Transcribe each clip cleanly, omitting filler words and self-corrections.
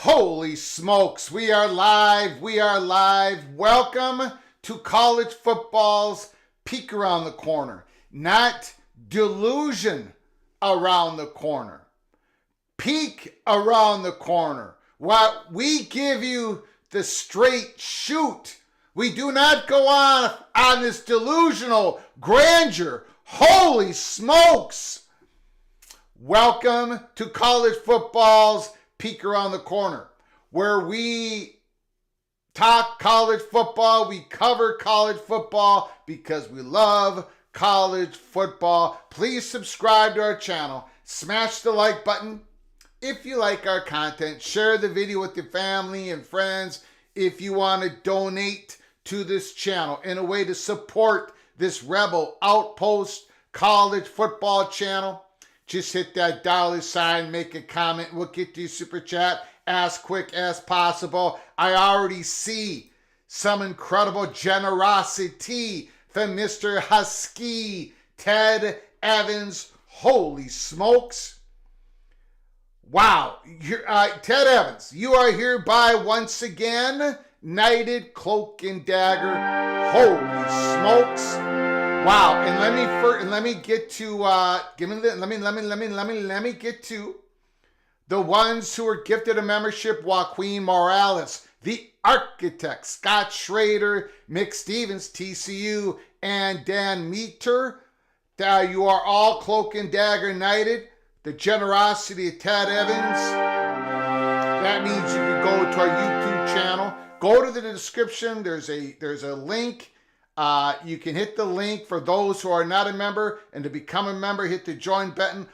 Holy smokes, we are live. Welcome to college football's peek around the corner. Not delusion around the corner. Peek around the corner. What we give you the straight shoot. We do not go on this delusional grandeur. Holy smokes. Welcome to college football's peek around the corner, where we talk college football, we cover college football because we love college football. Please subscribe to our channel, smash the like button if you like our content, share the video with your family and friends if you want to donate to this channel in a way to support this rebel outpost college football channel. Just hit that $sign, make a comment. We'll get to your super chat as quick as possible. I already see some incredible generosity from Mr. Husky Ted Evans. Holy smokes. Wow. Ted Evans, you are hereby once again knighted cloak and dagger. Holy smokes. Wow, and let me get to the ones who were gifted a membership: Joaquin Morales, the Architect, Scott Schrader, Mick Stevens, TCU, and Dan Meter. You are all cloak and dagger knighted. The generosity of Ted Evans. That means you can go to our YouTube channel. Go to the description. There's a link. You can hit the link for those who are not a member, and to become a member, hit the join button.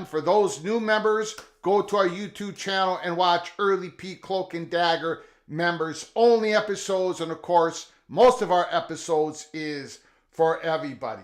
For those new members, go to our YouTube channel and watch Early Pete Cloak and Dagger members only episodes. And of course, most of our episodes is for everybody.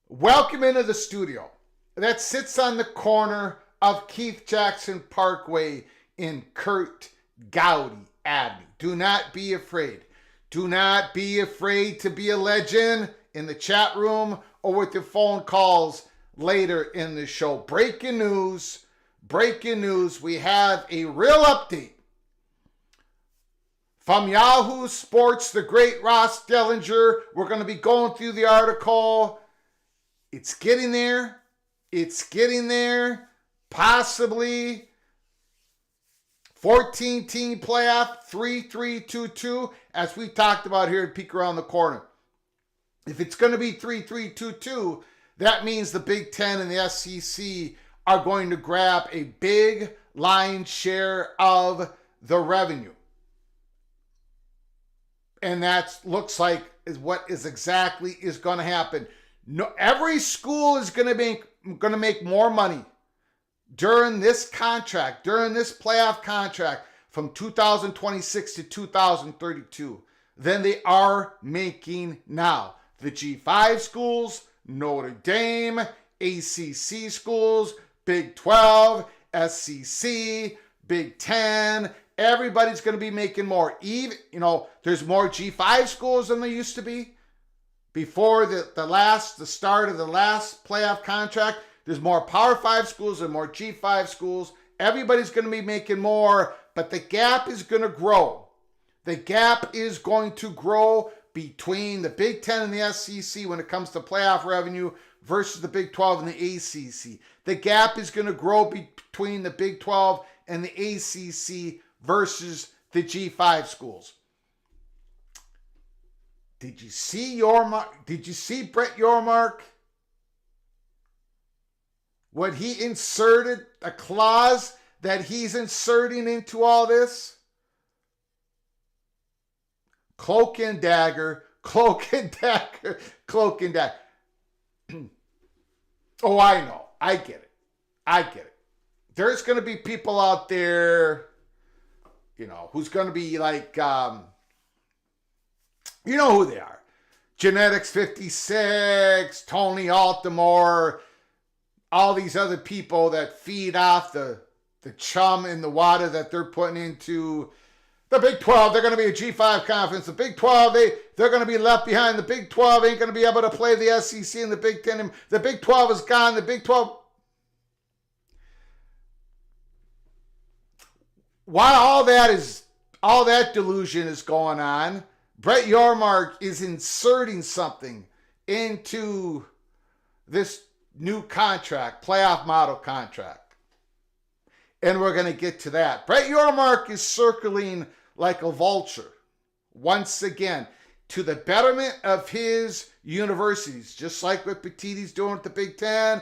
Welcome into the studio that sits on the corner of Keith Jackson Parkway in Kurt Gowdy Avenue. Do not be afraid. Do not be afraid to be a legend in the chat room or with your phone calls later in the show. Breaking news. We have a real update from Yahoo Sports, the great Ross Dellenger. We're going to be going through the article. It's getting there. Possibly 14-team playoff, 3-3-2-2, as we talked about here at Peek Around the Corner. If it's going to be 3-3-2-2, that means the Big Ten and the SEC are going to grab a big lion's share of the revenue. And that looks like is what is exactly is going to happen. No, every school is going to make more money during this contract, during this playoff contract from 2026 to 2032 than they are making now. The G5 schools, Notre Dame, ACC schools, Big 12, SEC, Big 10, everybody's going to be making more. Even, there's more G5 schools than there used to be. Before the start of the last playoff contract, there's more Power 5 schools and more G5 schools. Everybody's going to be making more, but the gap is going to grow. The gap is going to grow between the Big 10 and the SEC when it comes to playoff revenue versus the Big 12 and the ACC. The gap is going to grow between the Big 12 and the ACC versus the G5 schools. Did you see Yormark? Did you see Brett Yormark? What he inserted, a clause that he's inserting into all this? Cloak and dagger. Oh, I know. I get it. There's going to be people out there, who's going to be like, you know who they are. Genetics 56, Tony Altimore, all these other people that feed off the chum in the water that they're putting into the Big 12. They're going to be a G5 conference. The Big 12, they're going to be left behind. The Big 12 ain't going to be able to play the SEC and the Big 10. The Big 12 is gone. The Big 12... While all that delusion is going on, Brett Yormark is inserting something into this new contract, playoff model contract. And we're going to get to that. Brett Yormark is circling like a vulture, once again, to the betterment of his universities, just like what Petitti's doing with the Big Ten,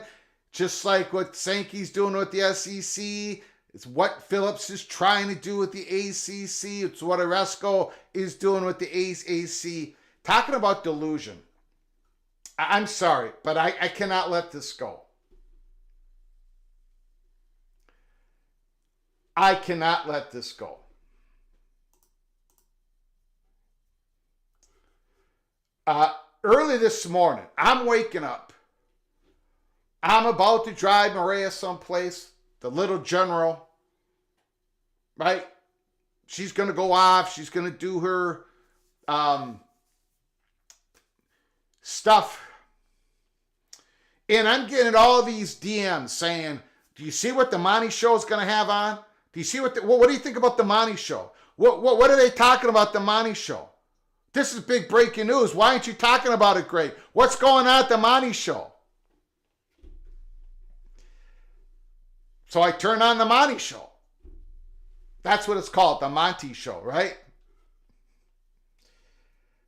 just like what Sankey's doing with the SEC. It's what Phillips is trying to do with the ACC. It's what Oresco is doing with the AAC. Talking about delusion. I'm sorry, but I cannot let this go. I cannot let this go. Early this morning, I'm waking up. I'm about to drive Maria someplace, the little general, right? She's going to go off. She's going to do her stuff. And I'm getting all these DMs saying, do you see what the Monty Show is going to have on? Do you see what do you think about the Monty Show? What are they talking about the Monty Show? This is big breaking news. Why aren't you talking about it, Greg? What's going on at the Monty Show? So I turn on the Monty Show. That's what it's called, the Monty Show, right?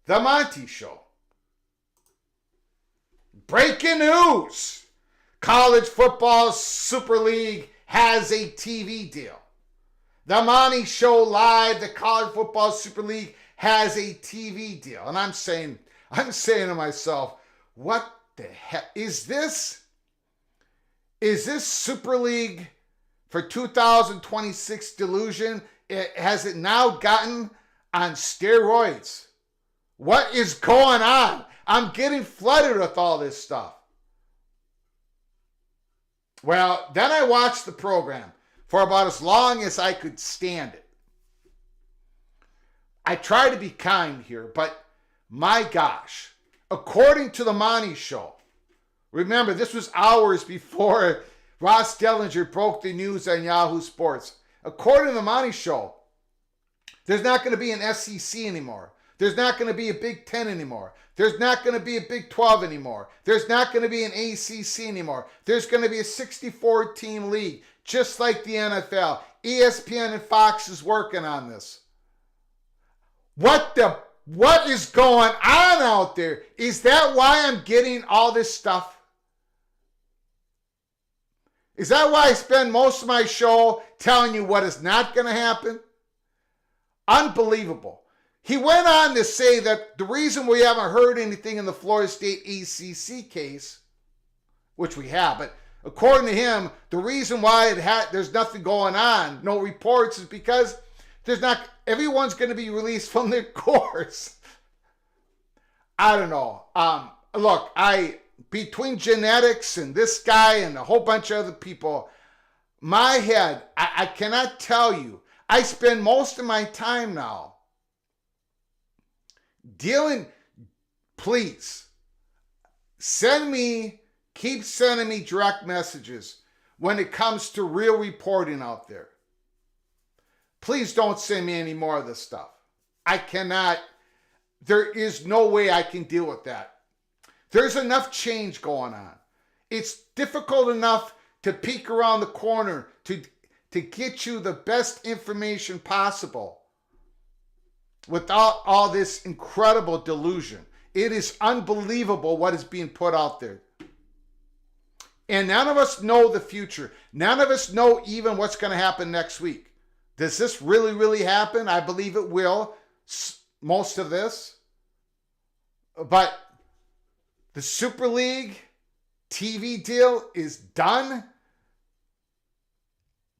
The Monty Show. Breaking news. College Football Super League has a TV deal. The Monty Show Live, the College Football Super League has a TV deal. And I'm saying to myself, what the heck is this? Is this Super League for 2026 Delusion? has it now gotten on steroids? What is going on? I'm getting flooded with all this stuff. Well, then I watched the program for about as long as I could stand it. I try to be kind here, but my gosh, according to the Mon Show, remember this was hours before Ross Dellenger broke the news on Yahoo Sports. According to the Mon Show, there's not going to be an SEC anymore. There's not going to be a Big Ten anymore. There's not going to be a Big 12 anymore. There's not going to be an ACC anymore. There's going to be a 64-team league, just like the NFL. ESPN and Fox is working on this. What is going on out there? Is that why I'm getting all this stuff? Is that why I spend most of my show telling you what is not going to happen? Unbelievable. He went on to say that the reason we haven't heard anything in the Florida State ACC case, which we have, but according to him, the reason why there's nothing going on, no reports, is because everyone's going to be released from their course. I don't know. Look, between genetics and this guy and a whole bunch of other people, my head, I cannot tell you. I spend most of my time now please, keep sending me direct messages when it comes to real reporting out there. Please don't send me any more of this stuff. There is no way I can deal with that. There's enough change going on. It's difficult enough to peek around the corner to get you the best information possible without all this incredible delusion. It is unbelievable what is being put out there. And none of us know the future. None of us know even what's going to happen next week. Does this really, really happen? I believe it will, most of this. But the Super League TV deal is done.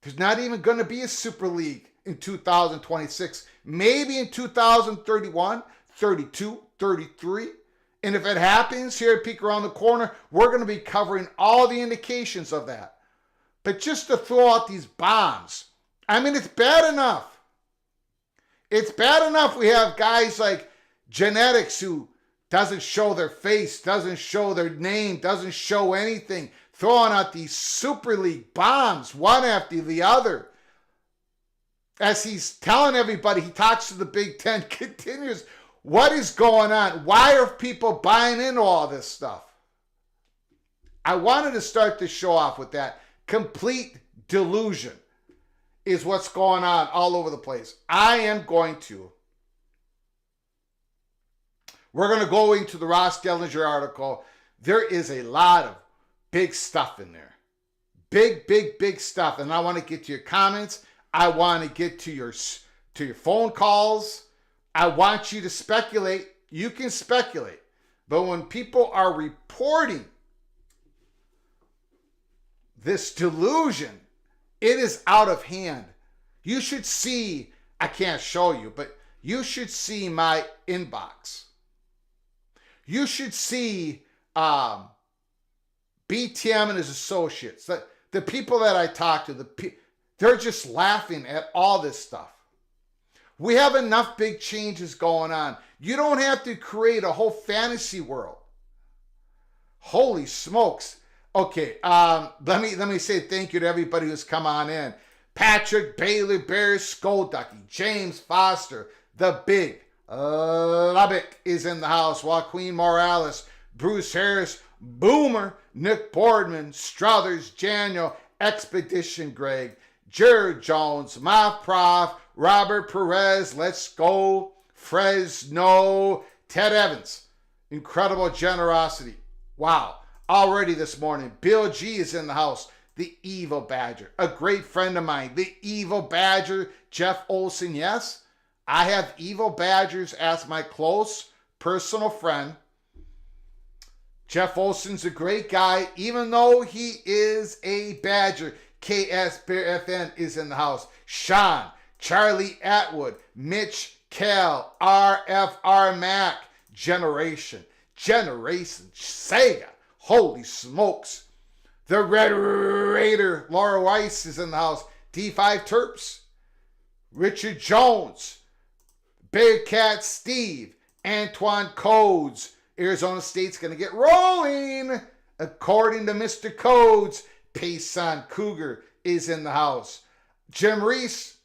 There's not even going to be a Super League in 2026. Maybe in 2031, 32, 33. And if it happens here at Peek Around the Corner, we're going to be covering all the indications of that. But just to throw out these bombs, I mean, it's bad enough. It's bad enough we have guys like Genetics who doesn't show their face, doesn't show their name, doesn't show anything, throwing out these Super League bombs, one after the other. As he's telling everybody, he talks to the Big Ten, continues, what is going on? Why are people buying into all this stuff? I wanted to start the show off with that. Complete delusion is what's going on all over the place. We're going to go into the Ross Dellenger article. There is a lot of big stuff in there. Big stuff. And I want to get to your comments. I want to get to your phone calls. I want you to speculate. You can speculate. But when people are reporting this delusion, it is out of hand. You should see, I can't show you, but you should see my inbox. You should see BTM and his associates. The people that I talk to, they're just laughing at all this stuff. We have enough big changes going on. You don't have to create a whole fantasy world. Holy smokes. Okay, let me say thank you to everybody who's come on in. Patrick, Baylor, Bears, Skolducky, James Foster, the Big, Lubbock is in the house. Joaquin Morales, Bruce Harris, Boomer, Nick Boardman, Struthers, Daniel, Expedition Greg, Jared Jones, my prof, Robert Perez, let's go, Fresno, Ted Evans. Incredible generosity. Wow. Already this morning, Bill G is in the house. The Evil Badger, a great friend of mine. The Evil Badger, Jeff Olson. Yes, I have Evil Badgers as my close personal friend. Jeff Olson's a great guy, even though he is a Badger. KS Bear FN is in the house. Sean, Charlie Atwood, Mitch Kell, RFR Mac, Generation Sega. Holy smokes. The Red Raider, Laura Weiss is in the house. D5 Terps, Richard Jones, Bearcat Steve, Antoine Codes. Arizona State's going to get rolling. According to Mr. Codes, Payson Cougar is in the house. Jim Reese,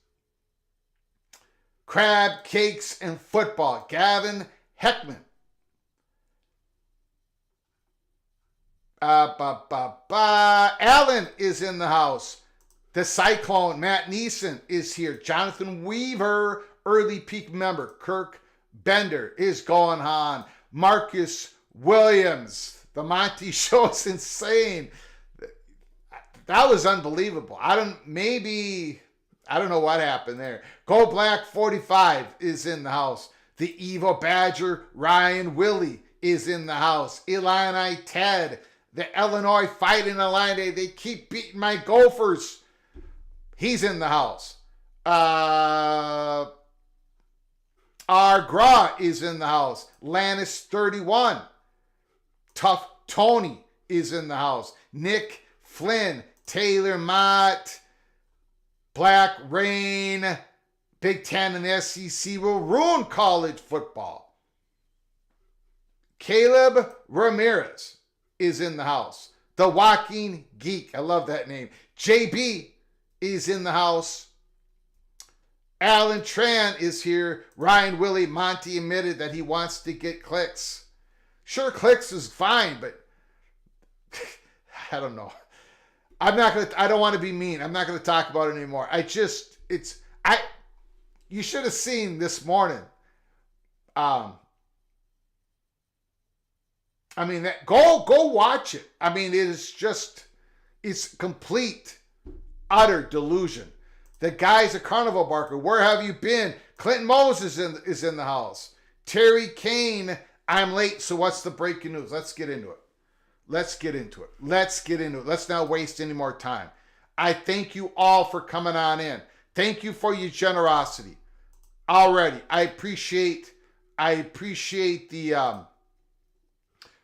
Crab Cakes and Football, Gavin Heckman. Allen is in the house. The Cyclone, Matt Neeson, is here. Jonathan Weaver, early peak member. Kirk Bender is going on. Marcus Williams, the Monty Show is insane. That was unbelievable. I don't know what happened there. Go Black 45 is in the house. The Evo Badger, Ryan Willie is in the house. Illini Ted, the Illinois Fighting Illini, they keep beating my Gophers. He's in the house. R. Gra is in the house. Lannis 31. Tough Tony is in the house. Nick Flynn, Taylor Mott, Black Rain, Big Ten and SEC will ruin college football. Caleb Ramirez is in the house. The Walking Geek, I love that name. JB is in the house. Alan Tran is here. Ryan Willie, Monty admitted that he wants to get clicks. Sure, clicks is fine, but I don't know. I don't want to be mean. I'm not going to talk about it anymore. You should have seen this morning. Go watch it. It's complete, utter delusion. The guy's a carnival barker. Where have you been? Clinton Moses is in the house. Terry Kane, I'm late, so what's the breaking news? Let's get into it. Let's not waste any more time. I thank you all for coming on in. Thank you for your generosity. Already, I appreciate the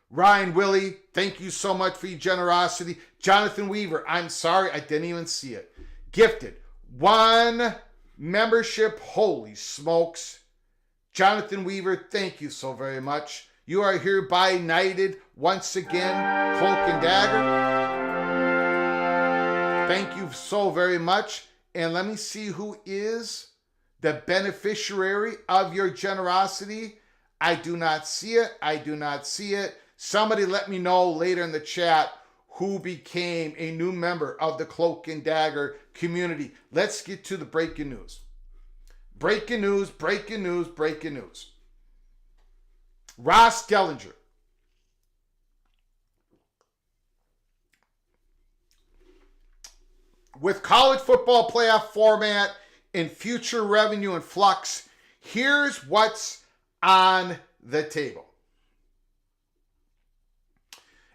Ryan Willie, thank you so much for your generosity. Jonathan Weaver, I'm sorry, I didn't even see it. Gifted 1 membership, holy smokes. Jonathan Weaver, thank you so very much. You are hereby knighted once again, Cloak and Dagger. Thank you so very much. And let me see who is the beneficiary of your generosity. I do not see it. Somebody let me know later in the chat who became a new member of the Cloak and Dagger community. Let's get to the breaking news. Breaking news. Ross Dellenger. With college football playoff format and future revenue in flux, here's what's on the table.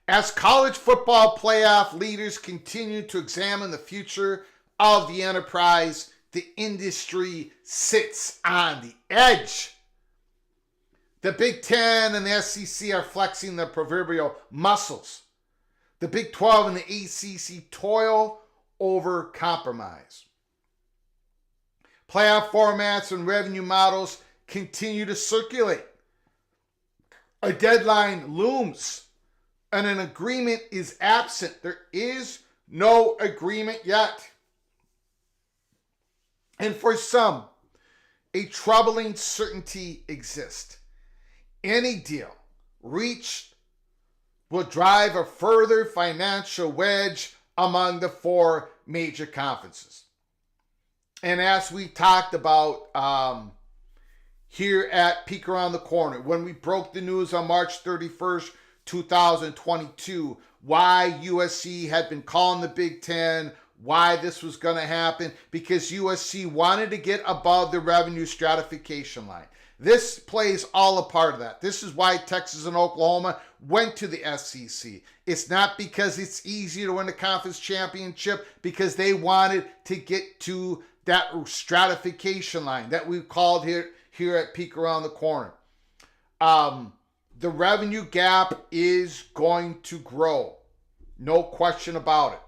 As college football playoff leaders continue to examine the future of the enterprise, the industry sits on the edge. The Big Ten and the SEC are flexing their proverbial muscles. The Big 12 and the ACC toil over compromise. Playoff formats and revenue models continue to circulate. A deadline looms and an agreement is absent. There is no agreement yet. And for some, a troubling certainty exists. Any deal reached will drive a further financial wedge among the 4 major conferences. And as we talked about here at Peek Around the Corner, when we broke the news on March 31st, 2022, why USC had been calling the Big Ten, why this was going to happen, because USC wanted to get above the revenue stratification line. This plays all a part of that. This is why Texas and Oklahoma went to the SEC. It's not because it's easier to win the conference championship, because they wanted to get to that stratification line that we've called here at Peek Around the Corner. The revenue gap is going to grow. No question about it.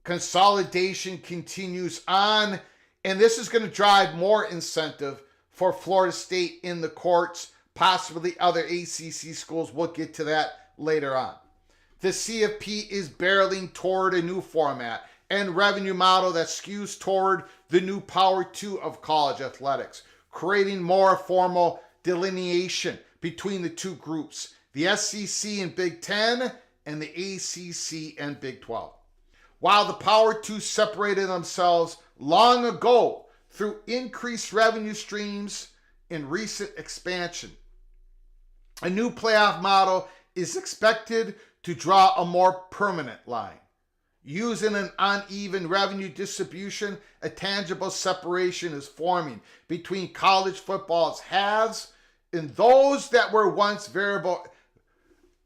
Consolidation continues on, and this is going to drive more incentive for Florida State in the courts, possibly other ACC schools. We'll get to that later on. The CFP is barreling toward a new format and revenue model that skews toward the new Power 2 of college athletics, creating more formal delineation between the two groups, the SEC and Big Ten and the ACC and Big 12. While the Power 2 separated themselves long ago through increased revenue streams and recent expansion, a new playoff model is expected to draw a more permanent line. Using an uneven revenue distribution, a tangible separation is forming between college football's haves and those that were once variable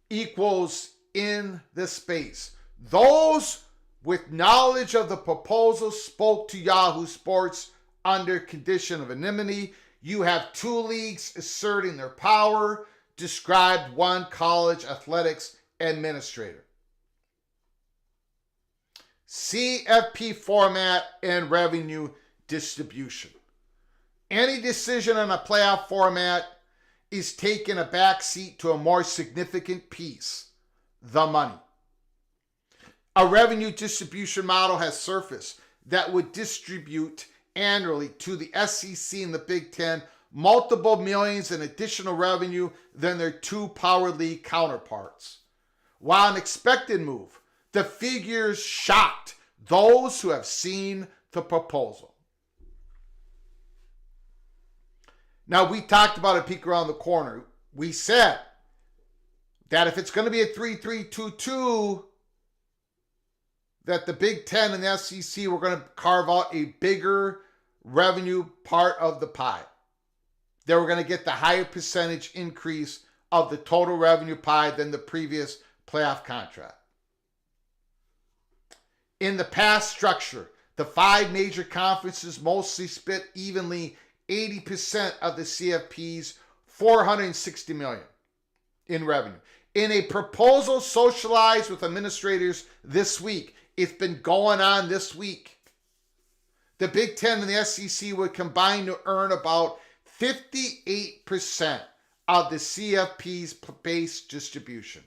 equals in this space. Those with knowledge of the proposal spoke to Yahoo Sports under condition of anonymity. You have two leagues asserting their power, described one college athletics administrator. CFP format and revenue distribution. Any decision on a playoff format is taking a backseat to a more significant piece, the money. A revenue distribution model has surfaced that would distribute annually to the SEC and the Big Ten multiple millions in additional revenue than their two Power League counterparts. While an expected move, the figures shocked those who have seen the proposal. Now, we talked about a Peek Around the Corner. We said that if it's going to be a 3-3-2-2, that the Big Ten and the SEC were going to carve out a bigger revenue part of the pie. They were going to get the higher percentage increase of the total revenue pie than the previous playoff contract. In the past structure, the five major conferences mostly split evenly 80% of the CFP's $460 million in revenue. In a proposal socialized with administrators this week, it's been going on this week, the Big Ten and the SEC would combine to earn about 58% of the CFP's base distribution.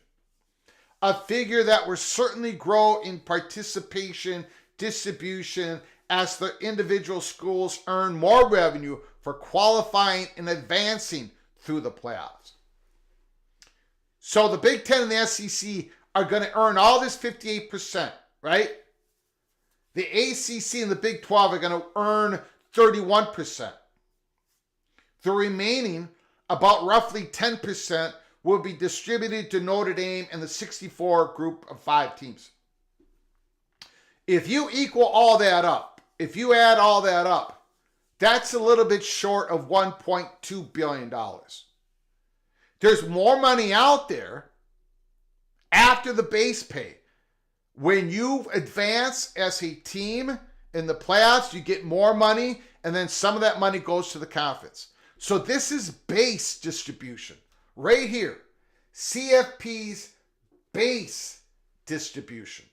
A figure that will certainly grow in participation distribution as the individual schools earn more revenue for qualifying and advancing through the playoffs. So the Big Ten and the SEC are going to earn all this 58%, right? The ACC and the Big 12 are going to earn 31%. The remaining, about roughly 10%, will be distributed to Notre Dame and the 64 group of 5 teams. If you equal all that up, if you add all that up, that's a little bit short of $1.2 billion. There's more money out there after the base pay. When you advance as a team in the playoffs, you get more money, and then some of that money goes to the conference. So this is base distribution. Right here, CFP's base distribution.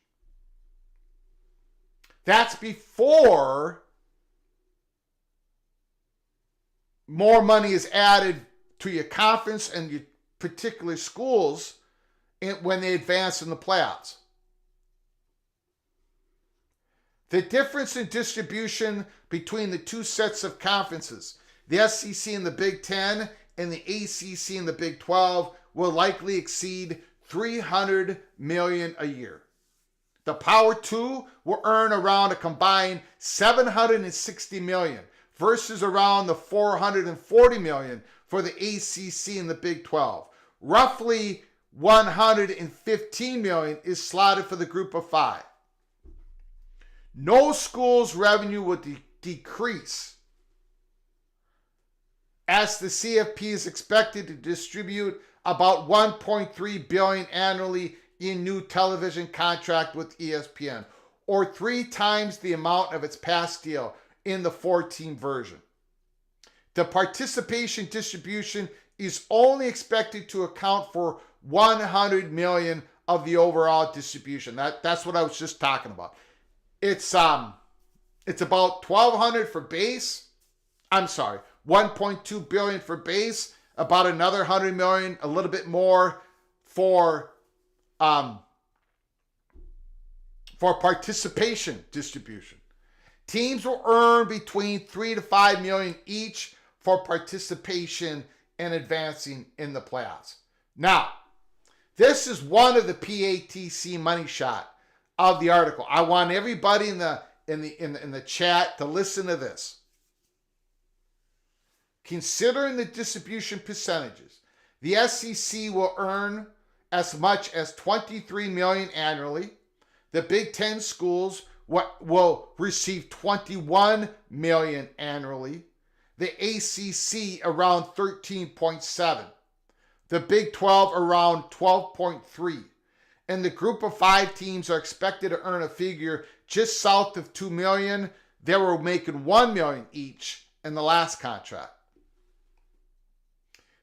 That's before more money is added to your conference and your particular schools when they advance in the playoffs. The difference in distribution between the two sets of conferences, the SEC and the Big Ten and the ACC and the Big 12, will likely exceed $300 million a year. The Power 2 will earn around a combined $760 million versus around the $440 million for the ACC and the Big 12. Roughly $115 million is slotted for the group of 5. No school's revenue will decrease as the CFP is expected to distribute about $1.3 billion annually in new television contract with ESPN. or 3 times the amount of its past deal in the 4-team version. The participation distribution is only expected to account for $100 million of the overall distribution. That's what I was just talking about. It's about $1,200 for base. I'm sorry, $1.2 billion for base, about another $100 million, a little bit more for participation distribution. Teams will earn between $3 to $5 million each for participation and advancing in the playoffs. Now, this is one of the PATC money shot of the article. I want everybody in the chat to listen to this. Considering the distribution percentages, the SEC will earn as much as $23 million annually. The Big Ten schools will receive $21 million annually. The ACC around 13.7. The Big 12 around 12.3. And the group of 5 teams are expected to earn a figure just south of $2 million. They were making $1 million each in the last contract.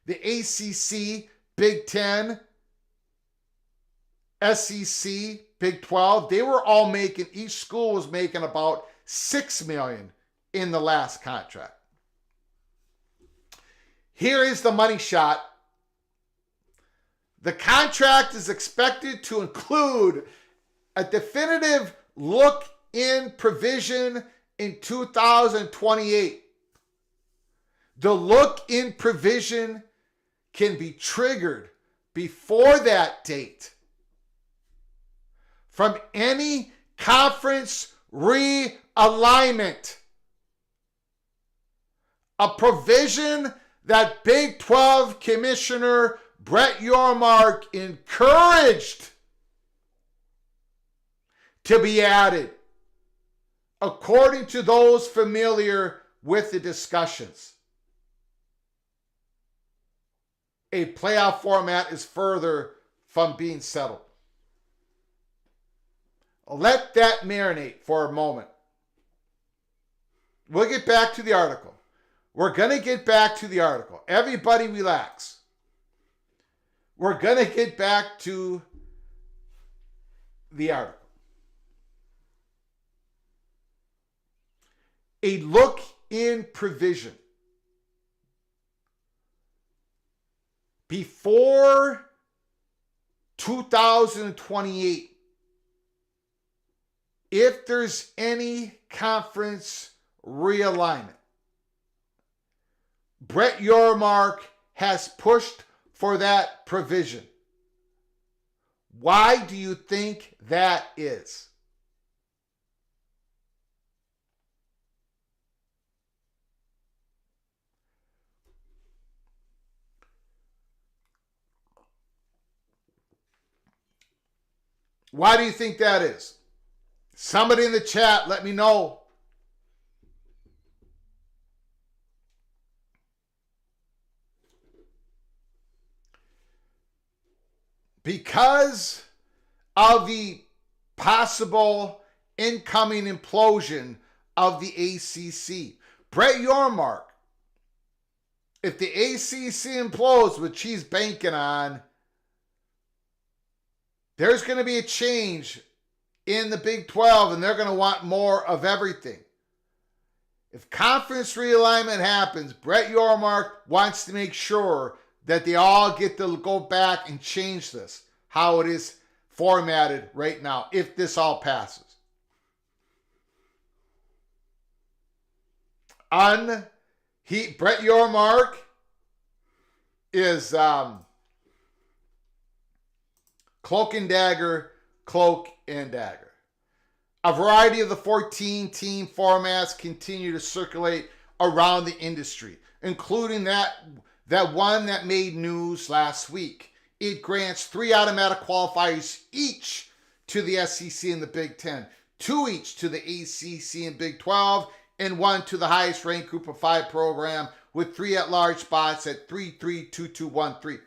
The ACC, Big 10, SEC, Big 12, they were all making, each school was making about $6 million in the last contract. Here is the money shot. The contract is expected to include a definitive look-in provision in 2028. The look-in provision can be triggered before that date from any conference realignment. A provision that Big 12 Commissioner Brett Yormark encouraged to be added, according to those familiar with the discussions. A playoff format is further from being settled. Let that marinate for a moment. We'll get back to the article. We're going to get back to the article. Everybody relax. We're going to get back to the article. A look-in provision. Before 2028, if there's any conference realignment, Brett Yormark has pushed for that provision. Why do you think that is? Why do you think that is? Somebody in the chat, let me know. Because of the possible incoming implosion of the ACC. Brett Yormark, if the ACC implodes, which he's banking on, there's going to be a change in the Big 12, and they're going to want more of everything. If conference realignment happens, Brett Yormark wants to make sure that they all get to go back and change this, how it is formatted right now, if this all passes. Brett Yormark is cloak and dagger. A variety of the 14-team formats continue to circulate around the industry, including that one that made news last week. It grants 3 automatic qualifiers each to the SEC and the Big Ten, 2 each to the ACC and Big 12, and 1 to the highest ranked group of 5 program, with 3 at-large spots at 3-3-2-2-1-3.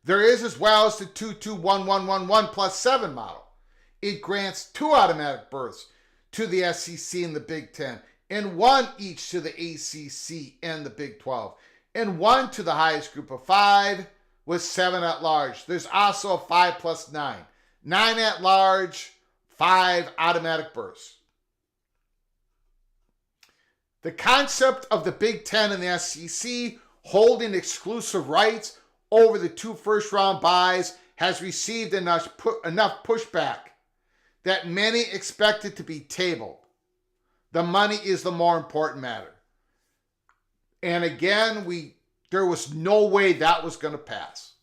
There is as well as the 2-2-1-1-1-1 plus 7 model. It grants 2 automatic berths to the SEC and the Big Ten, and 1 each to the ACC and the Big 12, and 1 to the highest group of 5 with 7 at large. There's also a 5 plus 9. 9 at large, 5 automatic berths. The concept of the Big Ten and the SEC holding exclusive rights over the 2 first-round byes has received enough pushback that many expect it to be tabled. The money is the more important matter. And again, there was no way that was going to pass.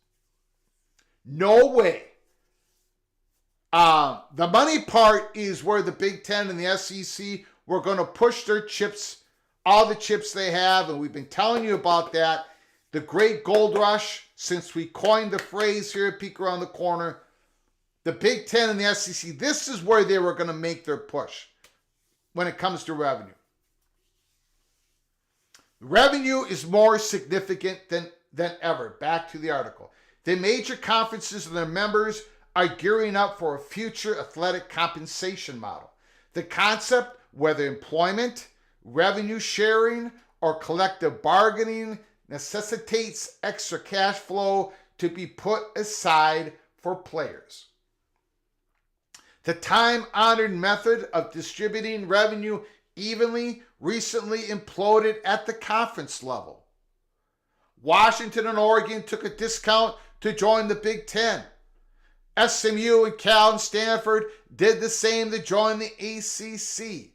No way. The money part is where the Big Ten and the SEC were going to push their chips, all the chips they have, and we've been telling you about that. The great gold rush, since we coined the phrase here at Peek Around the Corner, the Big Ten and the SEC, this is where they were going to make their push when it comes to revenue. Revenue is more significant than ever. Back to the article. The major conferences and their members are gearing up for a future athletic compensation model. The concept, whether employment, revenue sharing, or collective bargaining, necessitates extra cash flow to be put aside for players. The time-honored method of distributing revenue evenly recently imploded at the conference level. Washington and Oregon took a discount to join the Big Ten. SMU and Cal and Stanford did the same to join the ACC,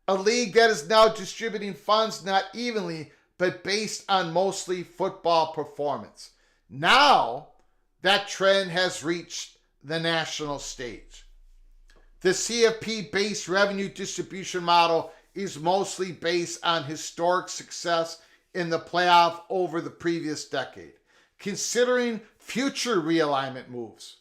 a league that is now distributing funds not evenly, but based on mostly football performance. Now, that trend has reached the national stage. The CFP-based revenue distribution model is mostly based on historic success in the playoff over the previous decade. Considering future realignment moves,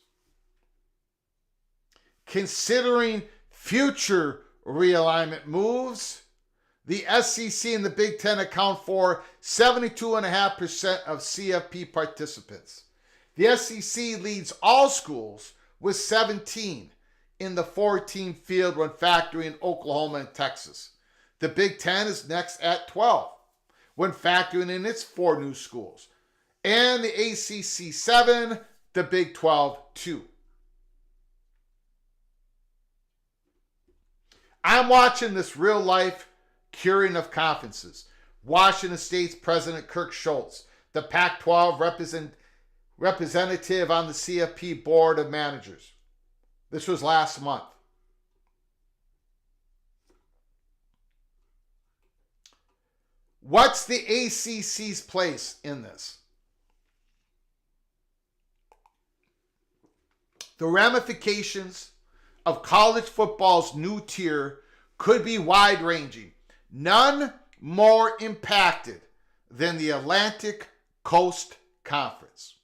the SEC and the Big Ten account for 72.5% of CFP participants. The SEC leads all schools with 17 in the 14 field when factoring Oklahoma and Texas. The Big Ten is next at 12 when factoring in its 4 new schools. And the ACC 7, the Big 12 2. I'm watching this real life curing of conferences. Washington State's President Kirk Schultz, the Pac-12 representative on the CFP Board of Managers. This was last month. What's the ACC's place in this? The ramifications of college football's new tier could be wide-ranging. None more impacted than the Atlantic Coast Conference.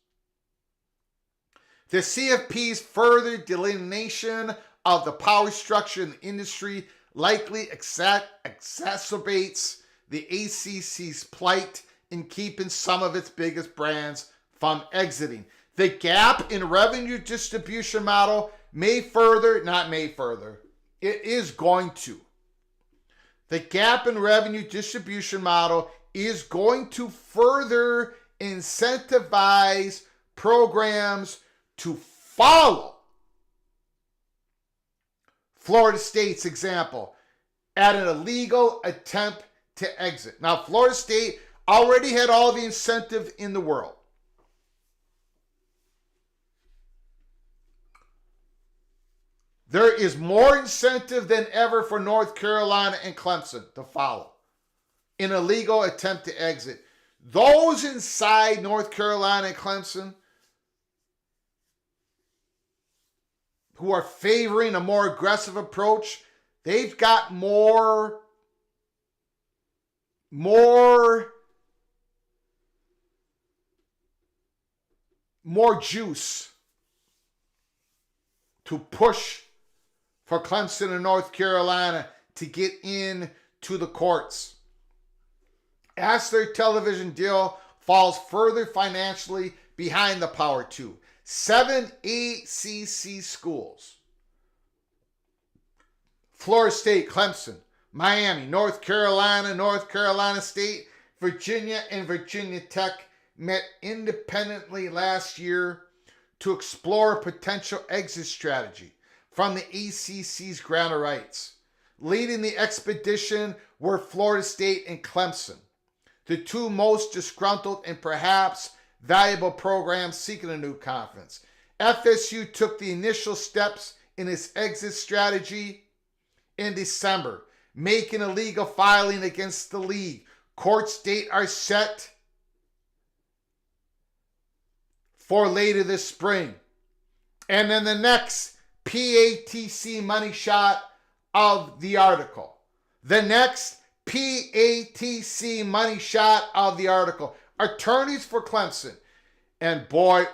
The CFP's further delineation of the power structure in the industry likely exacerbates the ACC's plight in keeping some of its biggest brands from exiting. The gap in revenue distribution model it is going to. The gap in revenue distribution model is going to further incentivize programs to follow Florida State's example at an illegal attempt to exit. Now, Florida State already had all the incentive in the world. There is more incentive than ever for North Carolina and Clemson to follow in a legal attempt to exit. Those inside North Carolina and Clemson who are favoring a more aggressive approach, they've got more juice to push for Clemson and North Carolina to get into the courts. As their television deal falls further financially behind the Power 2, 7 ACC schools Florida State, Clemson, Miami, North Carolina State, Virginia, and Virginia Tech met independently last year to explore a potential exit strategy from the ACC's grant of rights. Leading the expedition were Florida State and Clemson, the two most disgruntled and perhaps valuable programs seeking a new conference. FSU took the initial steps in its exit strategy in December, making a legal filing against the league. Court dates are set for later this spring. And then the next PATC money shot of the article. The next PATC money shot of the article. Attorneys for Clemson. And boy,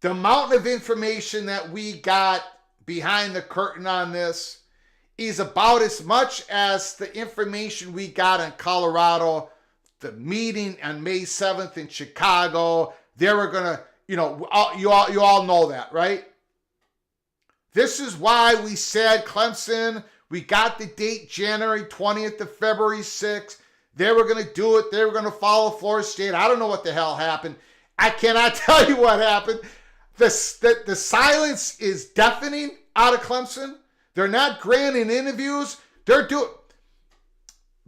the amount of information that we got behind the curtain on this is about as much as the information we got in Colorado, the meeting on May 7th in Chicago. They were going to, you all know that, right? This is why we said Clemson, we got the date January 20th to February 6th. They were going to do it. They were going to follow Florida State. I don't know what the hell happened. I cannot tell you what happened. The silence is deafening out of Clemson. They're not granting interviews. They're doing...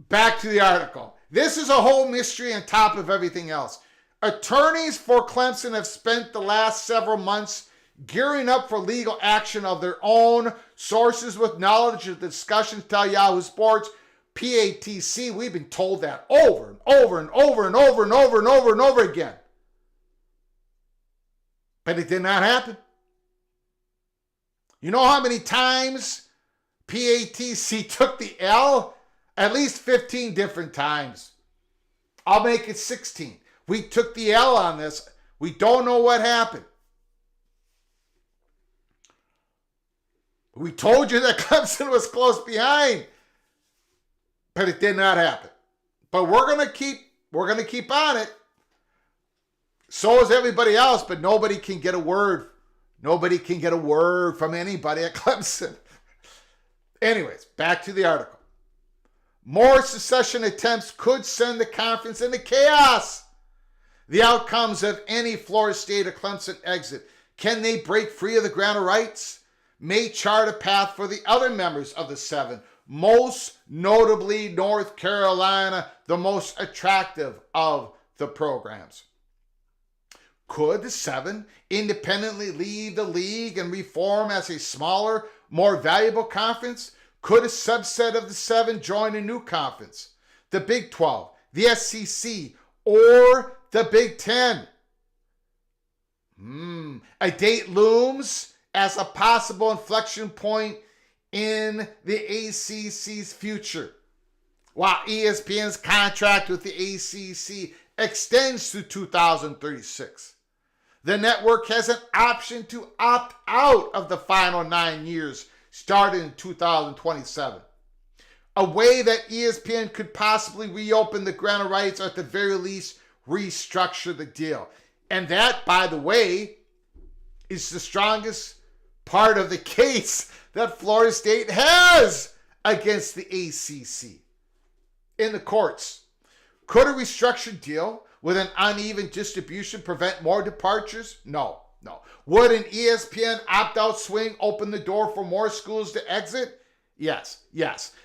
Back to the article. This is a whole mystery on top of everything else. Attorneys for Clemson have spent the last several months gearing up for legal action of their own. Sources with knowledge of the discussions tell Yahoo Sports, PATC, we've been told that over and over and over and over and over and over and over again. But it did not happen. You know how many times PATC took the L? At least 15 different times. I'll make it 16. We took the L on this. We don't know what happened. We told you that Clemson was close behind, but it did not happen. But we're gonna keep on it. So is everybody else, but nobody can get a word. Nobody can get a word from anybody at Clemson. Anyways, back to the article. More secession attempts could send the conference into chaos. The outcomes of any Florida State or Clemson exit, can they break free of the grant of rights? May chart a path for the other members of the seven, most notably North Carolina, the most attractive of the programs. Could the seven independently leave the league and reform as a smaller, more valuable conference? Could a subset of the seven join a new conference? The Big 12, the SEC, or the Big 10? A date looms as a possible inflection point in the ACC's future. While ESPN's contract with the ACC extends to 2036, the network has an option to opt out of the final 9 years starting in 2027. A way that ESPN could possibly reopen the grant of rights or at the very least restructure the deal. And that, by the way, is the strongest part of the case that Florida State has against the ACC in the courts. Could a restructured deal with an uneven distribution prevent more departures? No. Would an ESPN opt-out swing open the door for more schools to exit? Yes.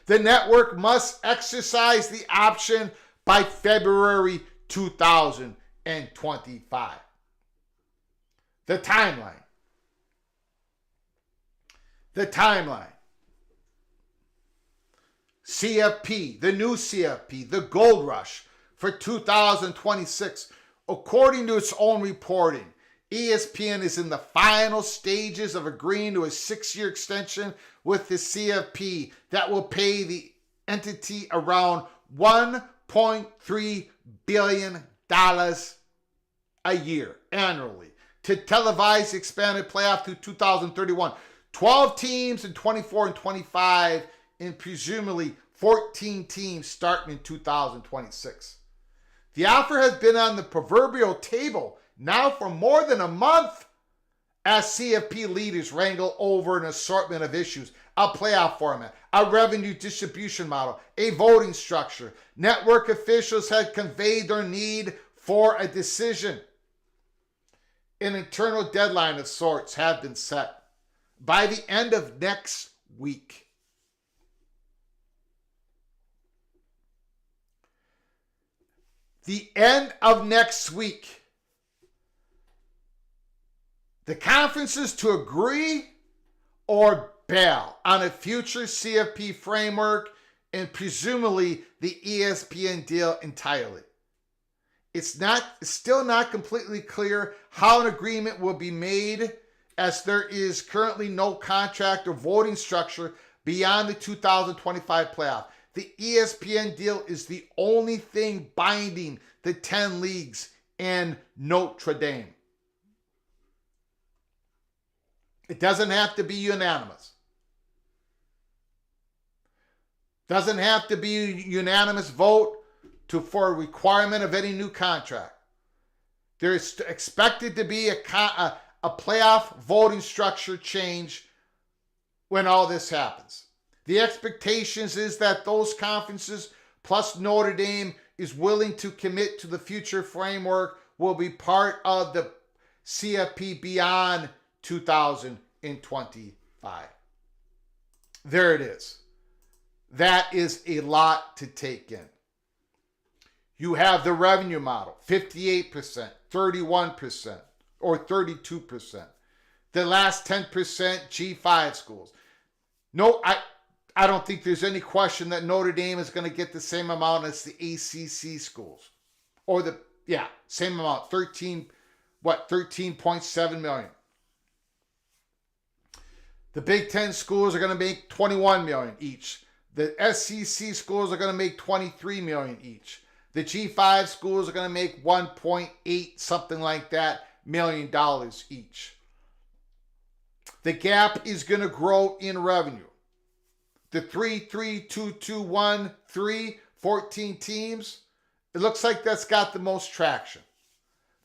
The network must exercise the option by February 2025. The timeline. CFP, the new CFP, the gold rush for 2026. According to its own reporting, ESPN is in the final stages of agreeing to a 6-year extension with the CFP that will pay the entity around $1.3 billion a year annually to televise the expanded playoff through 2031. 12 teams in 24 and 25, and presumably 14 teams starting in 2026. The offer has been on the proverbial table now for more than a month as CFP leaders wrangle over an assortment of issues: a playoff format, a revenue distribution model, a voting structure. Network officials had conveyed their need for a decision. An internal deadline of sorts have been set by the end of next week. The end of next week. The conferences to agree or bail on a future CFP framework and presumably the ESPN deal entirely. It's still not completely clear how an agreement will be made, as there is currently no contract or voting structure beyond the 2025 playoff. The ESPN deal is the only thing binding the 10 leagues and Notre Dame. It doesn't have to be unanimous. Doesn't have to be a unanimous vote for a requirement of any new contract. There is expected to be a playoff voting structure change when all this happens. The expectations is that those conferences plus Notre Dame is willing to commit to the future framework will be part of the CFP beyond 2025. There it is. That is a lot to take in. You have the revenue model, 58%, 31%, or 32%. The last 10% G5 schools. No, I don't think there's any question that Notre Dame is going to get the same amount as the ACC schools. Or same amount, 13.7 million. The Big Ten schools are going to make 21 million each. The SEC schools are going to make 23 million each. The G5 schools are going to make 1.8, something like that, $million each. The gap is going to grow in revenue. The 3-3-2-2-1-3, 14 teams, it looks like that's got the most traction.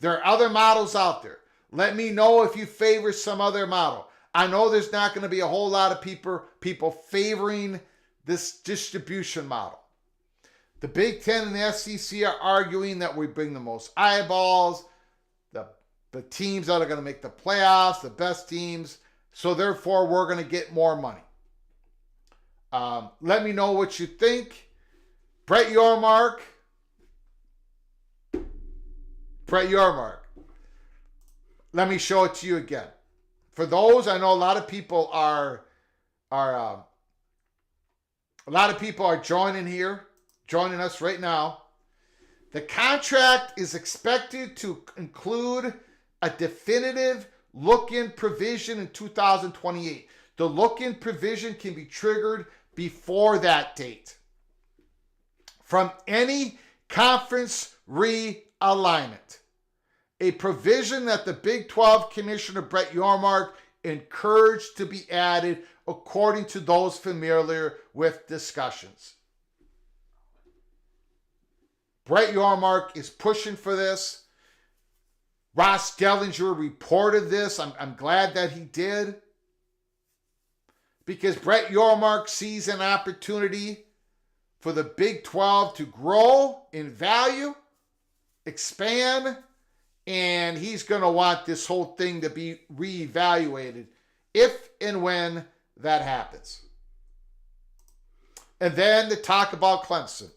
There are other models out there. Let me know if you favor some other model. I know there's not going to be a whole lot of people favoring this distribution model. The Big Ten and the SEC are arguing that we bring the most eyeballs, the teams that are going to make the playoffs, the best teams, so therefore we're going to get more money. Let me know what you think. Brett Yormark. Let me show it to you again. For those, I know a lot of people are joining us right now. The contract is expected to include a definitive look-in provision in 2028. The look-in provision can be triggered before that date from any conference realignment. A provision that the Big 12 Commissioner Brett Yormark encouraged to be added according to those familiar with discussions. Brett Yormark is pushing for this. Ross Dellenger reported this. I'm glad that he did. Because Brett Yormark sees an opportunity for the Big 12 to grow in value, expand, and he's going to want this whole thing to be reevaluated if and when that happens. And then to talk about Clemson.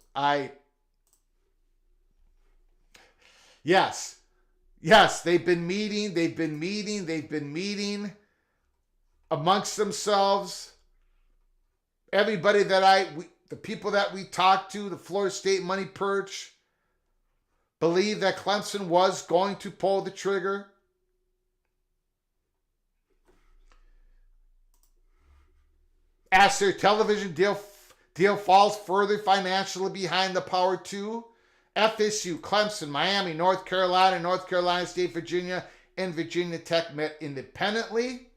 Yes, they've been meeting amongst themselves. Everybody the people that we talked to, the Florida State Money Perch, believe that Clemson was going to pull the trigger. As their television deal falls further financially behind the Power 2, FSU, Clemson, Miami, North Carolina State, Virginia, and Virginia Tech met independently.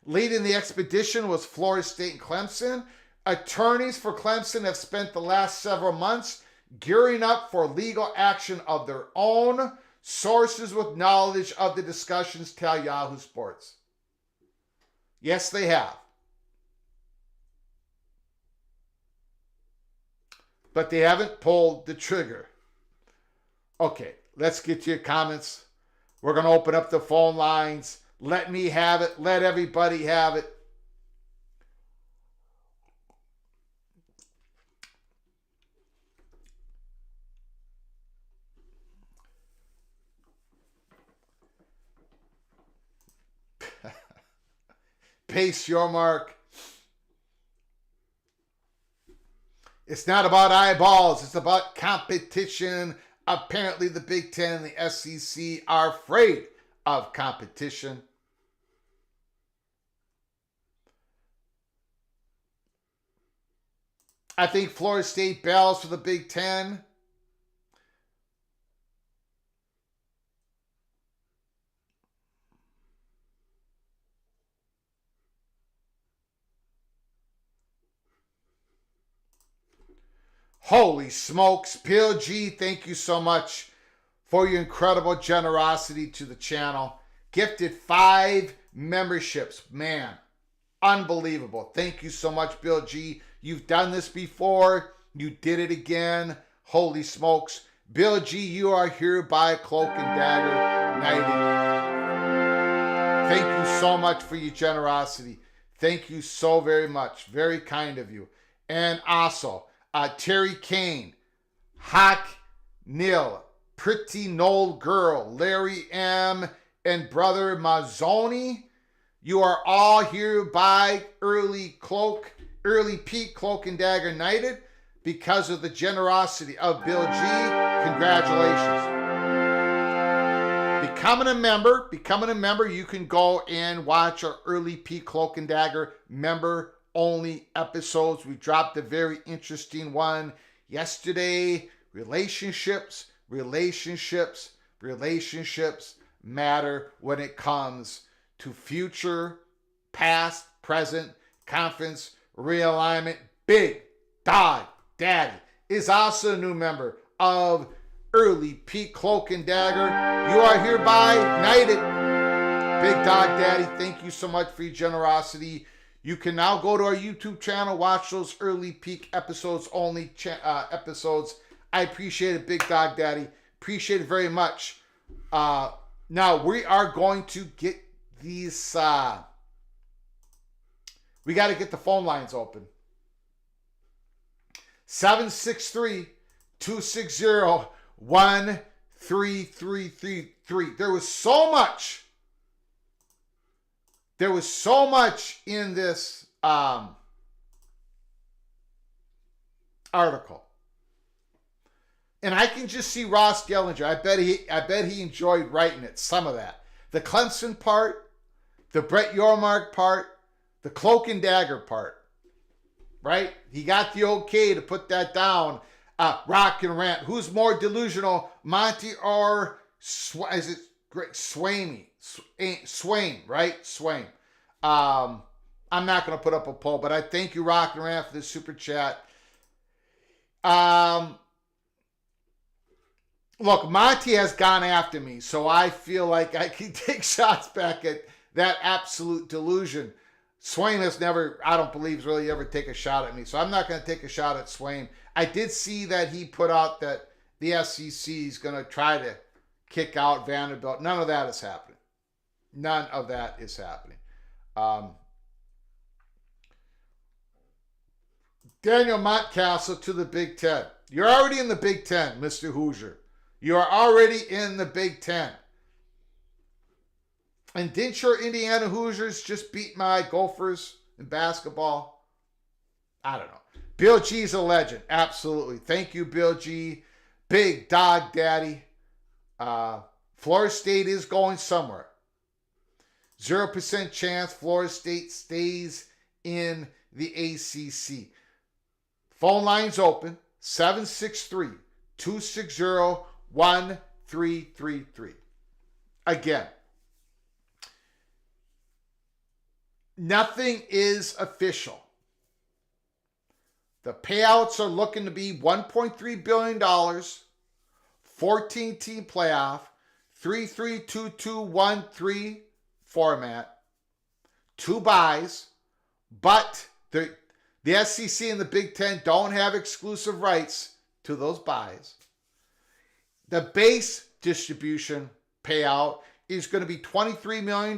Leading the expedition was Florida State and Clemson. Attorneys for Clemson have spent the last several months gearing up for legal action of their own. Sources with knowledge of the discussions tell Yahoo Sports. Yes, they have. But they haven't pulled the trigger. Okay, let's get to your comments. We're going to open up the phone lines. Let me have it. Let everybody have it. Pace Yormark. It's not about eyeballs. It's about competition. Apparently the Big Ten and the SEC are afraid of competition. I think Florida State bails for the Big Ten. Holy smokes. Bill G, thank you so much for your incredible generosity to the channel. Gifted 5 memberships. Man, unbelievable. Thank you so much, Bill G. You've done this before. You did it again. Holy smokes. Bill G, you are hereby Cloak and Dagger knighted. Thank you so much for your generosity. Thank you so very much. Very kind of you. And also, Terry Kane, Hawk Nil, Pretty Noel Girl, Larry M, and Brother Mazzoni. You are all hereby early peak Cloak and Dagger knighted because of the generosity of Bill G. Congratulations. Becoming a member, you can go and watch our early peak Cloak and Dagger member only episodes. We dropped a very interesting one yesterday. Relationships matter when it comes to future, past, present, conference, realignment. Big Dog Daddy is also a new member of Early Peak Cloak and Dagger. You are hereby knighted. Big Dog Daddy, thank you so much for your generosity. You can now go to our YouTube channel, watch those early peak episodes only episodes. I appreciate it, Big Dog Daddy. Appreciate it very much. Now we are going to get these. We got to get the phone lines open. 763-260-1333. There was so much in this article. And I can just see Ross Gellinger. I bet he enjoyed writing it, some of that. The Clemson part, the Brett Yormark part, the Cloak and Dagger part. Right? He got the okay to put that down. Rock and Rant. Who's more delusional, Monty or is it Swain, right? Swain. I'm not going to put up a poll, but I thank you, Rock and Rant, for this super chat. Look, Monty has gone after me, so I feel like I can take shots back at that absolute delusion. Swain has never, I don't believe, really ever take a shot at me, so I'm not going to take a shot at Swain. I did see that he put out that the SEC is going to try to kick out Vanderbilt. None of that is happening. None of that is happening. Daniel Montcastle to the Big Ten. You're already in the Big Ten, Mr. Hoosier. You are already in the Big Ten. And didn't your Indiana Hoosiers just beat my Gophers in basketball? I don't know. Bill G's a legend. Absolutely. Thank you, Bill G. Big Dog Daddy. Florida State is going somewhere. 0% chance Florida State stays in the ACC. Phone lines open. 763-260-1333. Again. Nothing is official. The payouts are looking to be $1.3 billion, 14-team playoff, 3-3-2-2-1-3 format, 2 buys, but the SEC and the Big Ten don't have exclusive rights to those buys. The base distribution payout is going to be $23 million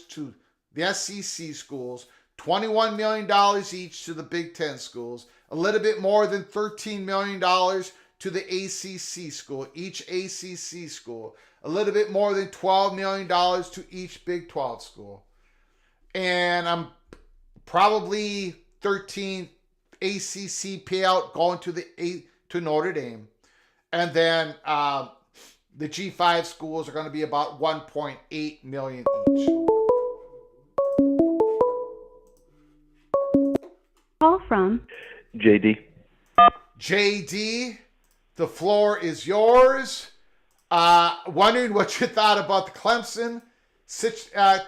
to the SEC schools, $21 million each to the Big Ten schools, a little bit more than $13 million to the ACC school, each ACC school, a little bit more than $12 million to each Big 12 school. And I'm probably 13 ACC payout going to Notre Dame. And then the G5 schools are going to be about $1.8 million each. Call from JD. JD, the floor is yours. Wondering what you thought about the Clemson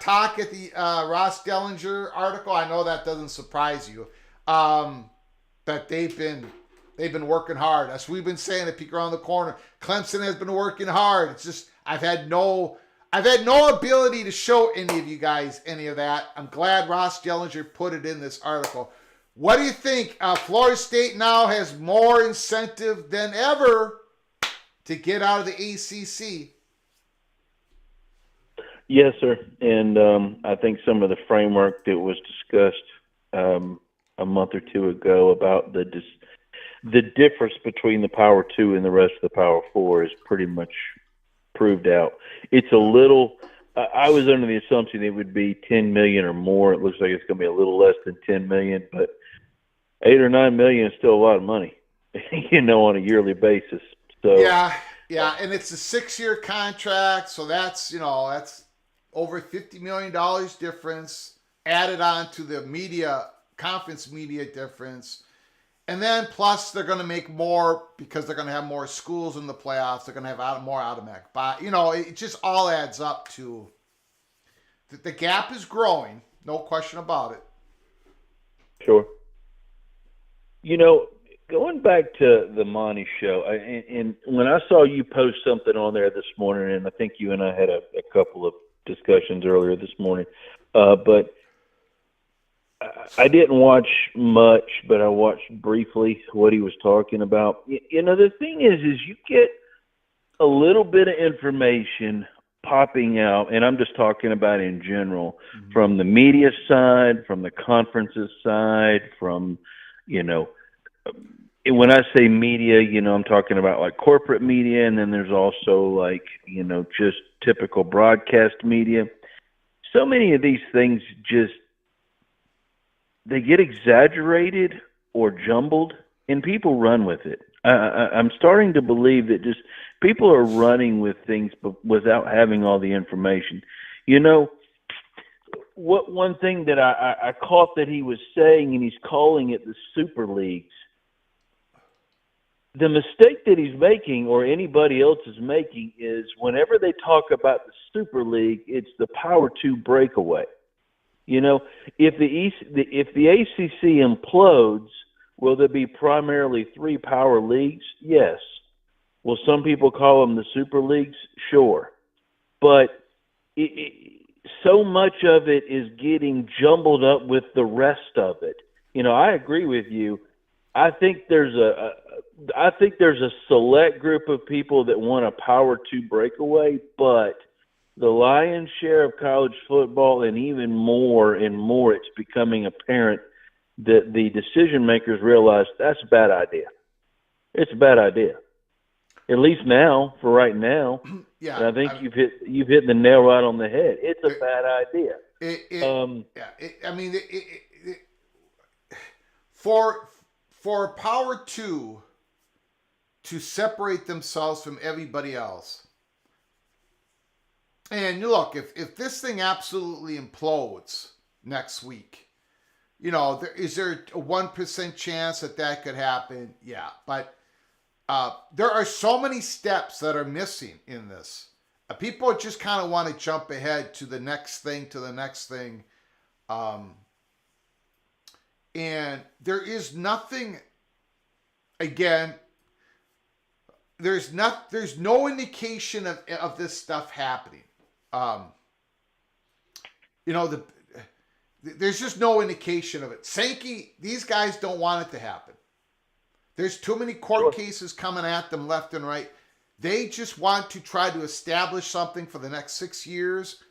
talk at the Ross Dellenger article. I know that doesn't surprise you. That they've been working hard. As we've been saying at Peek Around the Corner, Clemson has been working hard. It's just I've had no ability to show any of you guys any of that. I'm glad Ross Gellinger put it in this article. What do you think? Florida State now has more incentive than ever to get out of the ACC. Yes, sir. And I think some of the framework that was discussed a month or two ago about the difference between the Power 2 and the rest of the Power 4 is pretty much proved out. It's a little I was under the assumption it would be 10 million or more. It looks like it's going to be a little less than 10 million, but 8 or 9 million is still a lot of money, on a yearly basis. So yeah, and it's a 6-year contract, so that's over $50 million difference added on to the conference media difference. And then plus they're going to make more because they're going to have more schools in the playoffs. They're going to have more automatic. But, it just all adds up to the gap is growing. No question about it. Sure. Going back to the Mon Show, and when I saw you post something on there this morning, and I think you and I had a couple of discussions earlier this morning, but I didn't watch much, but I watched briefly what he was talking about. The thing is you get a little bit of information popping out, and I'm just talking about in general, from the media side, from the conferences side, from, when I say media, I'm talking about like corporate media, and then there's also like, just typical broadcast media. So many of these things they get exaggerated or jumbled, and people run with it. I'm starting to believe that just people are running with things but without having all the information. One thing that I caught that he was saying, and he's calling it the super leagues. The mistake that he's making, or anybody else is making, is whenever they talk about the super league, it's the Power 2 breakaway. If the ACC implodes, will there be primarily 3 power leagues? Yes. Will some people call them the super leagues? Sure. But so much of it is getting jumbled up with the rest of it. I agree with you. I think there's a select group of people that want a Power 2 breakaway, but the lion's share of college football, and even more and more, it's becoming apparent that the decision makers realize that's a bad idea. It's a bad idea. At least now, for right now. Yeah. And I think you've hit the nail right on the head. It's a bad idea. For Power 2 to separate themselves from everybody else. And look, if this thing absolutely implodes next week, is there a 1% chance that could happen? Yeah, but there are so many steps that are missing in this. People just kind of want to jump ahead to the next thing, and there is nothing again, there's no indication of this stuff happening. There's just no indication of it. Sankey, these guys don't want it to happen. There's too many court cases coming at them left and right. They just want to try to establish something for the next 6 years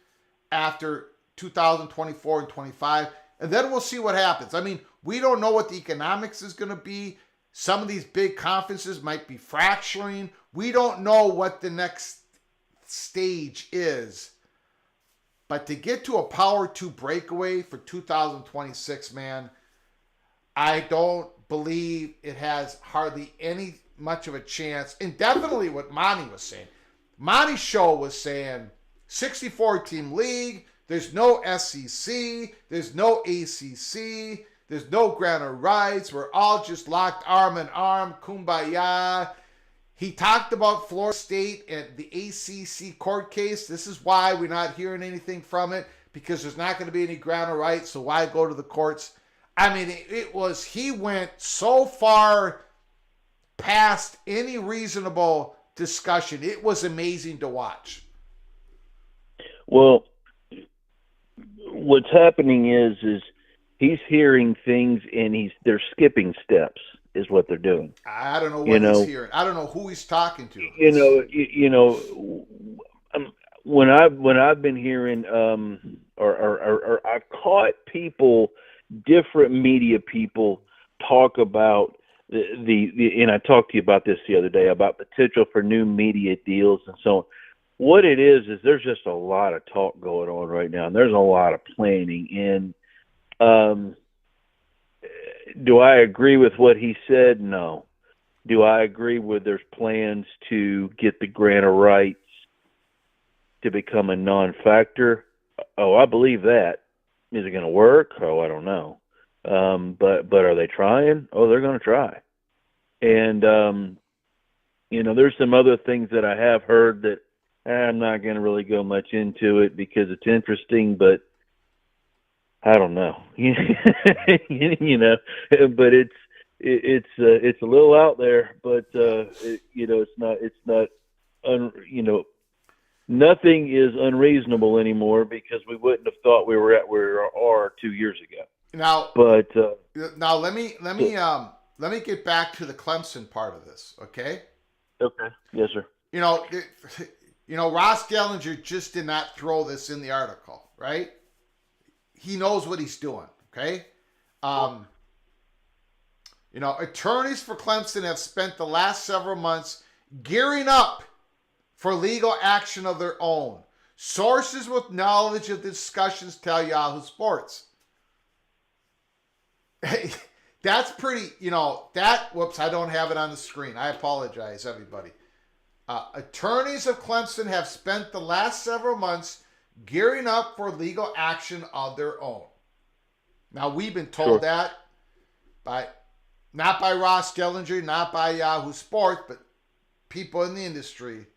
after 2024 and 25, and then we'll see what happens. I mean, we don't know what the economics is going to be. Some of these big conferences might be fracturing. We don't know what the next stage is. But to get to a Power 2 breakaway for 2026, man, I don't believe it has hardly any much of a chance. And definitely what Monty was saying. Monty's show was saying 64-team league, there's no SEC, there's no ACC, there's no grant of rights, we're all just locked arm in arm, kumbaya. He talked about Florida State and the ACC court case. This is why we're not hearing anything from it, because there's not going to be any grant of rights, so why go to the courts? I mean, he went so far past any reasonable discussion. It was amazing to watch. Well, what's happening is he's hearing things and they're skipping steps is what they're doing. I don't know what he's hearing. I don't know who he's talking to. When I've been hearing or I've caught people, different media people talk about the and I talked to you about this the other day about potential for new media deals and so on. What it is there's just a lot of talk going on right now, and there's a lot of planning. And do I agree with what he said? No. Do I agree with there's plans to get the grant of rights to become a non-factor? Oh, I believe that. Is it going to work? Oh, I don't know. But are they trying? Oh, they're going to try. And, there's some other things that I have heard that I'm not going to really go much into it because it's interesting, but I don't know. But it's a little out there, but nothing is unreasonable anymore because we wouldn't have thought we were at where we are 2 years ago. Now, but let me get back to the Clemson part of this, okay? Okay. Yes, sir. Ross Dellenger just did not throw this in the article, right? He knows what he's doing, okay? Attorneys for Clemson have spent the last several months gearing up for legal action of their own. Sources with knowledge of the discussions tell Yahoo Sports. That's pretty, whoops, I don't have it on the screen. I apologize, everybody. Attorneys of Clemson have spent the last several months gearing up for legal action of their own. Now, we've been told that not by Ross Gellinger, not by Yahoo Sports, but people in the industry.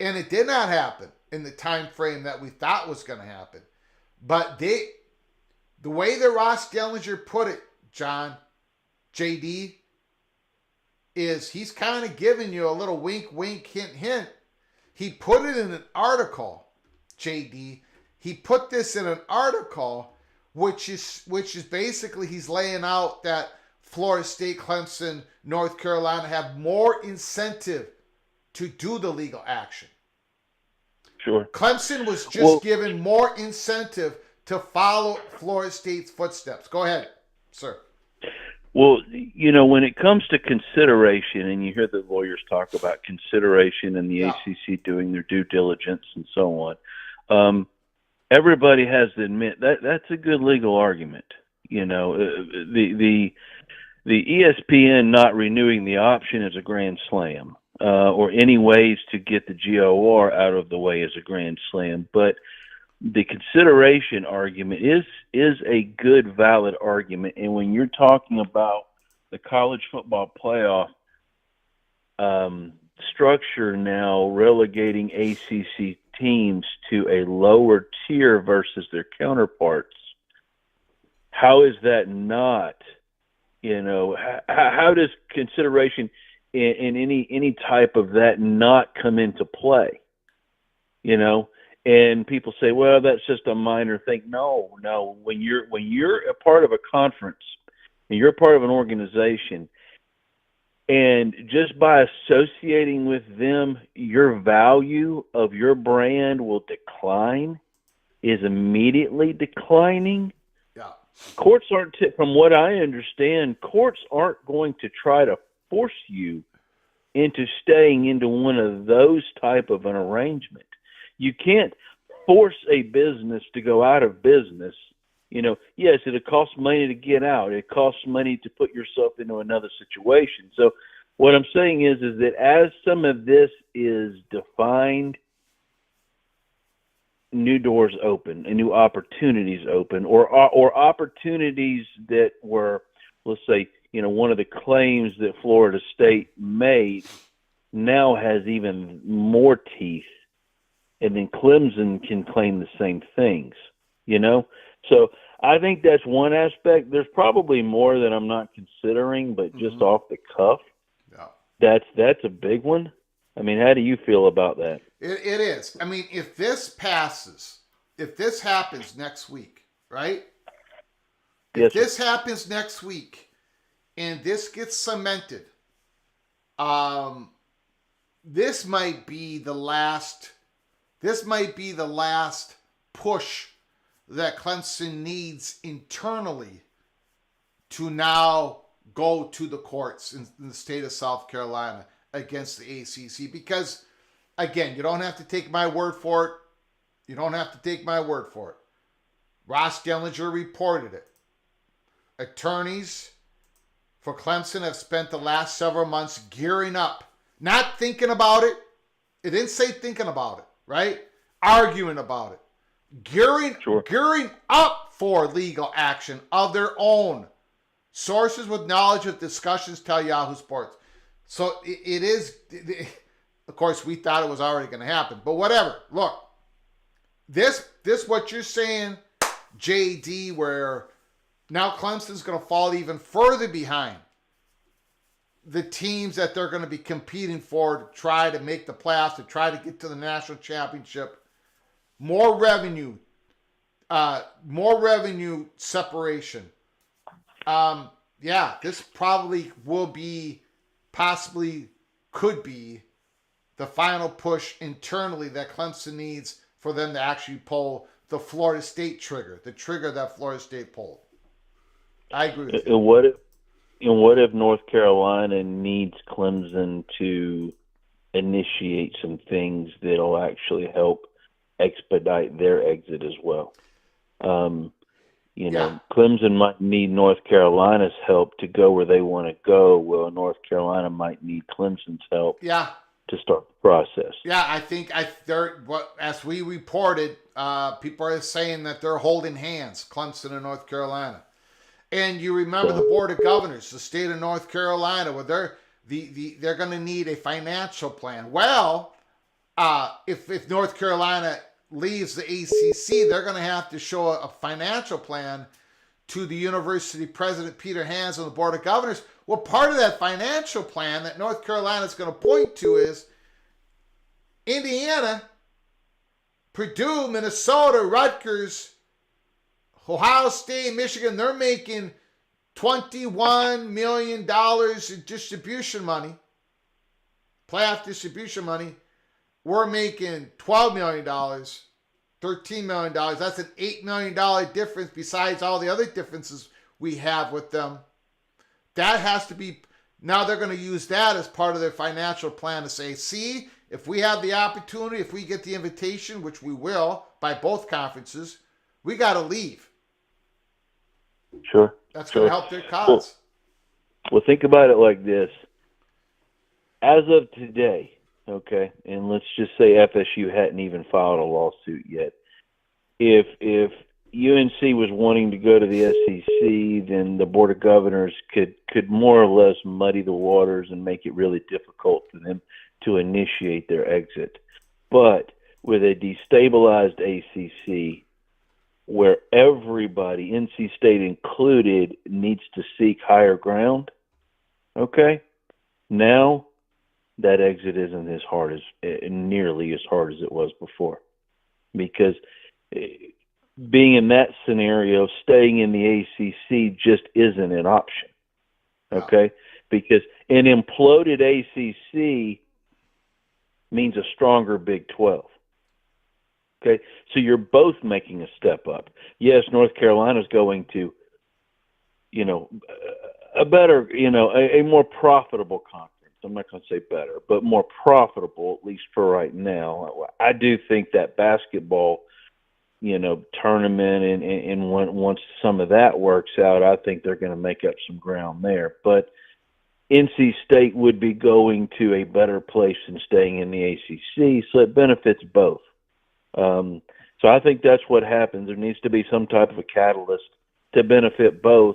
And it did not happen in the time frame that we thought was going to happen. But the way that Ross Dellenger put it, John, JD, is he's kind of giving you a little wink, wink, hint, hint. He put it in an article, JD. He put this in an article, which is basically he's laying out that Florida State, Clemson, North Carolina have more incentive to do the legal action. Sure. Clemson was just given more incentive to follow Florida State's footsteps. Go ahead, sir. Well, when it comes to consideration, and you hear the lawyers talk about consideration and the ACC doing their due diligence and so on, everybody has to admit that that's a good legal argument. The ESPN not renewing the option is a grand slam, or any ways to get the GOR out of the way is a grand slam. But the consideration argument is a good, valid argument. And when you're talking about the college football playoff structure now relegating ACC teams to a lower tier versus their counterparts, how is that not You know, how does consideration in any type of that not come into play? You know, and people say, well, that's just a minor thing. No. When you're a part of a conference and you're a part of an organization, and just by associating with them, your value of your brand will decline, is immediately declining. Yeah. Courts aren't, from what I understand, courts aren't going to try to force you into staying into one of those type of an arrangement. You can't force a business to go out of business. You know, yes, it costs money to get out. It costs money to put yourself into another situation. So what I'm saying is that as some of this is defined, new doors open and new opportunities open, or opportunities that were, let's say, you know, one of the claims that Florida State made now has even more teeth, and then Clemson can claim the same things, you know? So I think that's one aspect. There's probably more that I'm not considering, but just off the cuff, that's a big one. I mean, how do you feel about that? It is. I mean, if this passes, if this happens next week, right? If this happens next week and this gets cemented, this might be the last push that Clemson needs internally to now go to the courts in the state of South Carolina against the ACC. Because, again, you don't have to take my word for it. Ross Dellenger reported it. Attorneys for Clemson have spent the last several months gearing up, not thinking about it. It didn't say thinking about it, right? Arguing about it. Gearing up for legal action of their own. Sources with knowledge of discussions tell Yahoo Sports. So it is, of course, we thought it was already going to happen, but whatever. Look, this what you're saying, JD, where now Clemson's going to fall even further behind the teams that they're going to be competing for to try to make the playoffs, to try to get to the national championship. More revenue separation. This probably could be the final push internally that Clemson needs for them to actually pull the Florida State trigger, the trigger that Florida State pulled. I agree with you. And what if North Carolina needs Clemson to initiate some things that'll actually help expedite their exit as well? You know, Clemson might need North Carolina's help to go where they want to go. Well, North Carolina might need Clemson's help to start the process. Yeah, I think as we reported, people are saying that they're holding hands, Clemson and North Carolina. And you remember the Board of Governors, the state of North Carolina, where they're going to need a financial plan. Well, if North Carolina leaves the ACC, they're going to have to show a financial plan to the university president, Peter Hans, and the Board of Governors. Well, part of that financial plan that North Carolina is going to point to is Indiana, Purdue, Minnesota, Rutgers, Ohio State, Michigan. They're making $21 million in distribution money, playoff distribution money. We're making $12 million, $13 million. That's an $8 million difference besides all the other differences we have with them. That has to be, now they're going to use that as part of their financial plan to say, see, if we have the opportunity, if we get the invitation, which we will by both conferences, we got to leave. Sure. That's going to help their cause. Well, think about it like this. As of today, okay, and let's just say FSU hadn't even filed a lawsuit yet. If UNC was wanting to go to the SEC, then the Board of Governors could more or less muddy the waters and make it really difficult for them to initiate their exit. But with a destabilized ACC, where everybody, NC State included, needs to seek higher ground, okay, now that exit isn't as hard as nearly as hard as it was before, because being in that scenario, staying in the ACC just isn't an option, okay, because an imploded ACC means a stronger Big 12. Okay, so you're both making a step up. Yes, North Carolina's going to, a better, a more profitable conference. I'm not going to say better, but more profitable, at least for right now. I do think that basketball, tournament and once some of that works out, I think they're going to make up some ground there. But NC State would be going to a better place than staying in the ACC, so it benefits both. So I think that's what happens. There needs to be some type of a catalyst to benefit both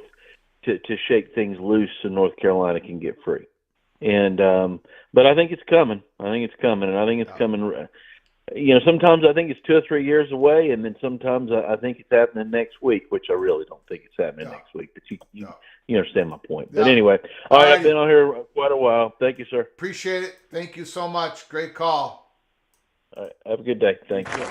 to shake things loose so North Carolina can get free. And but I think it's coming. And I think it's coming. Sometimes I think it's 2 or 3 years away, and then sometimes I think it's happening next week, which I really don't think it's happening next week. But you understand my point. But anyway, all right, I've been on here quite a while. Thank you, sir. Appreciate it. Thank you so much. Great call. All right, have a good day. Thank you.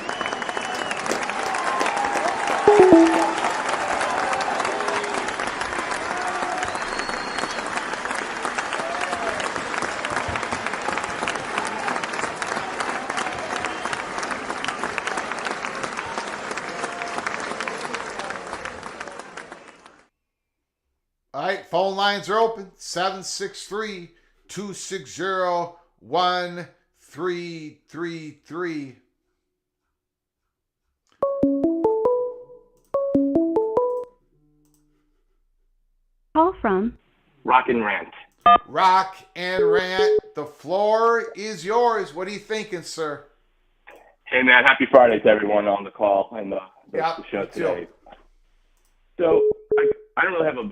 All right, phone lines are open. 763-260-1333. Call from Rock and Rant. Rock and Rant, the floor is yours. What are you thinking, sir? Hey, man, happy Friday to everyone on the call and the show today. So I don't really have a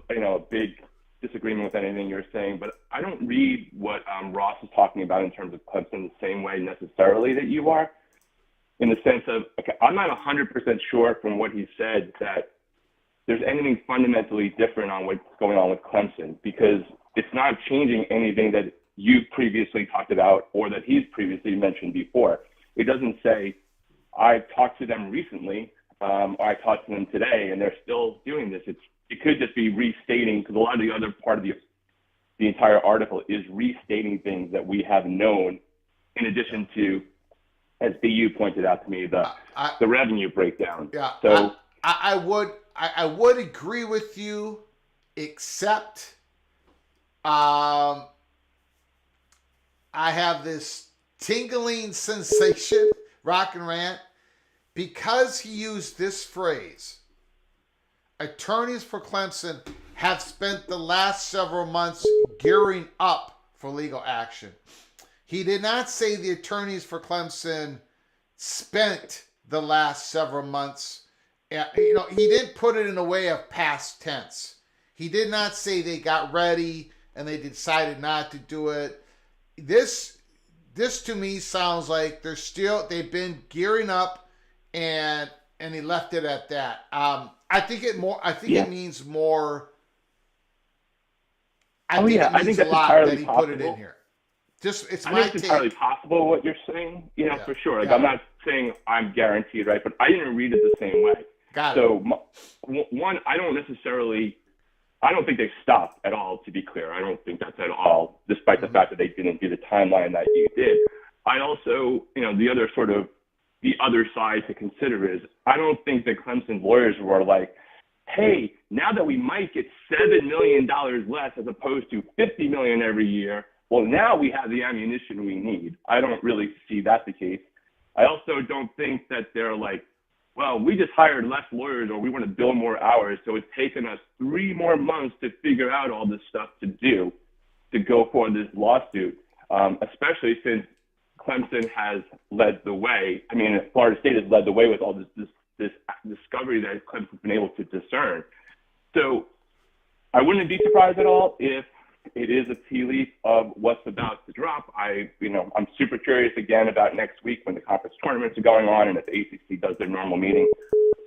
big disagreement with anything you're saying, but I don't read what Ross is talking about in terms of Clemson the same way necessarily that you are, in the sense of, okay, I'm not 100% sure from what he said that there's anything fundamentally different on what's going on with Clemson, because it's not changing anything that you've previously talked about or that he's previously mentioned before. It doesn't say, I've talked to them recently, or I talked to them today, and they're still doing this. It could just be restating, because a lot of the other part of the entire article is restating things that we have known, in addition to, as BU pointed out to me, the revenue breakdown. Yeah. So I would agree with you, except I have this tingling sensation, Rock and Rant, because he used this phrase. Attorneys for Clemson have spent the last several months gearing up for legal action. He did not say the attorneys for Clemson spent the last several months. He didn't put it in a way of past tense. He did not say they got ready and they decided not to do it. This to me sounds like they've been gearing up, and he left it at that. I think it means more. I think it means a lot that he put it in here. I think it's entirely possible what you're saying, for sure. I'm not saying I'm guaranteed, right? But I didn't read it the same way. Got it. So, one, I don't think they stopped at all, to be clear. I don't think that's at all, despite the fact that they didn't do the timeline that you did. I also, the other side to consider is, I don't think that Clemson's lawyers were like, hey, now that we might get $7 million less as opposed to $50 million every year, well, now we have the ammunition we need. I don't really see that the case. I also don't think that they're like, well, we just hired less lawyers or we want to bill more hours, so it's taken us 3 more months to figure out all this stuff to do to go for this lawsuit, especially since Clemson has led the way. I mean, Florida State has led the way with all this discovery that Clemson's been able to discern. So I wouldn't be surprised at all if it is a tea leaf of what's about to drop. I'm super curious again about next week when the conference tournaments are going on and if the ACC does their normal meeting,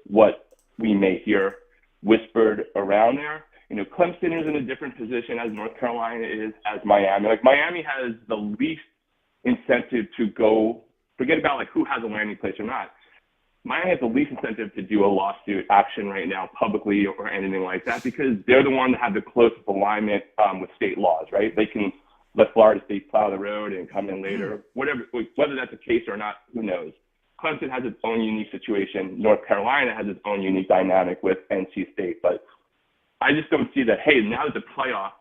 what we may hear whispered around there. Clemson is in a different position as North Carolina is, as Miami. Like, Miami has the least incentive to go, forget about like who has a landing place or not. Miami has the least incentive to do a lawsuit action right now publicly or anything like that, because they're the one that have the closest alignment with state laws, right? They can let Florida State plow the road and come in later, whatever, whether that's the case or not, who knows? Clemson has its own unique situation. North Carolina has its own unique dynamic with NC State. But I just don't see that, hey, now that the playoff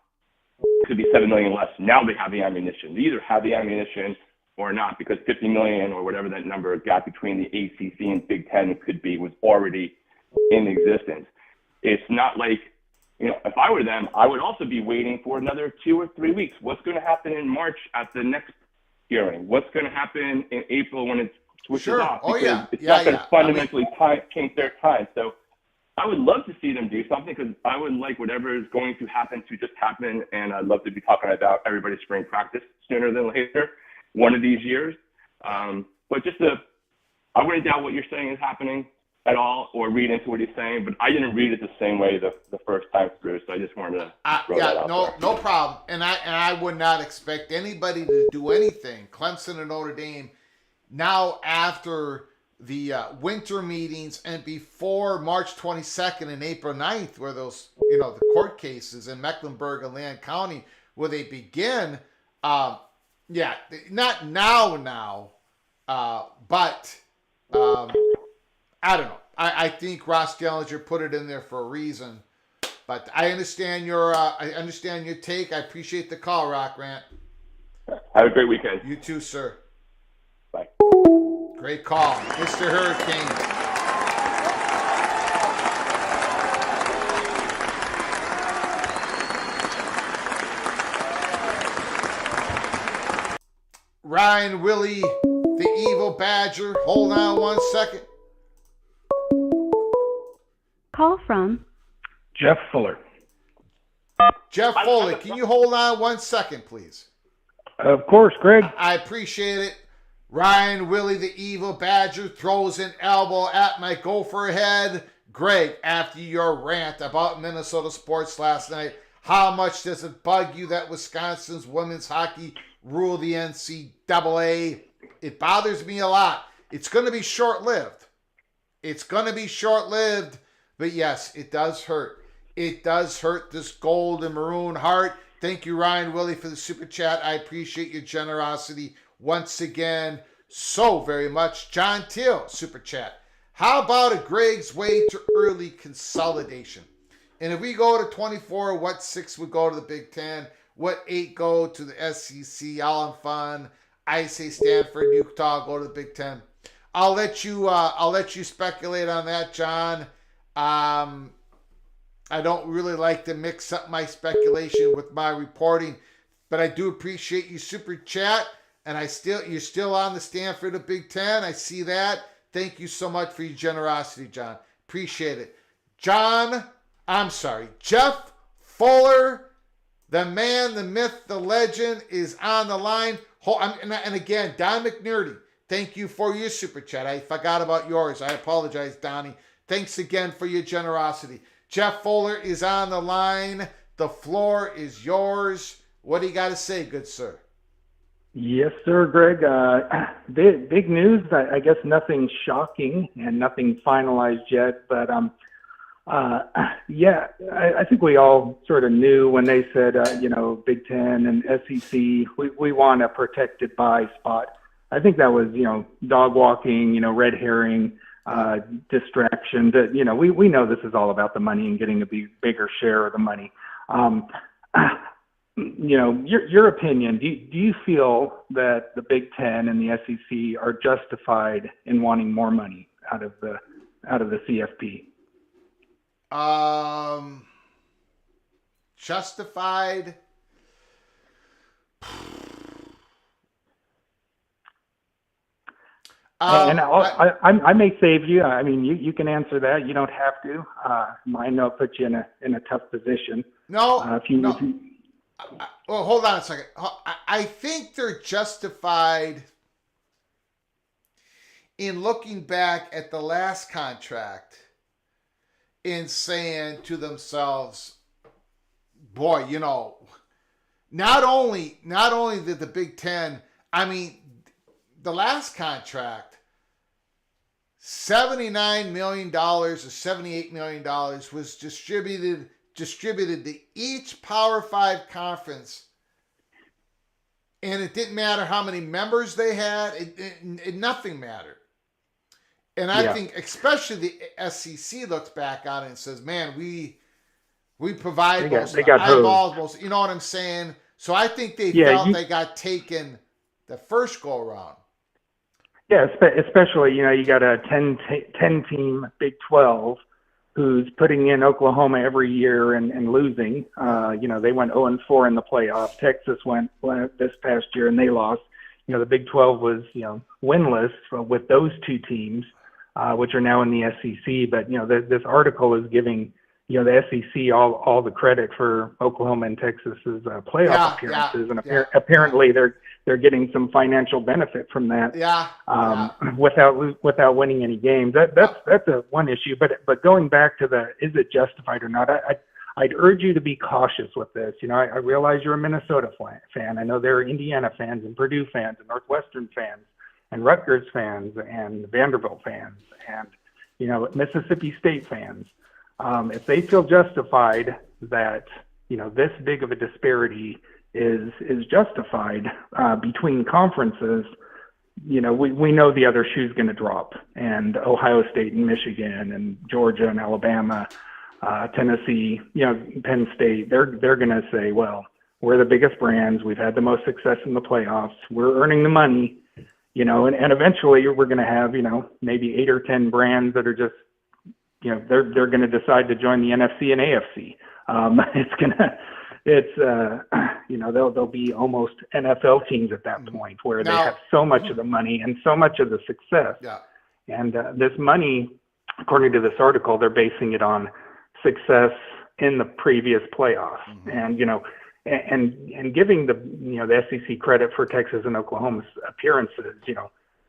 could be $7 million less, now they have the ammunition. They either have the ammunition or not, because $50 million or whatever that number gap between the ACC and Big Ten could be was already in existence. It's not like, if I were them, I would also be waiting for another 2 or 3 weeks. What's going to happen in March at the next hearing? What's going to happen in April when it switches off? Because it's not going to fundamentally change their time. So I would love to see them do something, because I would like whatever is going to happen to just happen, and I'd love to be talking about everybody's spring practice sooner than later, one of these years. But I wouldn't doubt what you're saying is happening at all, or read into what he's saying, but I didn't read it the same way the first time through, so I just wanted to throw that out there. No problem. And I would not expect anybody to do anything. Clemson and Notre Dame, now after the winter meetings and before March 22nd and April 9th, where those, the court cases in Mecklenburg and Land County, where they begin, not now, but I don't know. I think Ross Dellenger put it in there for a reason, but I understand your take. I appreciate the call, Rock Rant. Have a great weekend. You too, sir. Bye. Great call, Mr. Hurricane. Ryan Willie, the evil badger. Hold on 1 second. Call from Jeff Fuller. Jeff Fuller, can you hold on 1 second, please? Of course, Greg. I appreciate it. Ryan Willie, the evil badger, throws an elbow at my gopher head. Greg, after your rant about Minnesota sports last night, how much does it bug you that Wisconsin's women's hockey rule the NCAA? It bothers me a lot. It's going to be short-lived. But yes, it does hurt. It does hurt this gold and maroon heart. Thank you, Ryan Willie, for the super chat. I appreciate your generosity once again so very much. John Teal, super chat. How about a Greg's way to early consolidation? And if we go to 24, what 6 would go to the Big Ten? What 8 go to the SEC? All in fun. I say Stanford, Utah go to the Big Ten. I'll let you speculate on that, John. I don't really like to mix up my speculation with my reporting, but I do appreciate you super chat, and you're still on the Stanford of Big Ten. I see that. Thank you so much for your generosity, John. Appreciate it. Jeff Fuller, the man, the myth, the legend, is on the line. And again, Don McNerney, thank you for your super chat. I forgot about yours. I apologize, Donnie. Thanks again for your generosity. Jeff Fuller is on the line. The floor is yours. What do you got to say, good sir? Yes, sir, Greg. Big news. I guess nothing shocking and nothing finalized yet. But I think we all sort of knew when they said, Big Ten and SEC, we want a protected by spot. I think that was, dog walking, red herring, distraction. That we know this is all about the money and getting a bigger share of the money. Your opinion. Do you feel that the Big Ten and the SEC are justified in wanting more money out of the CFP? Justified. And I may save you. I mean, you can answer that. You don't have to. Mine will put you in a tough position. No. Well, hold on a second. I think they're justified in looking back at the last contract in saying to themselves, boy, not only did the Big Ten, I mean, the last contract, $79 million or $78 million was distributed to each Power 5 conference. And it didn't matter how many members they had. It nothing mattered. And I think especially the SEC looks back on it and says, man, we provide most of the eyeballs, most, you know what I'm saying? So I think they felt they got taken the first go around. Yeah, especially, you got a 10-team Big 12 who's putting in Oklahoma every year and losing. They went 0-4 in the playoff. Texas went this past year and they lost. The Big 12 was, winless with those two teams, which are now in the SEC. But, this article is giving, the SEC all the credit for Oklahoma and Texas's playoff appearances. And apparently they're getting some financial benefit from that. Without winning any games. That's a one issue. But going back to is it justified or not? I'd urge you to be cautious with this. I realize you're a Minnesota fan. I know there are Indiana fans and Purdue fans and Northwestern fans and Rutgers fans and Vanderbilt fans and Mississippi State fans. If they feel justified that this big of a disparity is justified between conferences, we know the other shoe's going to drop, and Ohio State and Michigan and Georgia and Alabama, Tennessee, Penn State, they're going to say, well, we're the biggest brands. We've had the most success in the playoffs. We're earning the money, and eventually we're going to have, maybe 8 or 10 brands that are just, they're going to decide to join the NFC and AFC. There'll be almost NFL teams at that point where they have so much of the money and so much of the success. Yeah. And this money, according to this article, they're basing it on success in the previous playoffs. And giving the SEC credit for Texas and Oklahoma's appearances,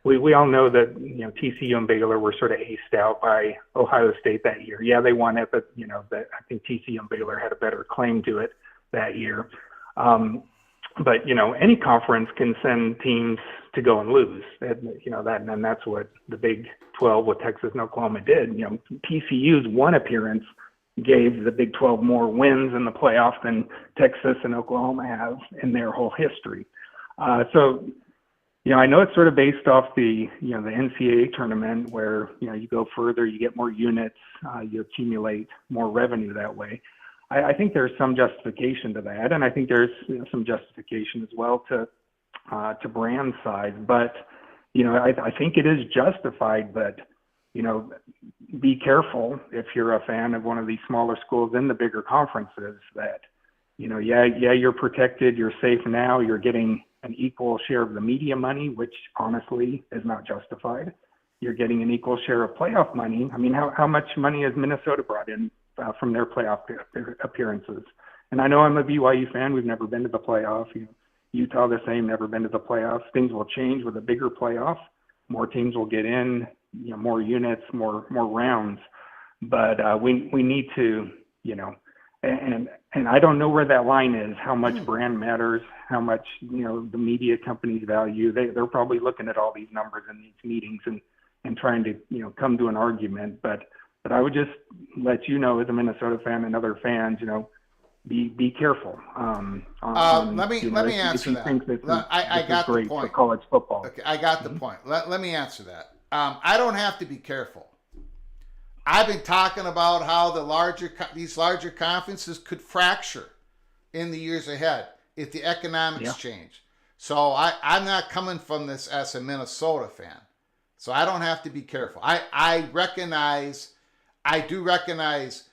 we all know that, TCU and Baylor were sort of aced out by Ohio State that year. Yeah, they won it, but, I think TCU and Baylor had a better claim to it that year. But, any conference can send teams to go and lose. And that's what the Big 12 with Texas and Oklahoma did. TCU's one appearance gave the Big 12 more wins in the playoff than Texas and Oklahoma have in their whole history. I know it's sort of based off the NCAA tournament where, you go further, you get more units, you accumulate more revenue that way. I think there's some justification to that. And I think there's some justification as well to brand size. But, I think it is justified, but, be careful if you're a fan of one of these smaller schools in the bigger conferences that, you're protected, you're safe now, you're getting an equal share of the media money, which honestly is not justified. You're getting an equal share of playoff money. I mean, how much money has Minnesota brought in from their playoff appearances? And I know I'm a BYU fan. We've never been to the playoff. Utah the same, never been to the playoffs. Things will change with a bigger playoff. More teams will get in, more units, more rounds. But we need to, and I don't know where that line is, how much brand matters, how much, the media companies value. They're probably looking at all these numbers in these meetings and trying to, come to an argument. But I would just let you know as a Minnesota fan and other fans, be careful. Let me answer that. I got the point. For college football. Okay, I got the point. Let me answer that. I don't have to be careful. I've been talking about how these larger conferences could fracture in the years ahead if the economics change. So I'm not coming from this as a Minnesota fan. So I don't have to be careful. I do recognize,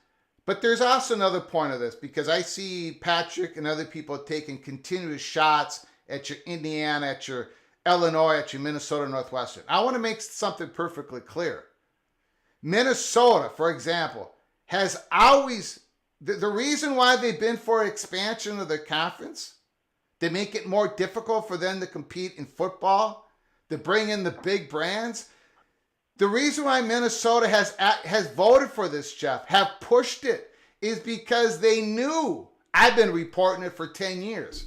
but there's also another point of this, because I see Patrick and other people taking continuous shots at your Indiana, at your Illinois, at your Minnesota Northwestern. I want to make something perfectly clear. Minnesota, for example, has always, the reason why they've been for expansion of their conference, they make it more difficult for them to compete in football, to bring in the big brands. The reason why Minnesota has voted for this, Jeff, have pushed it, is because they knew. I've been reporting it for 10 years.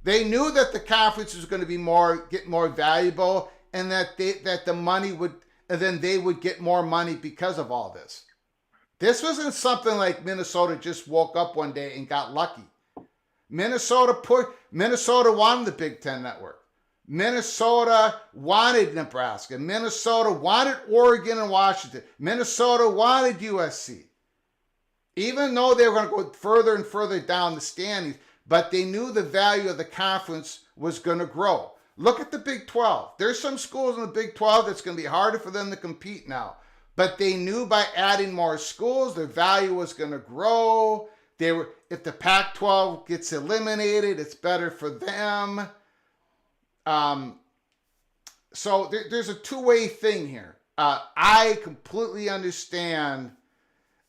They knew that the conference was going to get more valuable, and that the money would, and then they would get more money because of all this. This wasn't something like Minnesota just woke up one day and got lucky. Minnesota wanted the Big Ten Network. Minnesota wanted Nebraska. Minnesota wanted Oregon and Washington. Minnesota wanted USC. Even though they were going to go further and further down the standings, but they knew the value of the conference was going to grow. Look at the Big 12. There's some schools in the Big 12 that's going to be harder for them to compete now. But they knew by adding more schools, their value was going to grow. If the Pac-12 gets eliminated, it's better for them. So there's a two-way thing here. I completely understand.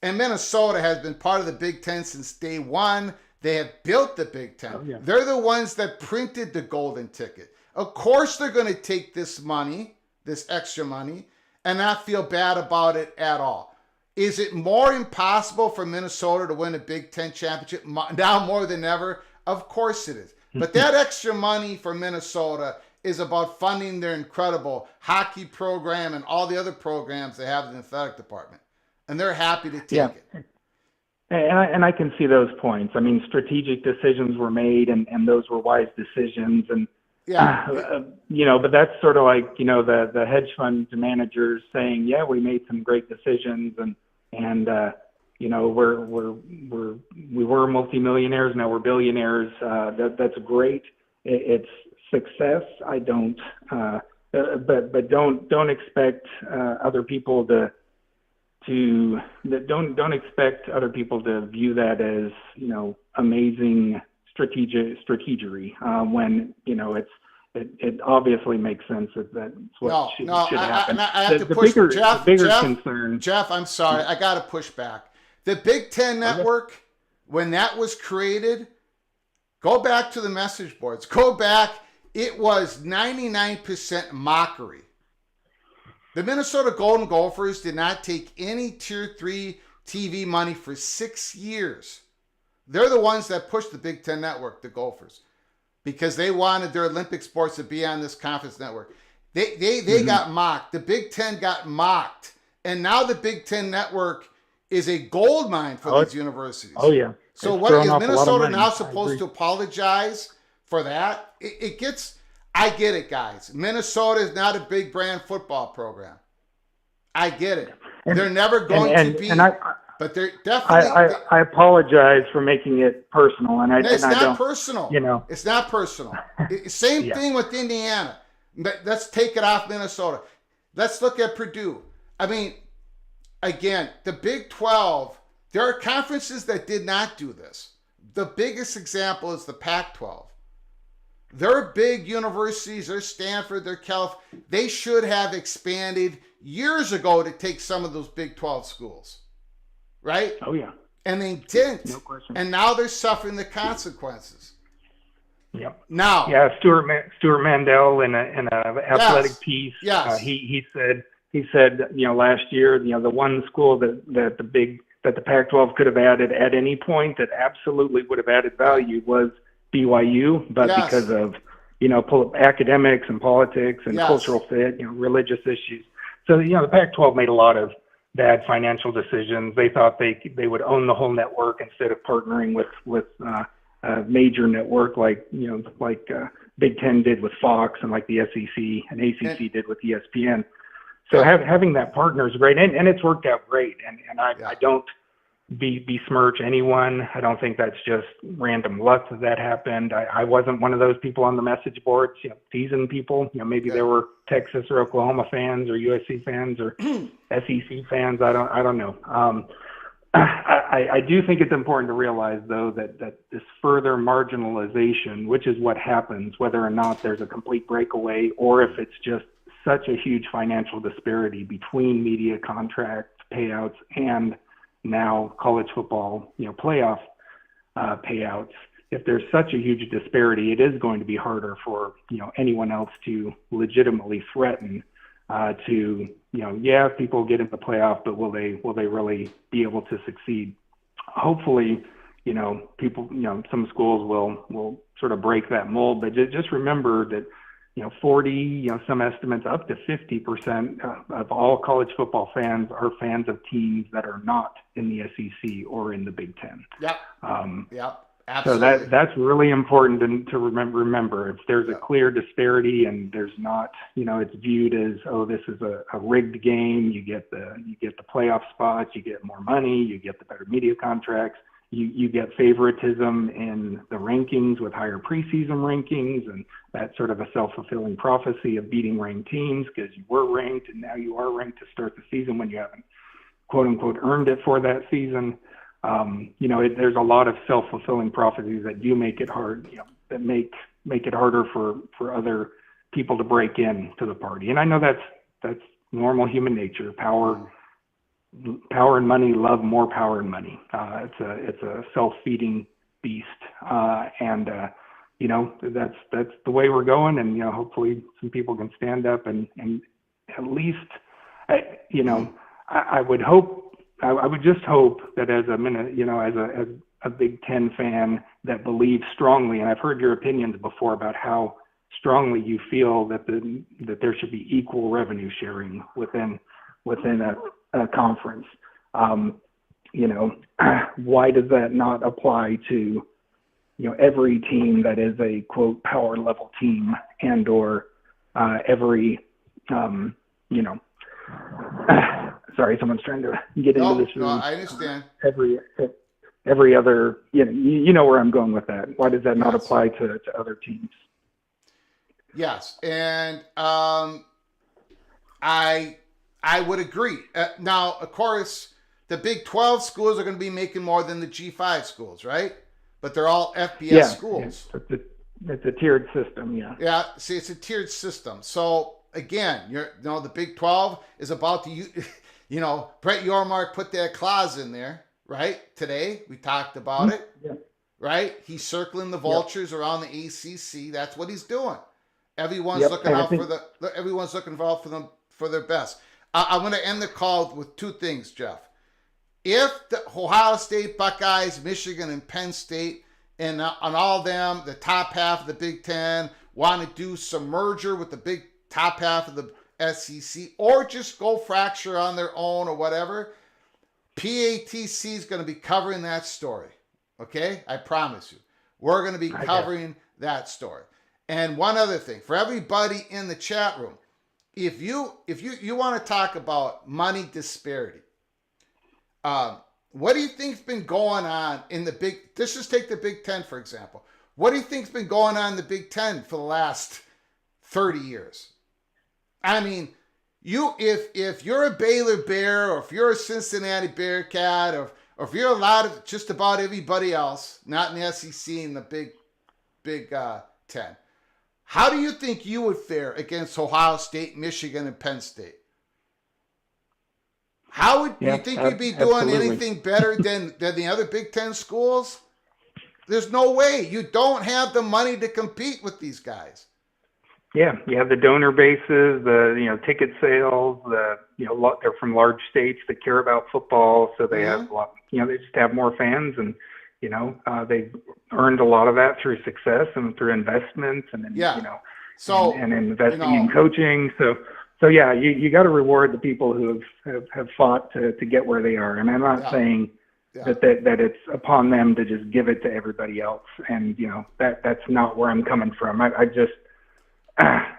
And Minnesota has been part of the Big Ten since day one. They have built the Big Ten. Oh, yeah. They're the ones that printed the golden ticket. Of course they're going to take this money, this extra money, and not feel bad about it at all. Is it more impossible for Minnesota to win a Big Ten championship now more than ever? Of course it is. But that extra money for Minnesota is about funding their incredible hockey program and all the other programs they have in the athletic department. And they're happy to take it. And I can see those points. I mean, strategic decisions were made, and those were wise decisions. And, but that's sort of like, the hedge fund managers saying, yeah, we made some great decisions, and we were multimillionaires, now we're billionaires. That's great. It's success. I don't, but don't expect other people don't expect other people to view that as, amazing strategery, when, it obviously makes sense that's what should happen. I have to push Jeff, concern. Jeff, I'm sorry. I got to push back. The Big Ten Network, when that was created, go back to the message boards. Go back. It was 99% mockery. The Minnesota Golden Gophers did not take any Tier 3 TV money for 6 years. They're the ones that pushed the Big Ten Network, the Gophers, because they wanted their Olympic sports to be on this conference network. They got mocked. The Big Ten got mocked. And now the Big Ten Network is a gold mine for these universities. Oh, yeah. So what is Minnesota now supposed to apologize for that? I get it, guys. Minnesota is not a big brand football program. I get it. They're never going to be, but they're definitely. I apologize for making it personal, it's not personal. It's not personal. Same thing with Indiana. But let's take it off Minnesota. Let's look at Purdue. I mean, again, the Big 12. There are conferences that did not do this. The biggest example is the Pac-12. They're big universities. They're Stanford. They're California. They should have expanded years ago to take some of those Big 12 schools, right? Oh, yeah. And they didn't. No question. And now they're suffering the consequences. Yep. Now. Yeah, Stuart Mandel in an athletic piece. Yes. He said last year the one school that the Pac-12 could have added at any point that absolutely would have added value was BYU, but because of academics and politics and cultural fit, religious issues. So the Pac-12 made a lot of bad financial decisions. They thought they would own the whole network instead of partnering with a major network like Big Ten did with Fox, and like the SEC and ACC did with ESPN. So having that partner is great, and it's worked out great. And I don't besmirch anyone. I don't think that's just random luck that happened. I wasn't one of those people on the message boards, teasing people. Maybe there were Texas or Oklahoma fans or USC fans or SEC fans. I don't know. I do think it's important to realize, though, that this further marginalization, which is what happens, whether or not there's a complete breakaway or if it's just such a huge financial disparity between media contract payouts and now college football, playoff payouts. If there's such a huge disparity, it is going to be harder for anyone else to legitimately threaten to yeah, people get in the playoff, but will they really be able to succeed? Hopefully, people, some schools will sort of break that mold, but just remember that, 40, some estimates up to 50% of all college football fans are fans of teams that are not in the SEC or in the Big Ten. Yep. Yep. Absolutely. So that's really important to remember. If there's a clear disparity and there's not, it's viewed as, oh, this is a rigged game. You get the playoff spots, you get more money, you get the better media contracts. You get favoritism in the rankings with higher preseason rankings, and that's sort of a self-fulfilling prophecy of beating ranked teams because you were ranked and now you are ranked to start the season when you haven't, quote unquote, earned it for that season. There's a lot of self-fulfilling prophecies that do make it hard, that make it harder for other people to break in to the party. And I know that's normal human nature. Power and money love more power and money. It's a self-feeding beast, and that's the way we're going. And hopefully some people can stand up and at least, I would hope, I would just hope that as a Big Ten fan that believes strongly, and I've heard your opinions before about how strongly you feel that there should be equal revenue sharing within a conference. Why does that not apply to, every team that is a quote power level team and or every, sorry, someone's trying to get into this room. No, I understand. Every other, you know where I'm going with that. Why does that not apply to other teams? Yes, and I would agree. Now, of course, the Big 12 schools are going to be making more than the G5 schools, right? But they're all FBS schools. Yeah. It's a tiered system, yeah. Yeah, see, it's a tiered system. So, again, the Big 12 is about to, Brett Yormark put that clause in there, right? Today, we talked about it, right? He's circling the vultures around the ACC. That's what he's doing. Everyone's looking out everyone's looking out for their best. I'm going to end the call with two things, Jeff. If the Ohio State, Buckeyes, Michigan, and Penn State, and on all of them, the top half of the Big Ten, want to do some merger with the big top half of the SEC, or just go fracture on their own or whatever, PATC is going to be covering that story. Okay? I promise you. We're going to be covering that story. And one other thing, for everybody in the chat room, if you want to talk about money disparity, what do you think's been going on in the let's just take the Big Ten, for example. What do you think's been going on in the Big Ten for the last 30 years? I mean, if you're a Baylor Bear, or if you're a Cincinnati Bearcat, or if you're a lot of just about everybody else, not in the SEC and the Big Ten, how do you think you would fare against Ohio State, Michigan, and Penn State? How would you think you'd be doing anything better than the other Big Ten schools? There's no way. You don't have the money to compete with these guys. Yeah, you have the donor bases, the ticket sales, they're from large states that care about football, so they have they just have more fans, and they've earned a lot of that through success and through investments, and and investing in coaching. So yeah, you got to reward the people who have fought to get where they are. And I'm not saying that it's upon them to just give it to everybody else. And that's not where I'm coming from. I just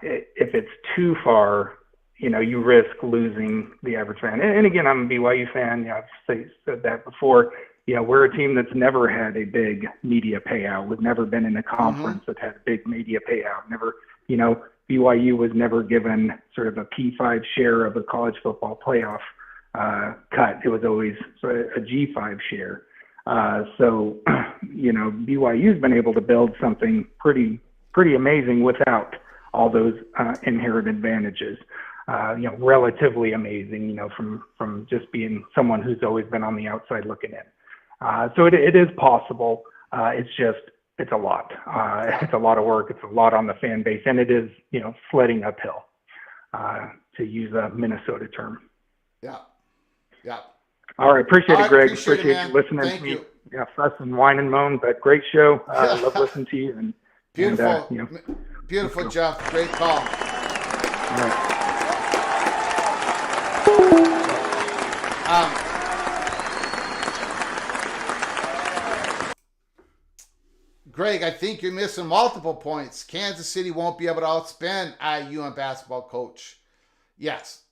if it's too far, you risk losing the average fan. And again, I'm a BYU fan. I've said that before. We're a team that's never had a big media payout. We've never been in a conference that had a big media payout. Never, BYU was never given sort of a P5 share of a college football playoff cut. It was always sort of a G5 share. So, BYU's been able to build something pretty amazing without all those inherent advantages. Relatively amazing, from just being someone who's always been on the outside looking in. So it is possible. It's a lot. It's a lot of work. It's a lot on the fan base, and it is, sledding uphill. to use a Minnesota term. Yeah. Yeah. All right. Appreciate it, Greg. Appreciate it, man. you listening Thank to me. you. Yeah, fuss and whine and moan, but great show. I love listening to you. And Beautiful. And, Beautiful, Jeff. Great call. All right. Greg, I think you're missing multiple points. Kansas City won't be able to outspend IU on basketball coach. Yes.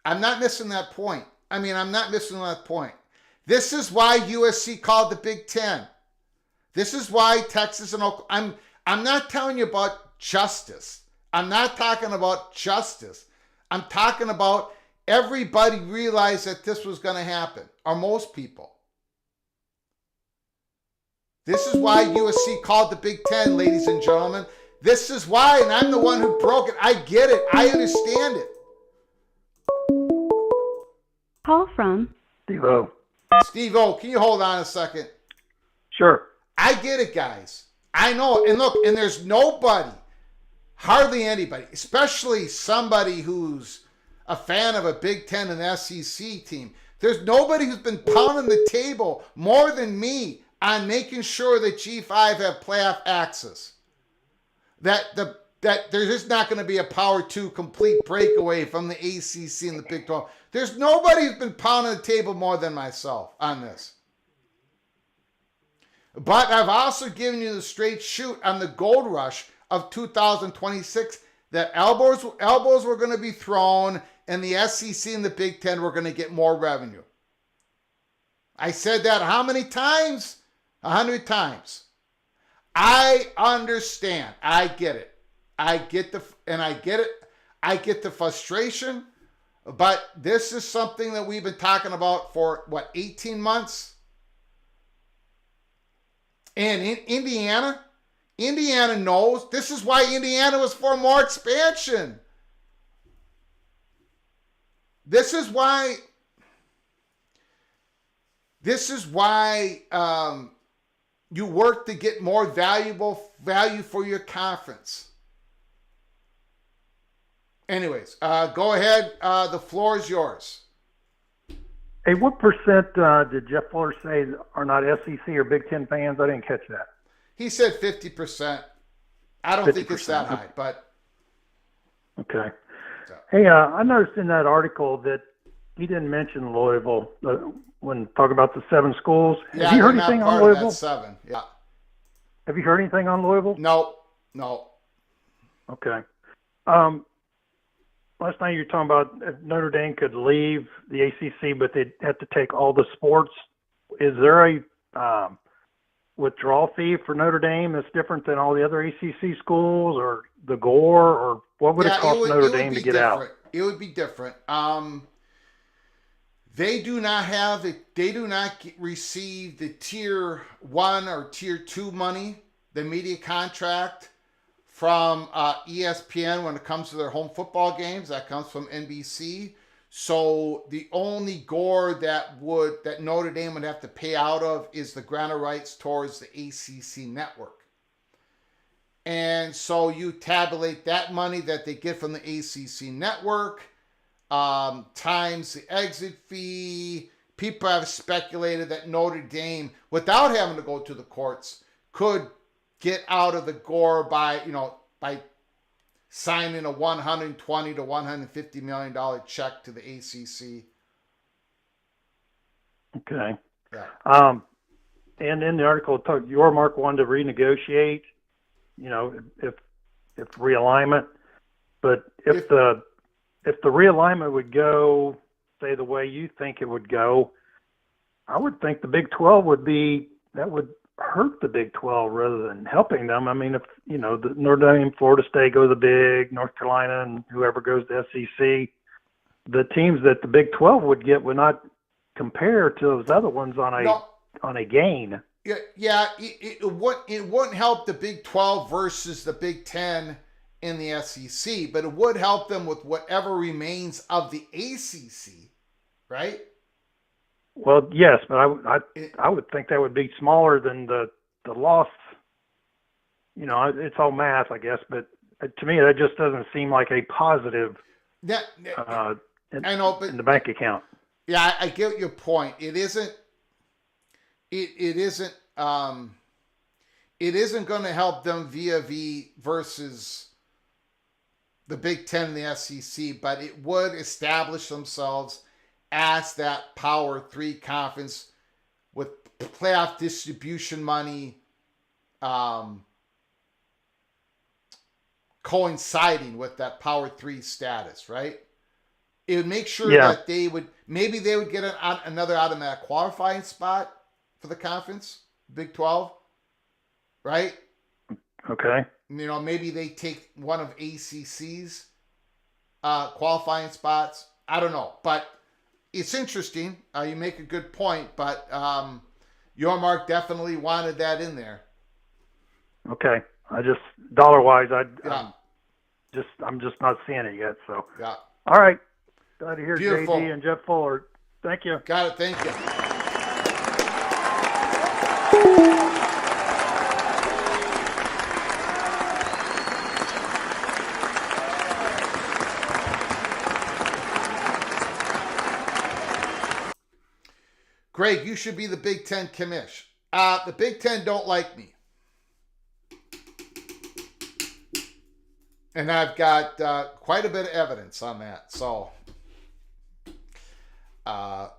I'm not missing that point. I'm not missing that point. This is why USC called the Big Ten. This is why Texas and Oklahoma. I'm not telling you about justice. I'm not talking about justice. I'm talking about everybody realized that this was going to happen, or most people. This is why USC called the Big Ten, ladies and gentlemen. This is why, and I'm the one who broke it. I get it. I understand it. Call from Steve-O. Steve-O, can you hold on a second? Sure. I get it, guys. I know. And look, and there's nobody, hardly anybody, especially somebody who's a fan of a Big Ten and SEC team. There's nobody who's been pounding the table more than me on making sure that G5 have playoff access. That there's just not going to be a Power 2 complete breakaway from the ACC and the Big 12. There's nobody who's been pounding the table more than myself on this. But I've also given you the straight shoot on the gold rush of 2026 that elbows were going to be thrown and the SEC and the Big Ten were going to get more revenue. I said that how many times? 100 times. I understand. I get it. I get the frustration, but this is something that we've been talking about for 18 months? And in Indiana knows. This is why Indiana was for more expansion. This is why you work to get more value for your conference. Anyways, go ahead. The floor is yours. Hey, what percent did Jeff Fuller say are not SEC or Big Ten fans? I didn't catch that. He said 50%. I don't think it's that high, but okay. So. Hey, I noticed in that article that he didn't mention Louisville when talking about the 7 schools. Yeah, have you heard anything on Louisville? 7. Yeah. Have you heard anything on Louisville? No. Okay. Last night you were talking about if Notre Dame could leave the ACC, but they'd have to take all the sports. Is there a withdrawal fee for Notre Dame that's different than all the other ACC schools, or the Gore, or what would it cost Notre Dame to get out? It would be different. They do not receive the tier 1 or tier 2 money, the media contract from ESPN when it comes to their home football games. That comes from NBC. So the only Gore that Notre Dame would have to pay out of is the grant of rights towards the ACC network. And so you tabulate that money that they get from the ACC network times the exit fee. People have speculated that Notre Dame, without having to go to the courts, could get out of the Gore by signing a $120 to $150 million check to the ACC. Okay. Yeah. And in the article, it talked Yormark wanted to renegotiate, if realignment, but if the realignment would go, say, the way you think it would go, I would think the Big 12 would hurt the Big 12 rather than helping them. I mean, if, the Notre Dame, Florida State go to the Big, North Carolina, and whoever goes to SEC, the teams that the Big 12 would get would not compare to those other ones on a gain. Yeah. It wouldn't help the Big 12 versus the Big 10 in the SEC, but it would help them with whatever remains of the ACC, right? Well, yes, but I would think that would be smaller than the loss. It's all math, I guess, but to me that just doesn't seem like a positive Yeah, I know, but in the bank account. yeah, I get your point. It isn't. It isn't. It isn't going to help them vis-a-vis versus the Big Ten and the SEC, but it would establish themselves as that Power 3 conference with playoff distribution money coinciding with that Power 3 status, right? It would make sure that they would get another automatic qualifying spot for the conference, Big 12, right? Okay. Maybe they take one of ACC's qualifying spots. I don't know, but it's interesting. You make a good point, but Yormark definitely wanted that in there. Okay. I just dollar-wise, Yeah. I'm just not seeing it yet. So. Yeah. All right. Glad to hear Beautiful. JD and Jeff Fuller. Thank you. Got it. Thank you. Greg, you should be the Big Ten commish. The Big Ten don't like me. And I've got quite a bit of evidence on that. So, or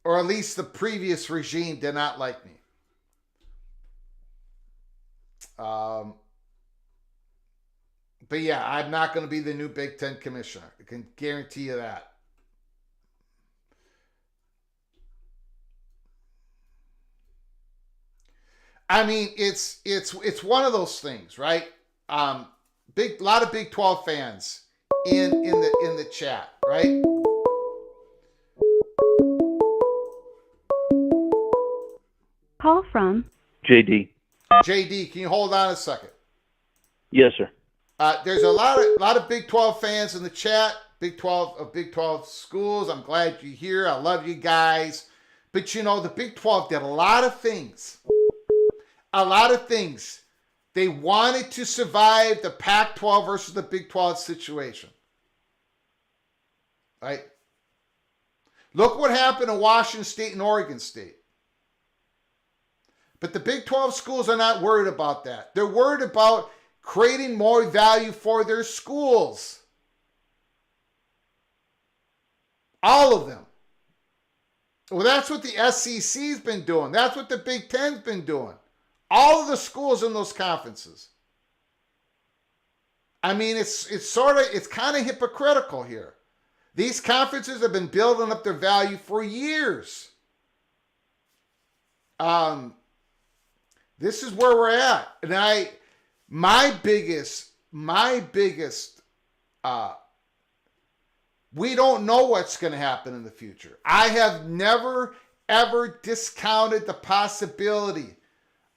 at least the previous regime did not like me. But yeah, I'm not going to be the new Big Ten commissioner. I can guarantee you that. I mean, it's one of those things, right? Lot of Big 12 fans in the chat, right? Call from JD. JD, can you hold on a second? Yes, sir. There's a lot of Big 12 fans in the chat. Big 12 schools. I'm glad you're here. I love you guys. But the Big 12 did a lot of things. They wanted to survive the Pac-12 versus the Big 12 situation. Right? Look what happened to Washington State and Oregon State. But the Big 12 schools are not worried about that. They're worried about creating more value for their schools. All of them. Well, that's what the SEC's been doing. That's what the Big Ten's been doing. All of the schools in those conferences. I mean, it's kind of hypocritical here. These conferences have been building up their value for years. This is where we're at. And my biggest, we don't know what's going to happen in the future. I have never, ever discounted the possibility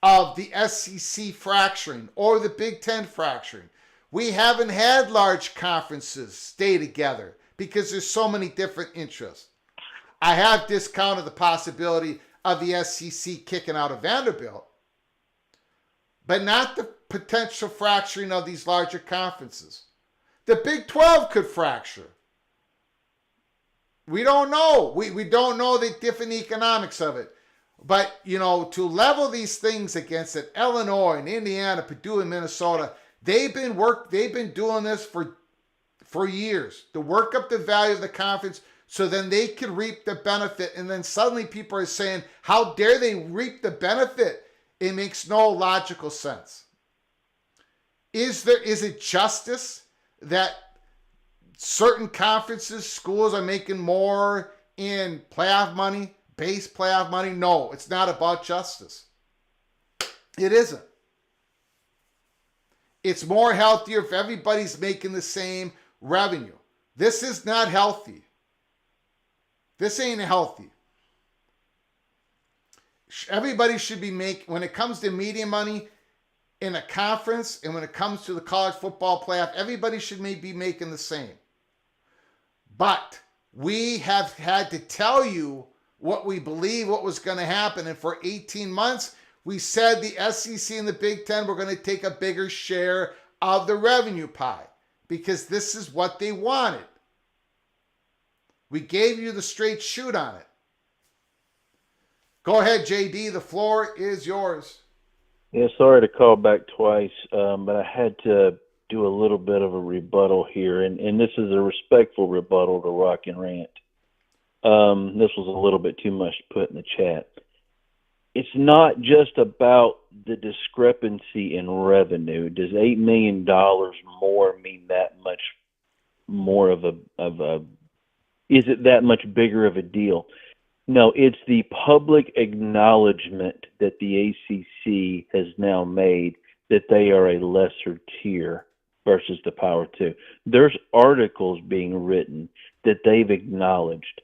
of the SEC fracturing or the Big Ten fracturing. We haven't had large conferences stay together because there's so many different interests. I have discounted the possibility of the SEC kicking out of Vanderbilt, but not the potential fracturing of these larger conferences. The Big 12 could fracture. We don't know. We don't know the different economics of it. But, to level these things against it, Illinois and Indiana, Purdue and Minnesota, they've been doing this for years to work up the value of the conference so then they could reap the benefit. And then suddenly people are saying, how dare they reap the benefit? It makes no logical sense. Is it justice that certain conferences, schools are making more in playoff money? Base playoff money? No, it's not about justice. It isn't. It's more healthier if everybody's making the same revenue. This is not healthy. This ain't healthy. Everybody should be when it comes to media money in a conference and when it comes to the college football playoff, everybody should be making the same. But we have had to tell you what we believe what was going to happen. And for 18 months, we said the SEC and the Big Ten were going to take a bigger share of the revenue pie because this is what they wanted. We gave you the straight shoot on it. Go ahead, JD. The floor is yours. Yeah, sorry to call back twice, but I had to do a little bit of a rebuttal here, and this is a respectful rebuttal to Rock and Rant. This was a little bit too much to put in the chat. It's not just about the discrepancy in revenue. Does $8 million more mean that much more of a is it that much bigger of a deal? No, it's the public acknowledgement that the ACC has now made that they are a lesser tier versus the Power 2. There's articles being written that they've acknowledged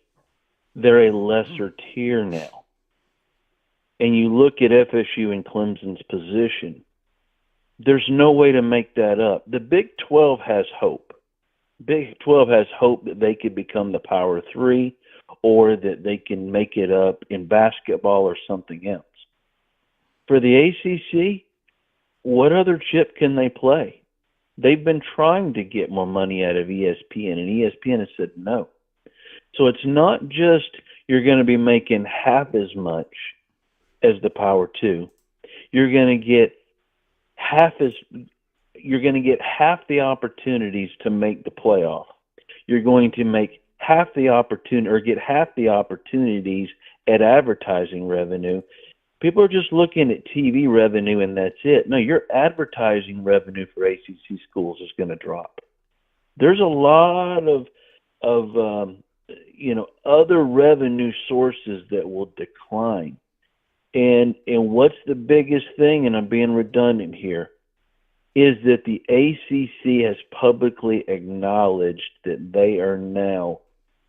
they're a lesser tier now. And you look at FSU and Clemson's position, there's no way to make that up. The Big 12 has hope. Big 12 has hope that they could become the Power 3 or that they can make it up in basketball or something else. For the ACC, what other chip can they play? They've been trying to get more money out of ESPN, and ESPN has said no. So it's not just you're going to be making half as much as the Power 2. You're going to get half the opportunities to make the playoff. You're going to make half the opportunity or get half the opportunities at advertising revenue. People are just looking at TV revenue and that's it. No, your advertising revenue for ACC schools is going to drop. There's a lot of other revenue sources that will decline. And what's the biggest thing, and I'm being redundant here, is that the ACC has publicly acknowledged that they are now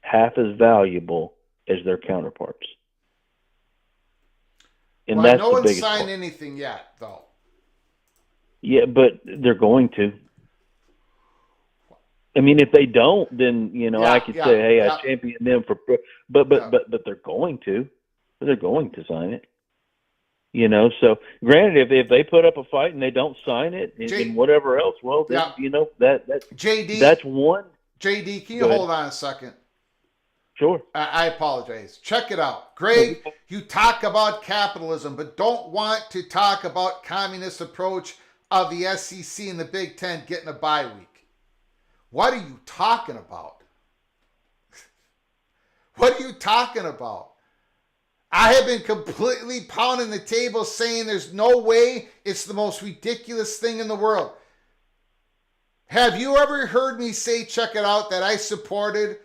half as valuable as their counterparts. And well, that's no the one's biggest signed part. anything yet, though. Yeah, but they're going to. I mean, if they don't, then I could say, "Hey, I champion them for," but they're going to. They're going to sign it. So granted, if they put up a fight and they don't sign it and whatever else, well, then, that JD, that's one. JD, can you hold on a second? Sure. I apologize. Check it out. Greg, you talk about capitalism, but don't want to talk about communist approach of the SEC and the Big Ten getting a bye week. What are you talking about? What are you talking about? I have been completely pounding the table saying there's no way. It's the most ridiculous thing in the world. Have you ever heard me say, check it out, that I supported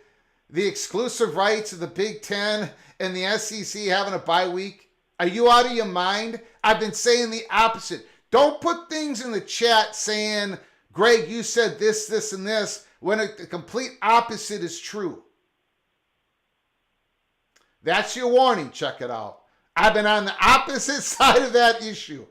the exclusive rights of the Big Ten and the SEC having a bye week? Are you out of your mind? I've been saying the opposite. Don't put things in the chat saying, Greg, you said this, this, and this, when the complete opposite is true. That's your warning. Check it out. I've been on the opposite side of that issue.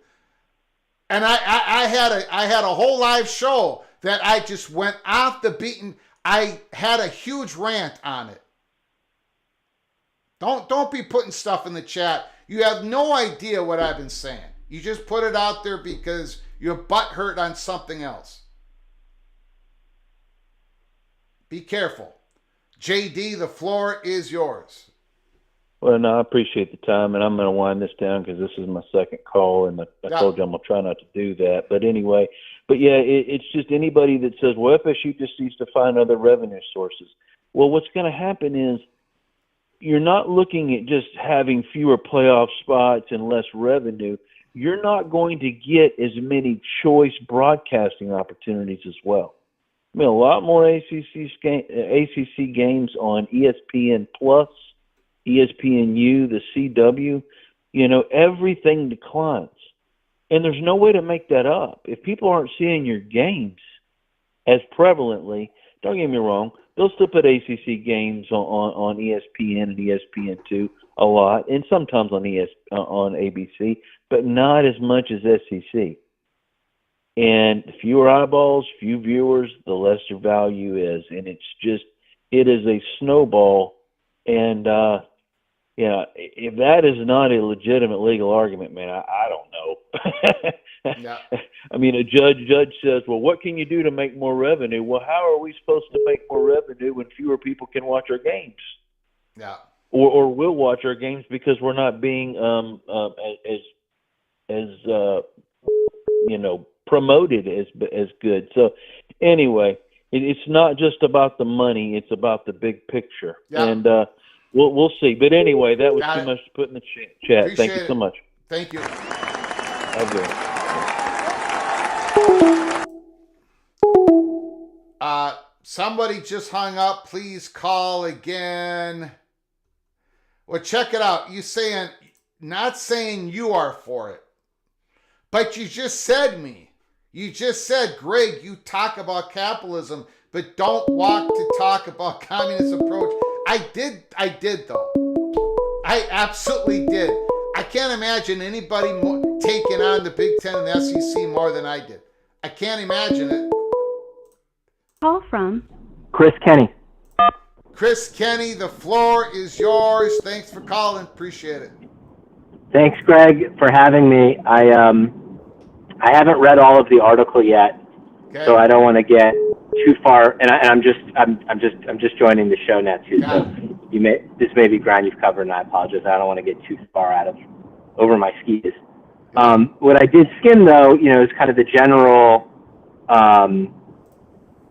And I had a whole live show that I just went off the beaten. I had a huge rant on it. Don't be putting stuff in the chat. You have no idea what I've been saying. You just put it out there because your butt hurt on something else. Be careful. JD, the floor is yours. Well, no, I appreciate the time, and I'm going to wind this down because this is my second call, and I told you I'm going to try not to do that. But anyway, it's just anybody that says, well, FSU just needs to find other revenue sources. Well, what's going to happen is you're not looking at just having fewer playoff spots and less revenue. You're not going to get as many choice broadcasting opportunities as well. I mean, a lot more ACC games on ESPN Plus, ESPNU, the CW, everything declines. And there's no way to make that up. If people aren't seeing your games as prevalently, don't get me wrong, they'll still put ACC games on ESPN and ESPN2 a lot, and sometimes on ABC, but not as much as SEC. And the fewer eyeballs, few viewers, the less your value is. And it is a snowball. And if that is not a legitimate legal argument, man, I don't know. Yeah. I mean, a judge says, well, what can you do to make more revenue? Well, how are we supposed to make more revenue when fewer people can watch our games? Yeah. Or will watch our games because we're not being promoted as good. So anyway, it's not just about the money; it's about the big picture. Yeah. And we'll see. But anyway, that was Got too it. much to put in the chat. Appreciate Thank you so it. much. Thank you. Have a good one. Somebody just hung up. Please call again. Well, check it out. Not saying you are for it, but you just said me. You just said, Greg, you talk about capitalism, but don't walk to talk about communist approach. I did though. I absolutely did. I can't imagine anybody taking on the Big Ten and the SEC more than I did. I can't imagine it. Call from Chris Kenny. Chris Kenny, the floor is yours. Thanks for calling. Appreciate it. Thanks, Greg, for having me. I haven't read all of the article yet, Okay. so I don't want to get too far. And I'm just joining the show now too. Got So this may be ground you've covered, and I apologize. I don't want to get too far over my skis. What I did skim though, is kind of the general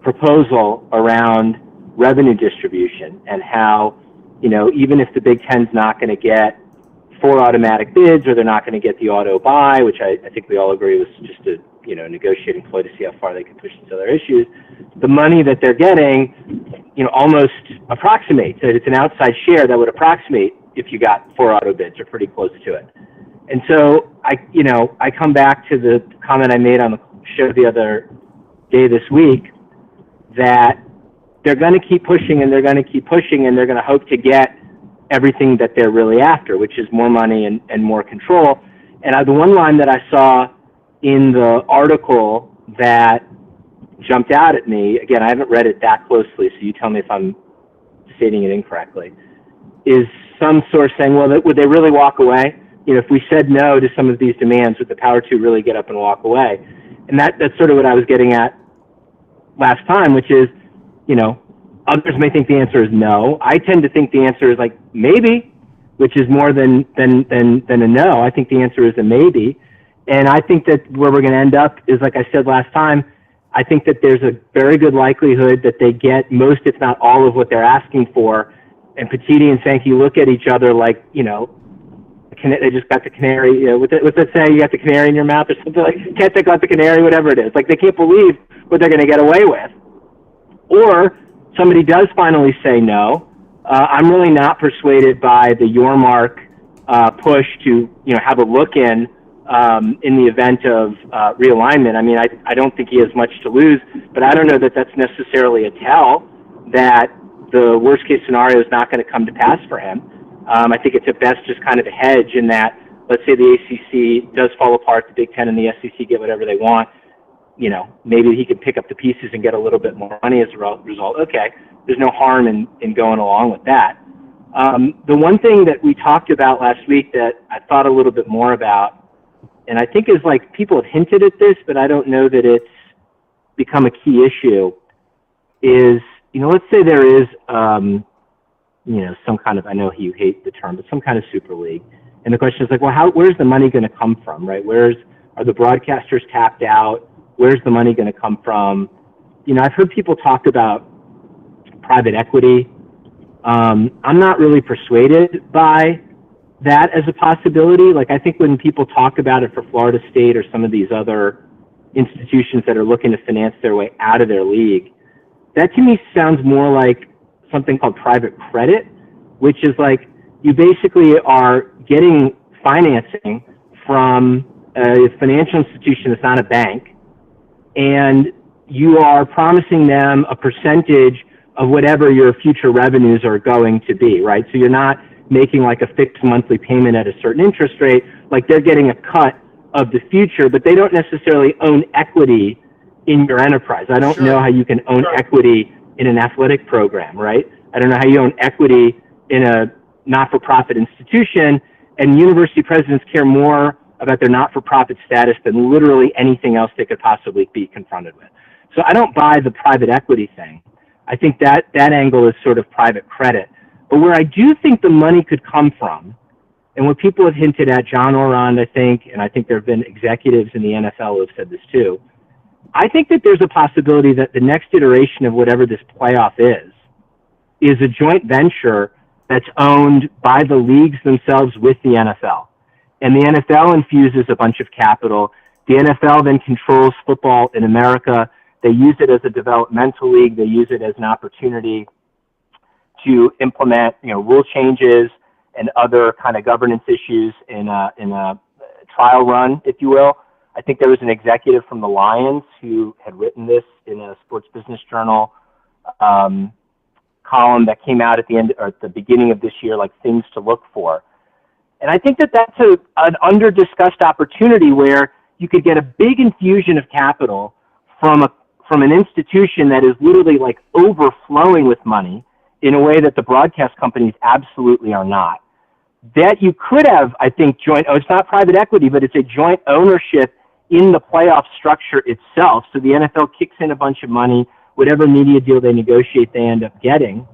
proposal around revenue distribution and how, even if the Big Ten's not going to get 4 automatic bids or they're not going to get the auto buy, which I think we all agree was just a negotiating ploy to see how far they can push these other issues, the money that they're getting, almost approximates. It's an outside share that would approximate if you got 4 auto bids or pretty close to it. And so I come back to the comment I made on the show the other day this week that they're going to keep pushing and they're going to keep pushing and they're going to hope to get everything that they're really after, which is more money and more control. And the one line that I saw in the article that jumped out at me, again, I haven't read it that closely, so you tell me if I'm stating it incorrectly, is some source saying, well, would they really walk away? If we said no to some of these demands, would the power to really get up and walk away? And that's sort of what I was getting at last time, which is, others may think the answer is no. I tend to think the answer is like maybe, which is more than a no. I think the answer is a maybe. And I think that where we're going to end up is, like I said last time, I think that there's a very good likelihood that they get most, if not all, of what they're asking for. And Petiti and Sankey look at each other like, they just got the canary, what's that say? You got the canary in your mouth or something like, can't think about the canary, whatever it is. Like they can't believe what they're going to get away with. Or somebody does finally say no. I'm really not persuaded by the Yormark push to, have a look-in the event of realignment. I mean, I don't think he has much to lose, but I don't know that that's necessarily a tell that the worst-case scenario is not going to come to pass for him. I think it's at best just kind of a hedge in that, let's say the ACC does fall apart, the Big Ten and the SEC get whatever they want. Maybe he could pick up the pieces and get a little bit more money as a result. Okay, there's no harm in going along with that. The one thing that we talked about last week that I thought a little bit more about, and I think is like people have hinted at this, but I don't know that it's become a key issue, is, let's say there is, some kind of, I know you hate the term, but some kind of super league. And the question is like, well, where's the money going to come from, right? Are the broadcasters tapped out? Where's the money going to come from? I've heard people talk about private equity. I'm not really persuaded by that as a possibility. Like, I think when people talk about it for Florida State or some of these other institutions that are looking to finance their way out of their league, that to me sounds more like something called private credit, which is like you basically are getting financing from a financial institution that's not a bank, and you are promising them a percentage of whatever your future revenues are going to be, right? So you're not making like a fixed monthly payment at a certain interest rate, like they're getting a cut of the future, but they don't necessarily own equity in your enterprise. I don't know how you can own equity in an athletic program, right? I don't know how you own equity in a not-for-profit institution, and university presidents care more about their not-for-profit status than literally anything else they could possibly be confronted with. So I don't buy the private equity thing. I think that angle is sort of private credit. But where I do think the money could come from, and what people have hinted at, John Orand, I think, and I think there have been executives in the NFL who have said this too, I think that there's a possibility that the next iteration of whatever this playoff is a joint venture that's owned by the leagues themselves with the NFL. And the NFL infuses a bunch of capital. The NFL then controls football in America. They use it as a developmental league. They use it as an opportunity to implement, rule changes and other kind of governance issues in a trial run, if you will. I think there was an executive from the Lions who had written this in a Sports Business Journal column that came out at the beginning of this year, like things to look for. And I think that that's an under-discussed opportunity where you could get a big infusion of capital from an institution that is literally like overflowing with money in a way that the broadcast companies absolutely are not. That you could have, I think, it's not private equity, but it's a joint ownership in the playoff structure itself. So the NFL kicks in a bunch of money, whatever media deal they negotiate, they end up getting.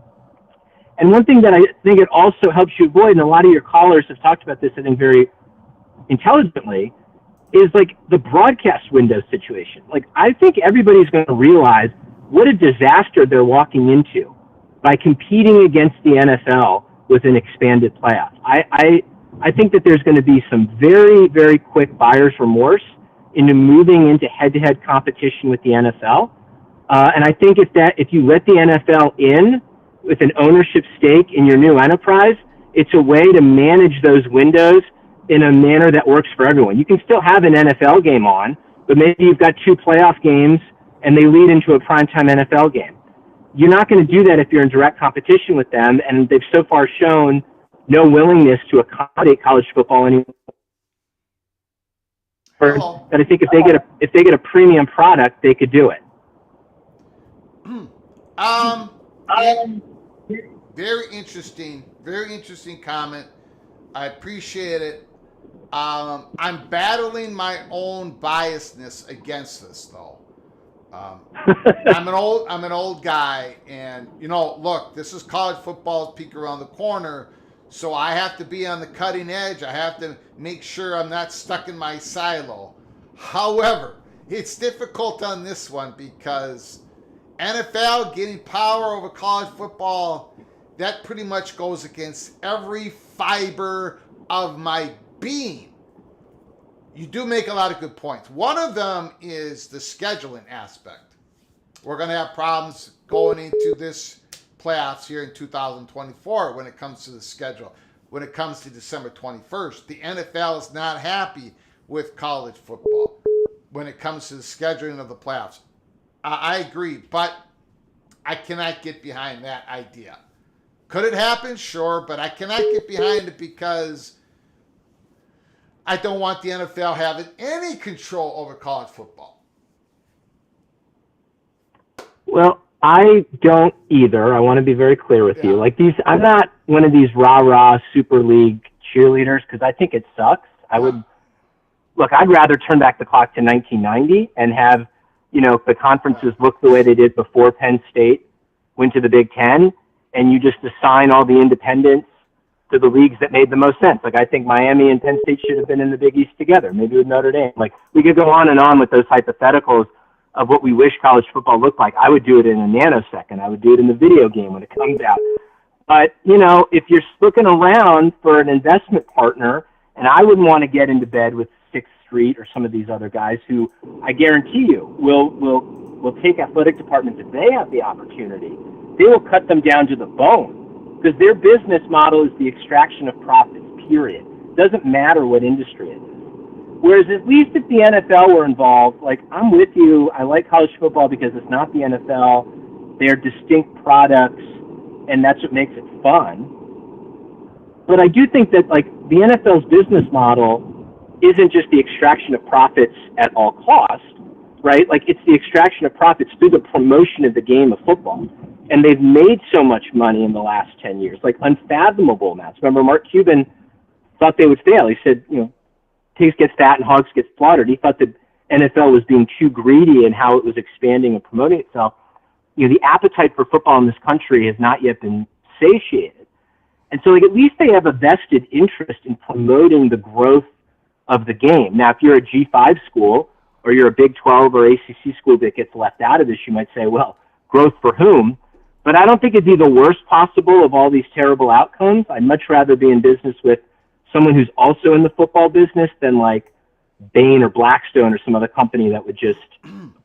And one thing that I think it also helps you avoid, and a lot of your callers have talked about this, I think, very intelligently, is like the broadcast window situation. Like, I think everybody's going to realize what a disaster they're walking into by competing against the NFL with an expanded playoff. I think that there's going to be some very, very quick buyer's remorse into moving into head-to-head competition with the NFL. And I think if you let the NFL in with an ownership stake in your new enterprise, it's a way to manage those windows in a manner that works for everyone. You can still have an NFL game on, but maybe you've got 2 playoff games and they lead into a primetime NFL game. You're not going to do that if you're in direct competition with them, and they've so far shown no willingness to accommodate college football anymore. But I think if they get a premium product, they could do it. Very interesting comment. I appreciate it. I'm battling my own biasness against this, though. I'm an old guy, and look, this is college football's peak around the corner, so I have to be on the cutting edge. I have to make sure I'm not stuck in my silo. However, it's difficult on this one because NFL getting power over college football, that pretty much goes against every fiber of my being. You do make a lot of good points. One of them is the scheduling aspect. We're going to have problems going into this playoffs here in 2024 when it comes to the schedule. When it comes to December 21st, the NFL is not happy with college football when it comes to the scheduling of the playoffs. I agree, but I cannot get behind that idea. Could it happen? Sure, but I cannot get behind it because I don't want the NFL having any control over college football. Well, I don't either. I want to be very clear with you. Like I'm not one of these rah-rah Super League cheerleaders because I think it sucks. I'd rather turn back the clock to 1990 and have, the conferences look the way they did before Penn State went to the Big Ten, and you just assign all the independents to the leagues that made the most sense. Like, I think Miami and Penn State should have been in the Big East together, maybe with Notre Dame. Like, we could go on and on with those hypotheticals of what we wish college football looked like. I would do it in a nanosecond. I would do it in the video game when it comes out. But, if you're looking around for an investment partner, and I wouldn't want to get into bed with Sixth Street or some of these other guys who I guarantee you will take athletic departments if they have the opportunity. They will cut them down to the bone. Because their business model is the extraction of profits, period. It doesn't matter what industry it is. Whereas at least if the NFL were involved, like, I'm with you, I like college football because it's not the NFL. They're distinct products, and that's what makes it fun. But I do think that, like, the NFL's business model isn't just the extraction of profits at all costs, right? Like, it's the extraction of profits through the promotion of the game of football. And they've made so much money in the last 10 years, like unfathomable amounts. Remember, Mark Cuban thought they would fail. He said, pigs get fat and hogs get slaughtered. He thought the NFL was being too greedy in how it was expanding and promoting itself. The appetite for football in this country has not yet been satiated. And so, at least they have a vested interest in promoting the growth of the game. Now, if you're a G5 school or you're a Big 12 or ACC school that gets left out of this, you might say, well, growth for whom? But I don't think it'd be the worst possible of all these terrible outcomes. I'd much rather be in business with someone who's also in the football business than like Bain or Blackstone or some other company that would just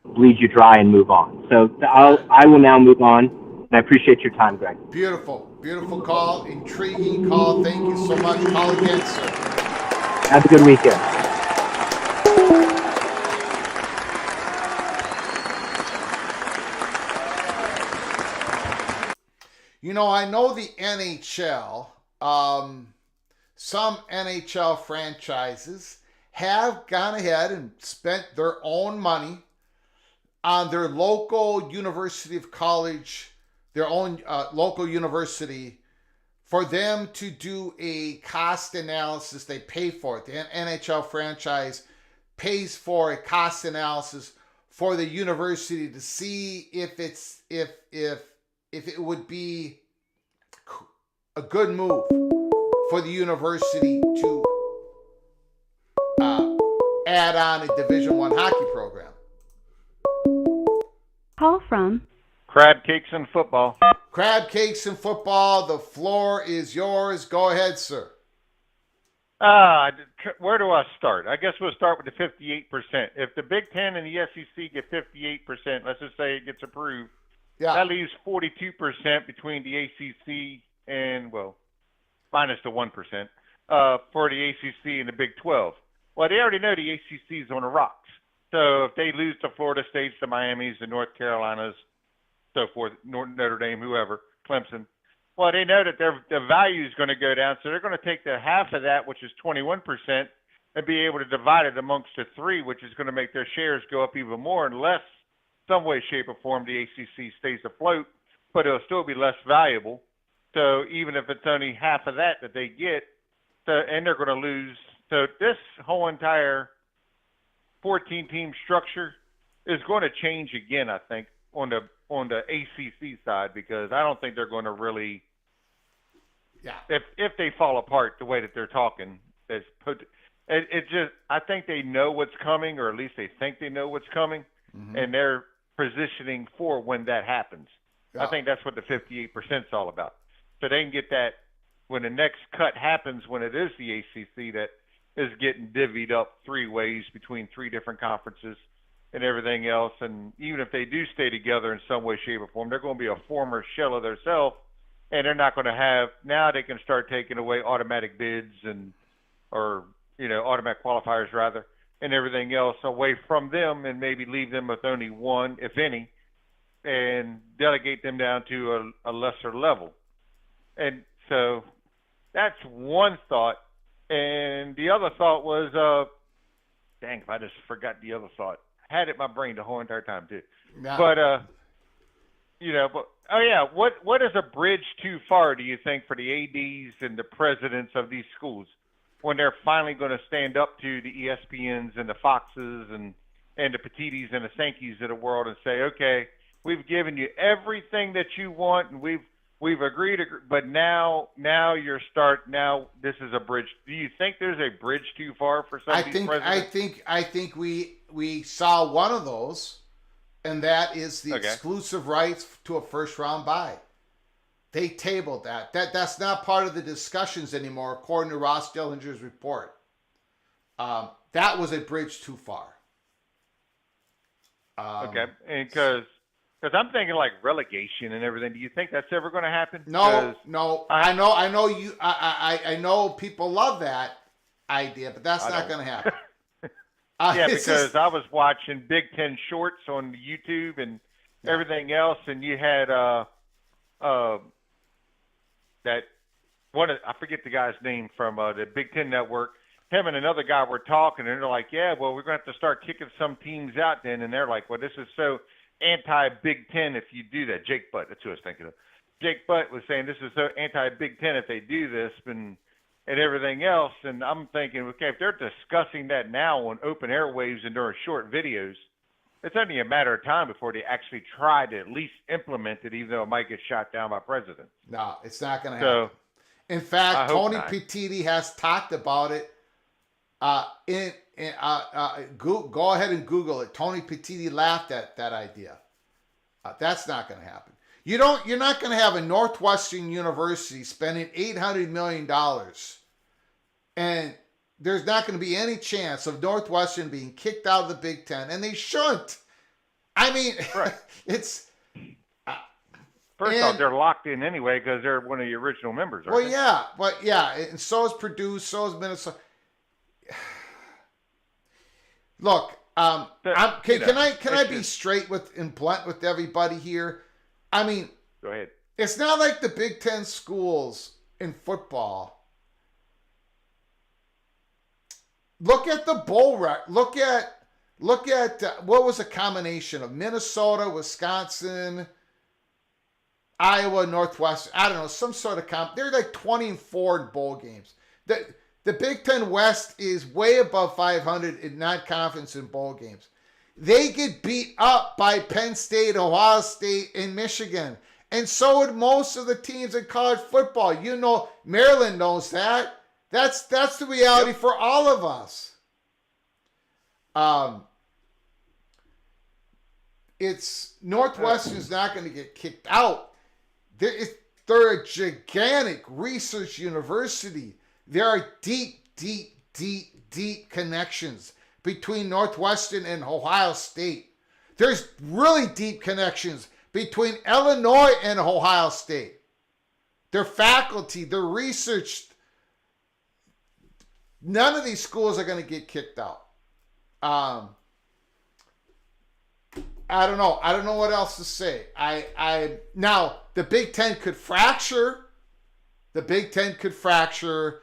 bleed you dry and move on. So I will now move on, and I appreciate your time, Greg. Beautiful call, intriguing call. Thank you so much. Call again, sir. Have a good weekend. I know the NHL, some NHL franchises have gone ahead and spent their own money on their local university of college, their own local university, for them to do a cost analysis. They pay for it. The NHL franchise pays for a cost analysis for the university to see if it would be a good move for the university to add on a Division I hockey program. Call from Crab cakes and football. Crab cakes and football. The floor is yours. Go ahead, sir. Where do I start? I guess we'll start with the 58%. If the Big Ten and the SEC get 58%, let's just say it gets approved, that leaves 42% between the ACC and, minus the 1%, for the ACC and the Big 12. Well, they already know the ACC is on the rocks. So if they lose to Florida States, the Miamis, the North Carolinas, so forth, Notre Dame, whoever, Clemson, well, they know that the value is going to go down. So they're going to take the half of that, which is 21%, and be able to divide it amongst the three, which is going to make their shares go up even more unless some way, shape, or form the ACC stays afloat, but it'll still be less valuable. So even if it's only half of that they get, and they're going to lose. So this whole entire 14-team structure is going to change again, I think, on the ACC side, because I don't think they're going to really, if they fall apart the way that they're talking, I think they know what's coming, or at least they think they know what's coming, and they're positioning for when that happens. I think that's what the 58% is all about. So they can get that when the next cut happens, when it is the ACC that is getting divvied up three ways between three different conferences and everything else. And even if they do stay together in some way, shape, or form, they're going to be a former shell of themselves, and they're not going to have – now they can start taking away automatic bids or automatic qualifiers rather, and everything else away from them, and maybe leave them with only one, if any, and delegate them down to a lesser level. And so that's one thought. And the other thought was, dang, if I just forgot the other thought. I had it in my brain the whole entire time too. No. But, what is a bridge too far, do you think, for the ADs and the presidents of these schools when they're finally going to stand up to the ESPNs and the Foxes and the Petitis and the Sankeys of the world and say, okay, we've given you everything that you want, and we've agreed, but now this is a bridge. Do you think there's a bridge too far for some of these presidents? I think we saw one of those, and that is the exclusive rights to a first round bye. They tabled that. That's not part of the discussions anymore, according to Ross Dellenger's report. That was a bridge too far. Because I'm thinking like relegation and everything. Do you think that's ever going to happen? No. I know people love that idea, but that's not going to happen. Because I was watching Big Ten shorts on YouTube and everything else, and you had that one. I forget the guy's name from the Big Ten Network. Him and another guy were talking, and they're like, "Yeah, well, we're going to have to start kicking some teams out then." And they're like, "Well, this is so anti-Big Ten if you do that. Jake Butt, that's who I was thinking of. Jake Butt was saying this is so anti-Big Ten if they do this and everything else. And I'm thinking, okay, if they're discussing that now on open airwaves and during short videos, it's only a matter of time before they actually try to at least implement it, even though it might get shot down by presidents. No, it's not going to happen. In fact, Tony Petitti has talked about it. Go ahead and Google it. Tony Petitti laughed at that idea. That's not going to happen. You're not going to have a Northwestern University spending $800 million, and there's not going to be any chance of Northwestern being kicked out of the Big Ten, and they shouldn't. I mean, right. It's first off, they're locked in anyway because they're one of the original members. Well, yeah, but yeah, and so is Purdue, so is Minnesota. Look, can I be straight and blunt with everybody here? I mean, go ahead. It's not like the Big Ten schools in football. Look at the bowl record. Look at what was a combination of Minnesota, Wisconsin, Iowa, Northwestern. I don't know, some sort of they're like 20-4 in bowl games. The Big Ten West is way above 500 in non-conference in bowl games. They get beat up by Penn State, Ohio State, and Michigan. And so would most of the teams in college football. You know, Maryland knows that. That's the reality for all of us. It's Northwestern's not going to get kicked out. They're a gigantic research university. There are deep connections between Northwestern and Ohio State. There's really deep connections between Illinois and Ohio State. Their faculty, their research, none of these schools are going to get kicked out. I don't know. I don't know what else to say. Now, the Big Ten could fracture. The Big Ten could fracture.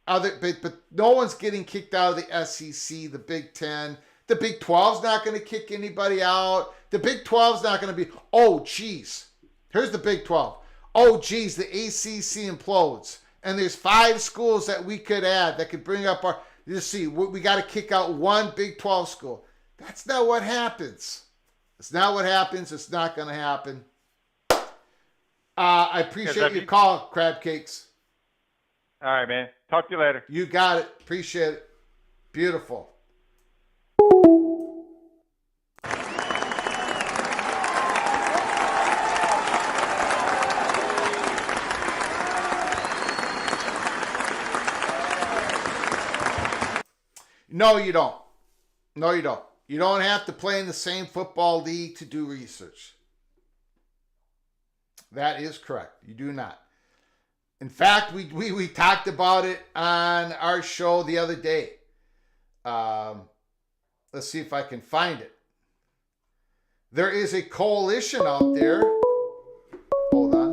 But no one's getting kicked out of the SEC, the Big Ten. The Big 12's not going to kick anybody out. The Big 12's not going to be, oh, geez. Here's the Big 12. Oh, geez, the ACC implodes. And there's 5 schools that we could add that could bring up our, you see, we got to kick out one Big 12 school. That's not what happens. It's not what happens. It's not going to happen. I appreciate your call, Crab Cakes. All right, man. Talk to you later. You got it. Appreciate it. Beautiful. No, you don't. No, you don't. You don't have to play in the same football league to do research. That is correct. You do not. In fact, we talked about it on our show the other day. Let's see if I can find it. There is a coalition out there. Hold on.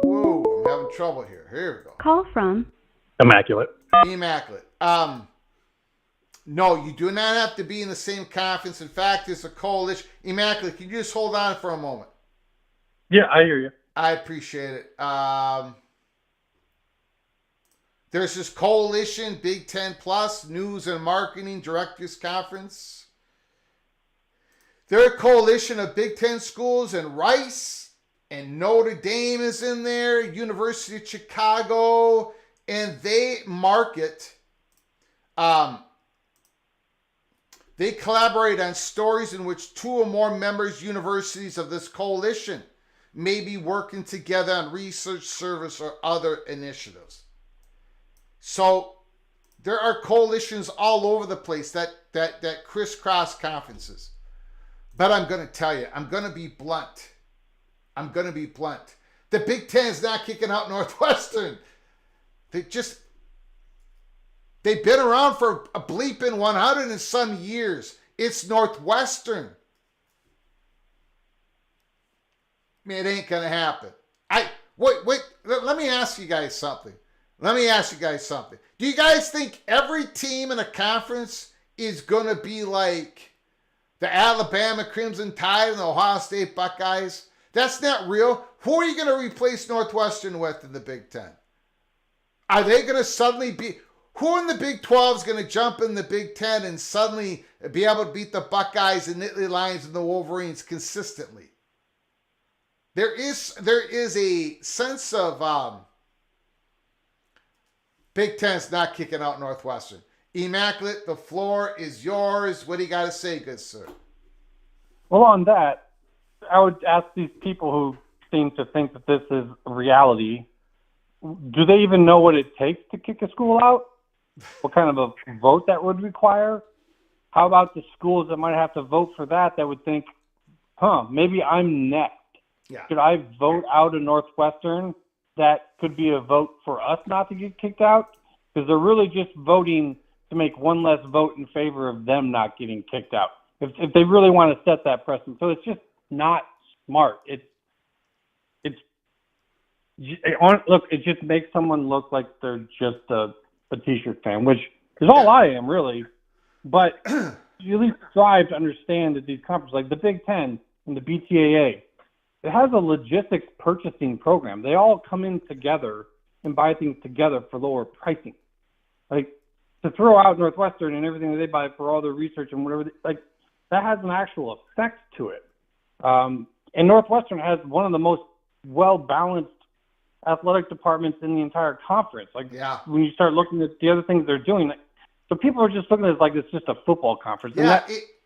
Whoa, I'm having trouble here. Here we go. Call from Immaculate. No, you do not have to be in the same conference. In fact, it's a coalition. Immaculate, can you just hold on for a moment? Yeah, I hear you. I appreciate it. There's this coalition, Big Ten Plus, News and Marketing Directors Conference. They're a coalition of Big Ten schools, and Rice and Notre Dame is in there, University of Chicago, and they market... They collaborate on stories in which 2 or more members universities of this coalition may be working together on research, service, or other initiatives. So there are coalitions all over the place that crisscross conferences. But I'm going to tell you, I'm going to be blunt. The Big Ten is not kicking out Northwestern. They've been around for a bleeping 100 and some years. It's Northwestern. It ain't gonna happen. Wait. Let me ask you guys something. Let me ask you guys something. Do you guys think every team in a conference is going to be like the Alabama Crimson Tide and the Ohio State Buckeyes? That's not real. Who are you going to replace Northwestern with in the Big Ten? Are they going to suddenly be... Who in the Big 12 is going to jump in the Big 10 and suddenly be able to beat the Buckeyes and Nittany Lions and the Wolverines consistently? There is a sense of Big Ten's not kicking out Northwestern. Immaculate, the floor is yours. What do you got to say, good sir? Well, on that, I would ask these people who seem to think that this is reality, do they even know what it takes to kick a school out? What kind of a vote that would require? How about the schools that might have to vote for that would think, maybe I'm next. Yeah. Should I vote out a Northwestern? That could be a vote for us not to get kicked out? Because they're really just voting to make one less vote in favor of them not getting kicked out. If they really want to set that precedent. So it's just not smart. It just makes someone look like they're just a T-shirt fan, which is all I am, really. But you at least strive to understand that these conferences, like the Big Ten and the BTAA, it has a logistics purchasing program. They all come in together and buy things together for lower pricing. Like, to throw out Northwestern and everything that they buy for all their research and whatever, that has an actual effect to it. And Northwestern has one of the most well-balanced athletic departments in the entire conference. When you start looking at the other things they're doing, so people are just looking at it like it's just a football conference. Yeah,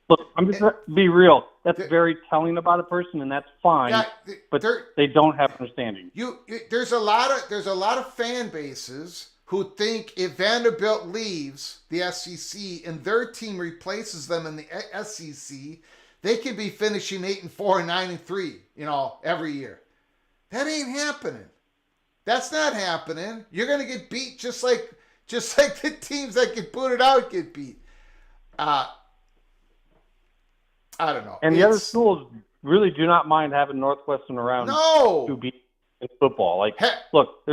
look, I'm just be real. That's very telling about a person, and that's fine. Yeah, but they don't have understanding. There's a lot of fan bases who think if Vanderbilt leaves the SEC and their team replaces them in the SEC, they could be finishing 8-4 and 9-3, every year. That ain't happening. That's not happening. You're going to get beat just like the teams that get booted out get beat. I don't know. And the other schools really do not mind having Northwestern around to beat in football. Look,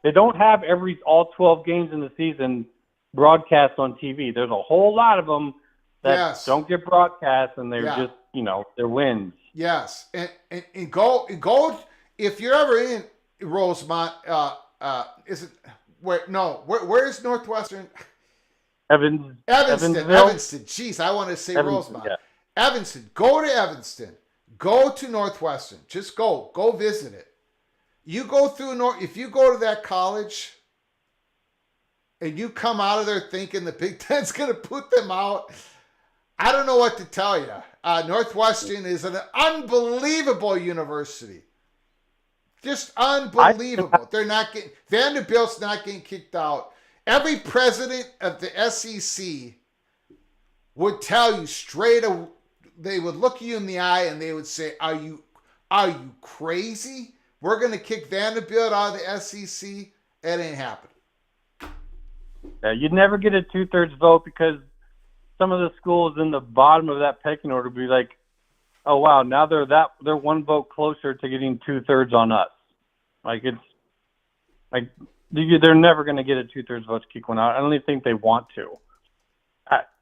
they don't have all 12 games in the season broadcast on TV. There's a whole lot of them that don't get broadcast, and they're just, they're wins. Yes, and go if you're ever in Rosemont. Is it where's Northwestern? Evanston. Jeez, I want to say Rosemont. Yeah. Evanston. Go to Evanston. Go to Northwestern. Just go visit it. You go through if you go to that college and you come out of there thinking the Big Ten's going to put them out, I don't know what to tell you. Northwestern is an unbelievable university. Just unbelievable. Vanderbilt's not getting kicked out. Every president of the SEC would tell you straight away, they would look you in the eye and they would say, are you crazy? We're going to kick Vanderbilt out of the SEC? It ain't happening. Yeah, you'd never get a 2/3 vote because some of the schools in the bottom of that pecking order would be like, oh, wow, now they're one vote closer to getting 2/3 on us. They're never going to get a 2/3 vote to kick one out. I don't even think they want to.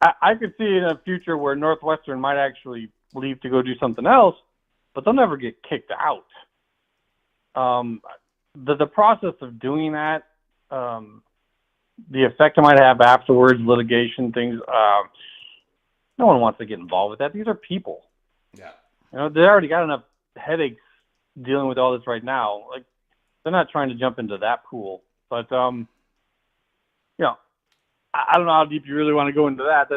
I could see in a future where Northwestern might actually leave to go do something else, but they'll never get kicked out. The process of doing that, the effect it might have afterwards, litigation, things, no one wants to get involved with that. These are people. Yeah. They already got enough headaches dealing with all this right now. They're not trying to jump into that pool. But, I don't know how deep you really want to go into that.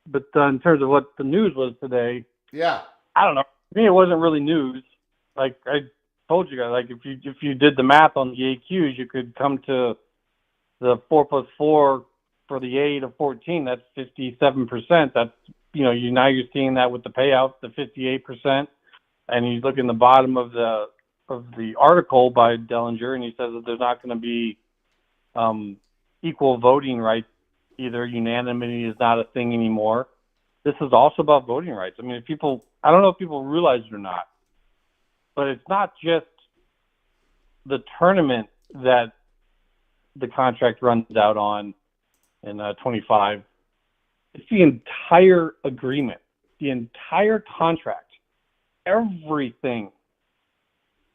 But in terms of what the news was today, I don't know. To me, it wasn't really news. I told you guys, if you did the math on the AQs, you could come to the 4 + 4 for the 8 of 14. That's 57%. That's now you're seeing that with the payouts, the 58%. And you look in the bottom of the article by Dellenger, and he says that there's not going to be equal voting rights either. Unanimity is not a thing anymore. This is also about voting rights. I mean, I don't know if people realize it or not, but it's not just the tournament that the contract runs out on in 25. It's the entire agreement, the entire contract. Everything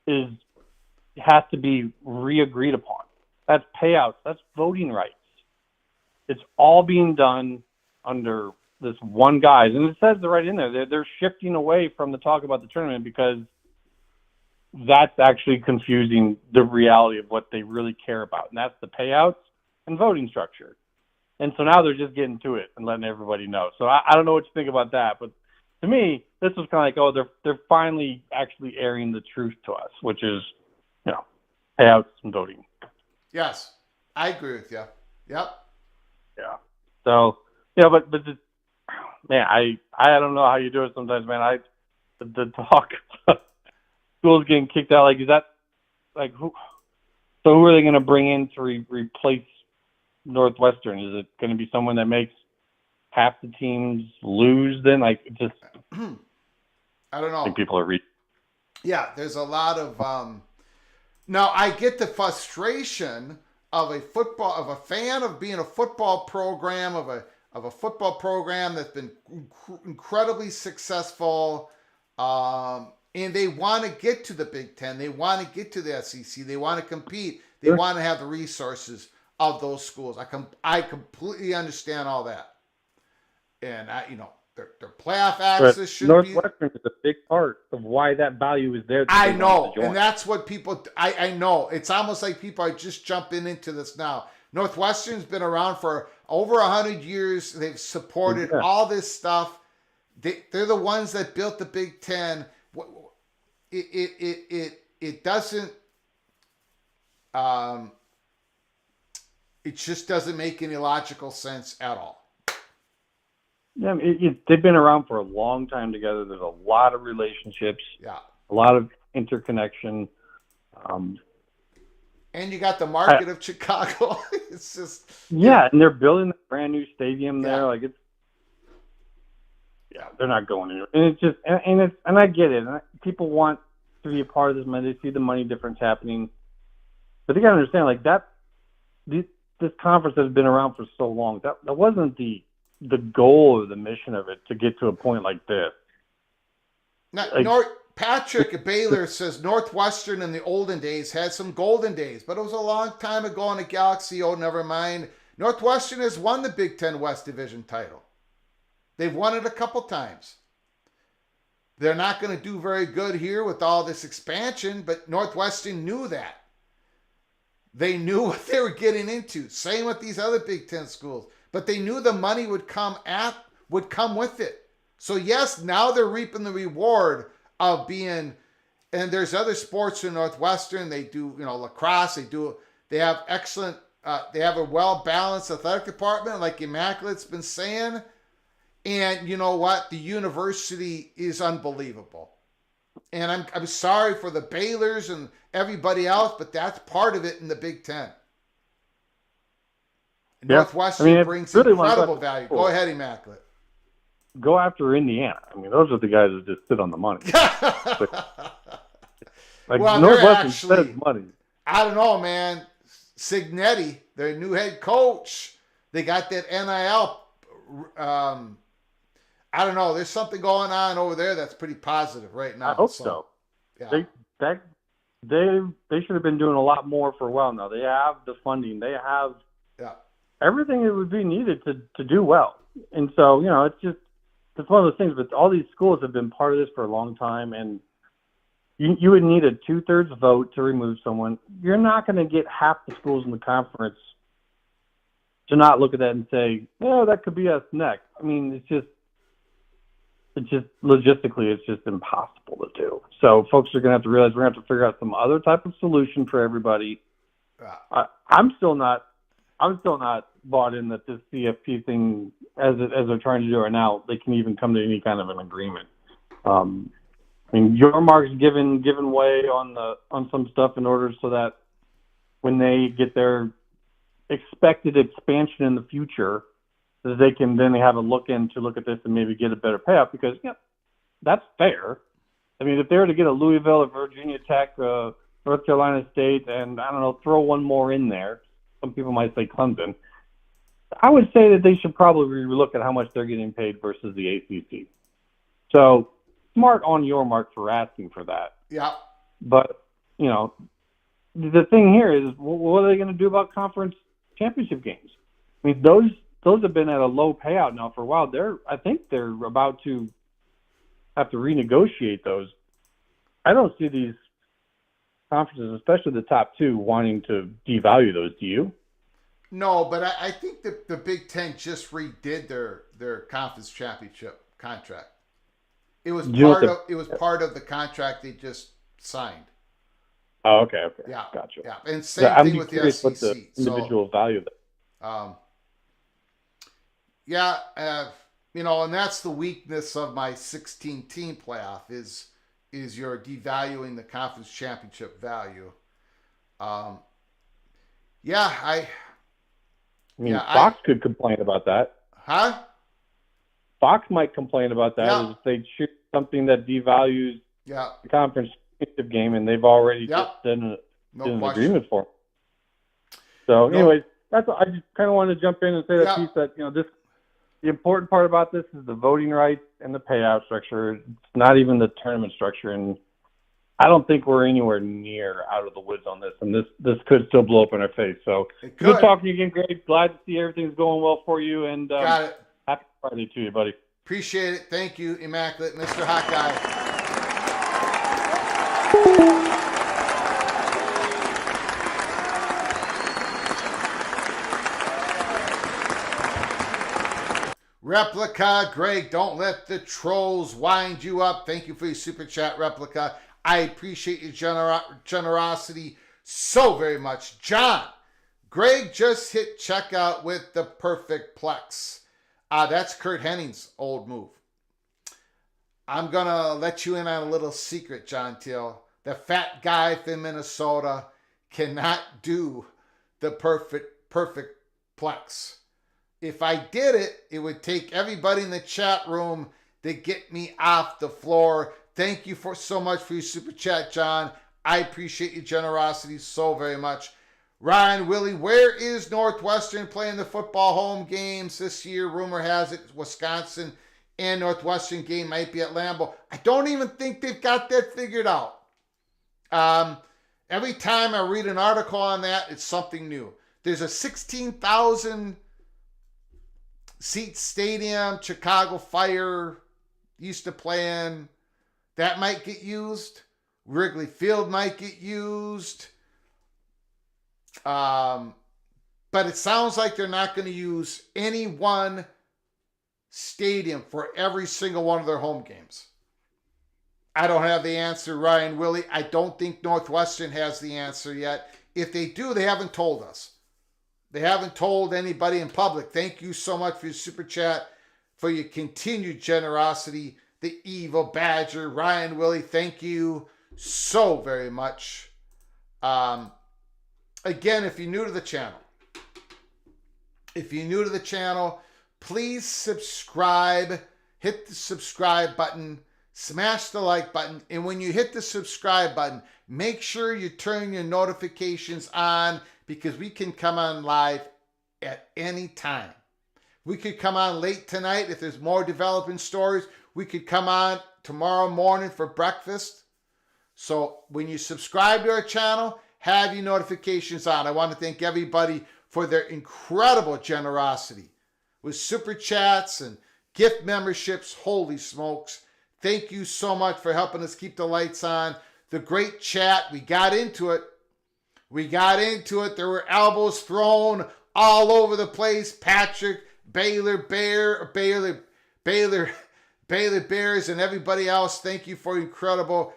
has to be re-agreed upon. That's payouts. That's voting rights. It's all being done under this one guise. And it says it right in there. They're shifting away from the talk about the tournament because that's actually confusing the reality of what they really care about. And that's the payouts and voting structure. And so now they're just getting to it and letting everybody know. So I don't know what you think about that. But to me, this was kind of like, they're finally actually airing the truth to us, which is, payouts and voting. Yes, I agree with you. Yep. Yeah. So, but man, I don't know how you do it sometimes, man. The talk schools getting kicked out, like, is that, like, who are they going to bring in to replace Northwestern? Is it going to be someone that makes half the teams lose then? Like, just I don't know. I think people are reading. Yeah, there's a lot of now I get the frustration of a fan of being a football program, of a football program that's been incredibly successful, and they want to get to the Big Ten, they want to get to the SEC, they want to compete, they want to have the resources of those schools. I completely understand all that, and their playoff access should be. Northwestern is a big part of why that value is there. I know, and that's what people. I know. It's almost like people are just jumping into this now. Northwestern's been around for over 100 years. They've supported all this stuff. They're the ones that built the Big Ten. It doesn't. It just doesn't make any logical sense at all. Yeah, they've been around for a long time together. There's a lot of relationships. Yeah. A lot of interconnection. And you got the market of Chicago. It's just and they're building a brand new stadium there. Like they're not going anywhere. And it's just and I get it. And people want to be a part of this money. They see the money difference happening, but they got to understand, like, that this conference has been around for so long. That wasn't the goal or the mission of it to get to a point like this. Now, Patrick Baylor says Northwestern in the olden days had some golden days, but it was a long time ago in the galaxy. Oh, never mind. Northwestern has won the Big Ten West Division title. They've won it a couple times. They're not going to do very good here with all this expansion, but Northwestern knew that. They knew what they were getting into. Same with these other Big Ten schools. But they knew the money would come with it. So yes, now they're reaping the reward of being, and there's other sports in Northwestern. They do, lacrosse. They have excellent, they have a well-balanced athletic department, like Immaculate's been saying. And you know what? The university is unbelievable. And I'm sorry for the Baylors and everybody else, but that's part of it in the Big Ten. Northwestern brings really incredible value. Go ahead, Immaculate. Go after Indiana. I mean, those are the guys that just sit on the money. Northwestern says money. I don't know, man. Signetti, their new head coach, they got that NIL. I don't know. There's something going on over there that's pretty positive right now. I hope so. Yeah. They should have been doing a lot more for a while now. They have the funding. They have everything that would be needed to do well. And so, it's one of those things, but all these schools have been part of this for a long time, and you would need a 2/3 vote to remove someone. You're not going to get half the schools in the conference to not look at that and say, "Oh, that could be us next." I mean, it's just logistically, it's just impossible to do. So folks are going to have to realize we're going to have to figure out some other type of solution for everybody. I'm still not bought in that this CFP thing, as they're trying to do right now, they can even come to any kind of an agreement. I mean, Yormark's given way on some stuff in order so that when they get their expected expansion in the future, that they can then have a look at this and maybe get a better payout, because that's fair. I mean, if they were to get a Louisville or Virginia Tech, North Carolina State, and I don't know, throw one more in there, some people might say Clemson. I would say that they should probably look at how much they're getting paid versus the ACC. So smart on Yormark for asking for that. Yeah. But, the thing here is, what are they going to do about conference championship games? I mean, those have been at a low payout now for a while. I think they're about to have to renegotiate those. I don't see these conferences, especially the top two, wanting to devalue those. Do you? No, but I think the Big Ten just redid their conference championship contract. It was part of the contract they just signed. Oh, okay. Yeah, gotcha. Yeah, and same thing with the SEC. What the individual value of that. And that's the weakness of my 16-team playoff is you're devaluing the conference championship value. Fox could complain about that. Huh? Fox might complain about that if they choose something that devalues the conference championship game, and they've already just done an agreement for it. So, anyways, that's what I just kind of wanted to jump in and say that piece that the important part about this is the voting rights and the payout structure. It's not even the tournament structure, and I don't think we're anywhere near out of the woods on this, and this could still blow up in our face. So good talking to you again, Greg. Glad to see everything's going well for you, and happy Friday to you, buddy. Appreciate it. Thank you, Immaculate Mr. Hawkeye. Replica, Greg, don't let the trolls wind you up. Thank you for your super chat, Replica. I appreciate your generosity so very much. John, Greg just hit checkout with the perfect plex. That's Kurt Henning's old move. I'm going to let you in on a little secret, John Till. The fat guy from Minnesota cannot do the perfect plex. If I did it, it would take everybody in the chat room to get me off the floor. Thank you so much for your super chat, John. I appreciate your generosity so very much. Ryan Willie, where is Northwestern playing the football home games this year? Rumor has it Wisconsin and Northwestern game might be at Lambeau. I don't even think they've got that figured out. Every time I read an article on that, it's something new. There's a 16,000 seat stadium Chicago Fire used to play in. That might get used. Wrigley Field might get used. But it sounds like they're not going to use any one stadium for every single one of their home games. I don't have the answer, Ryan Willie. I don't think Northwestern has the answer yet. If they do, they haven't told us. They haven't told anybody in public. Thank you so much for your super chat, for your continued generosity. The Evil Badger, Ryan Willie, thank you so very much. Again, if you're new to the channel, please subscribe. Hit the subscribe button. Smash the like button. And when you hit the subscribe button, make sure you turn your notifications on, because we can come on live at any time. We could come on late tonight if there's more developing stories. We could come on tomorrow morning for breakfast. So when you subscribe to our channel, have your notifications on. I want to thank everybody for their incredible generosity with super chats and gift memberships. Holy smokes. Thank you so much for helping us keep the lights on. The great chat. We got into it. There were elbows thrown all over the place. Patrick, Baylor Bears, and everybody else. Thank you for incredible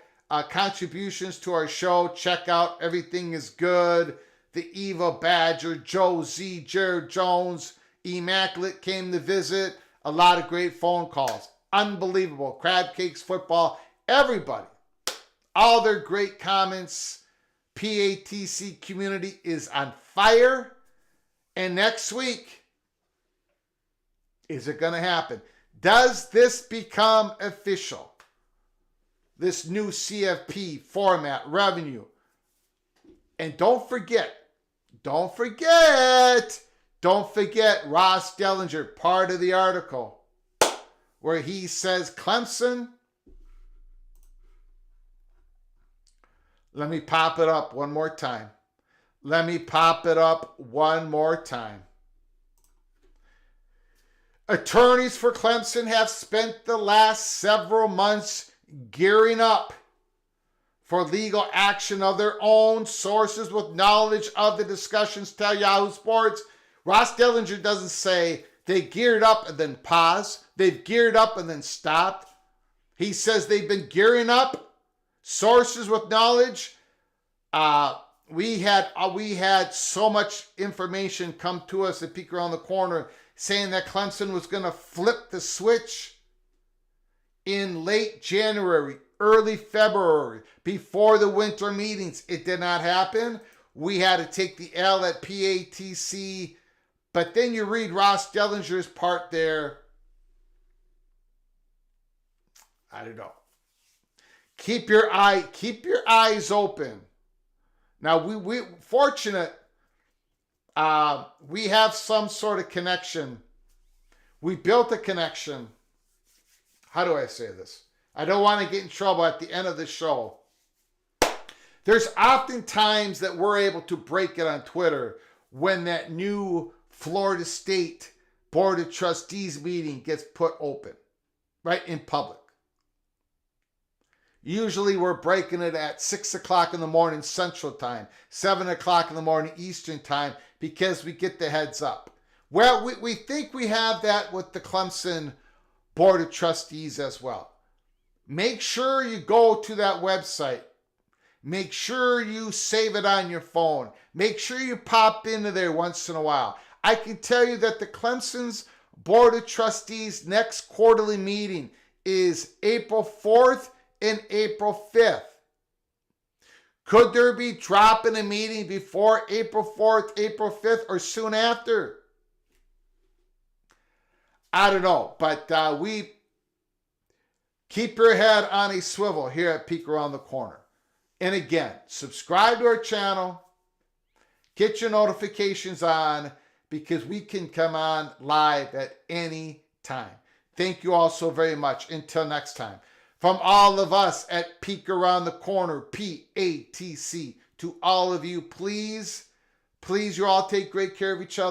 contributions to our show. Check out Everything is Good, The Evil Badger, Joe Z, Jared Jones, Immaculate came to visit. A lot of great phone calls. Unbelievable. Crab Cakes Football. Everybody. All their great comments. PATC community is on fire. And next week, is it going to happen? Does this become official? This new CFP format, revenue. And don't forget, don't forget Ross Dellenger, part of the article, where he says Clemson. Let me pop it up one more time. Attorneys for Clemson have spent the last several months gearing up for legal action of their own. Sources with knowledge of the discussions tell Yahoo Sports. Ross Dellenger doesn't say they geared up and then paused. They've geared up and then stopped. He says they've been gearing up. Sources with knowledge. We had so much information come to us at Peek Around the Corner saying that Clemson was going to flip the switch in late January, early February, before the winter meetings. It did not happen. We had to take the L at PATC. But then you read Ross Dellenger's part there. I don't know. Keep your eyes open. Now we fortunate. We have some sort of connection. We built a connection. How do I say this? I don't want to get in trouble at the end of the show. There's often times that we're able to break it on Twitter when that new Florida State Board of Trustees meeting gets put open, right, in public. Usually we're breaking it at 6 o'clock in the morning Central Time, 7 o'clock in the morning Eastern Time, because we get the heads up. Well, we think we have that with the Clemson Board of Trustees as well. Make sure you go to that website. Make sure you save it on your phone. Make sure you pop into there once in a while. I can tell you that the Clemson's Board of Trustees next quarterly meeting is April 4th and April 5th. Could there be dropping a meeting before April 4th, April 5th, or soon after? I don't know, but we keep your head on a swivel here at Peek Around the Corner. And again, subscribe to our channel. Get your notifications on, because we can come on live at any time. Thank you all so very much. Until next time. From all of us at Peek Around the Corner, PATC, to all of you, please you all take great care of each other.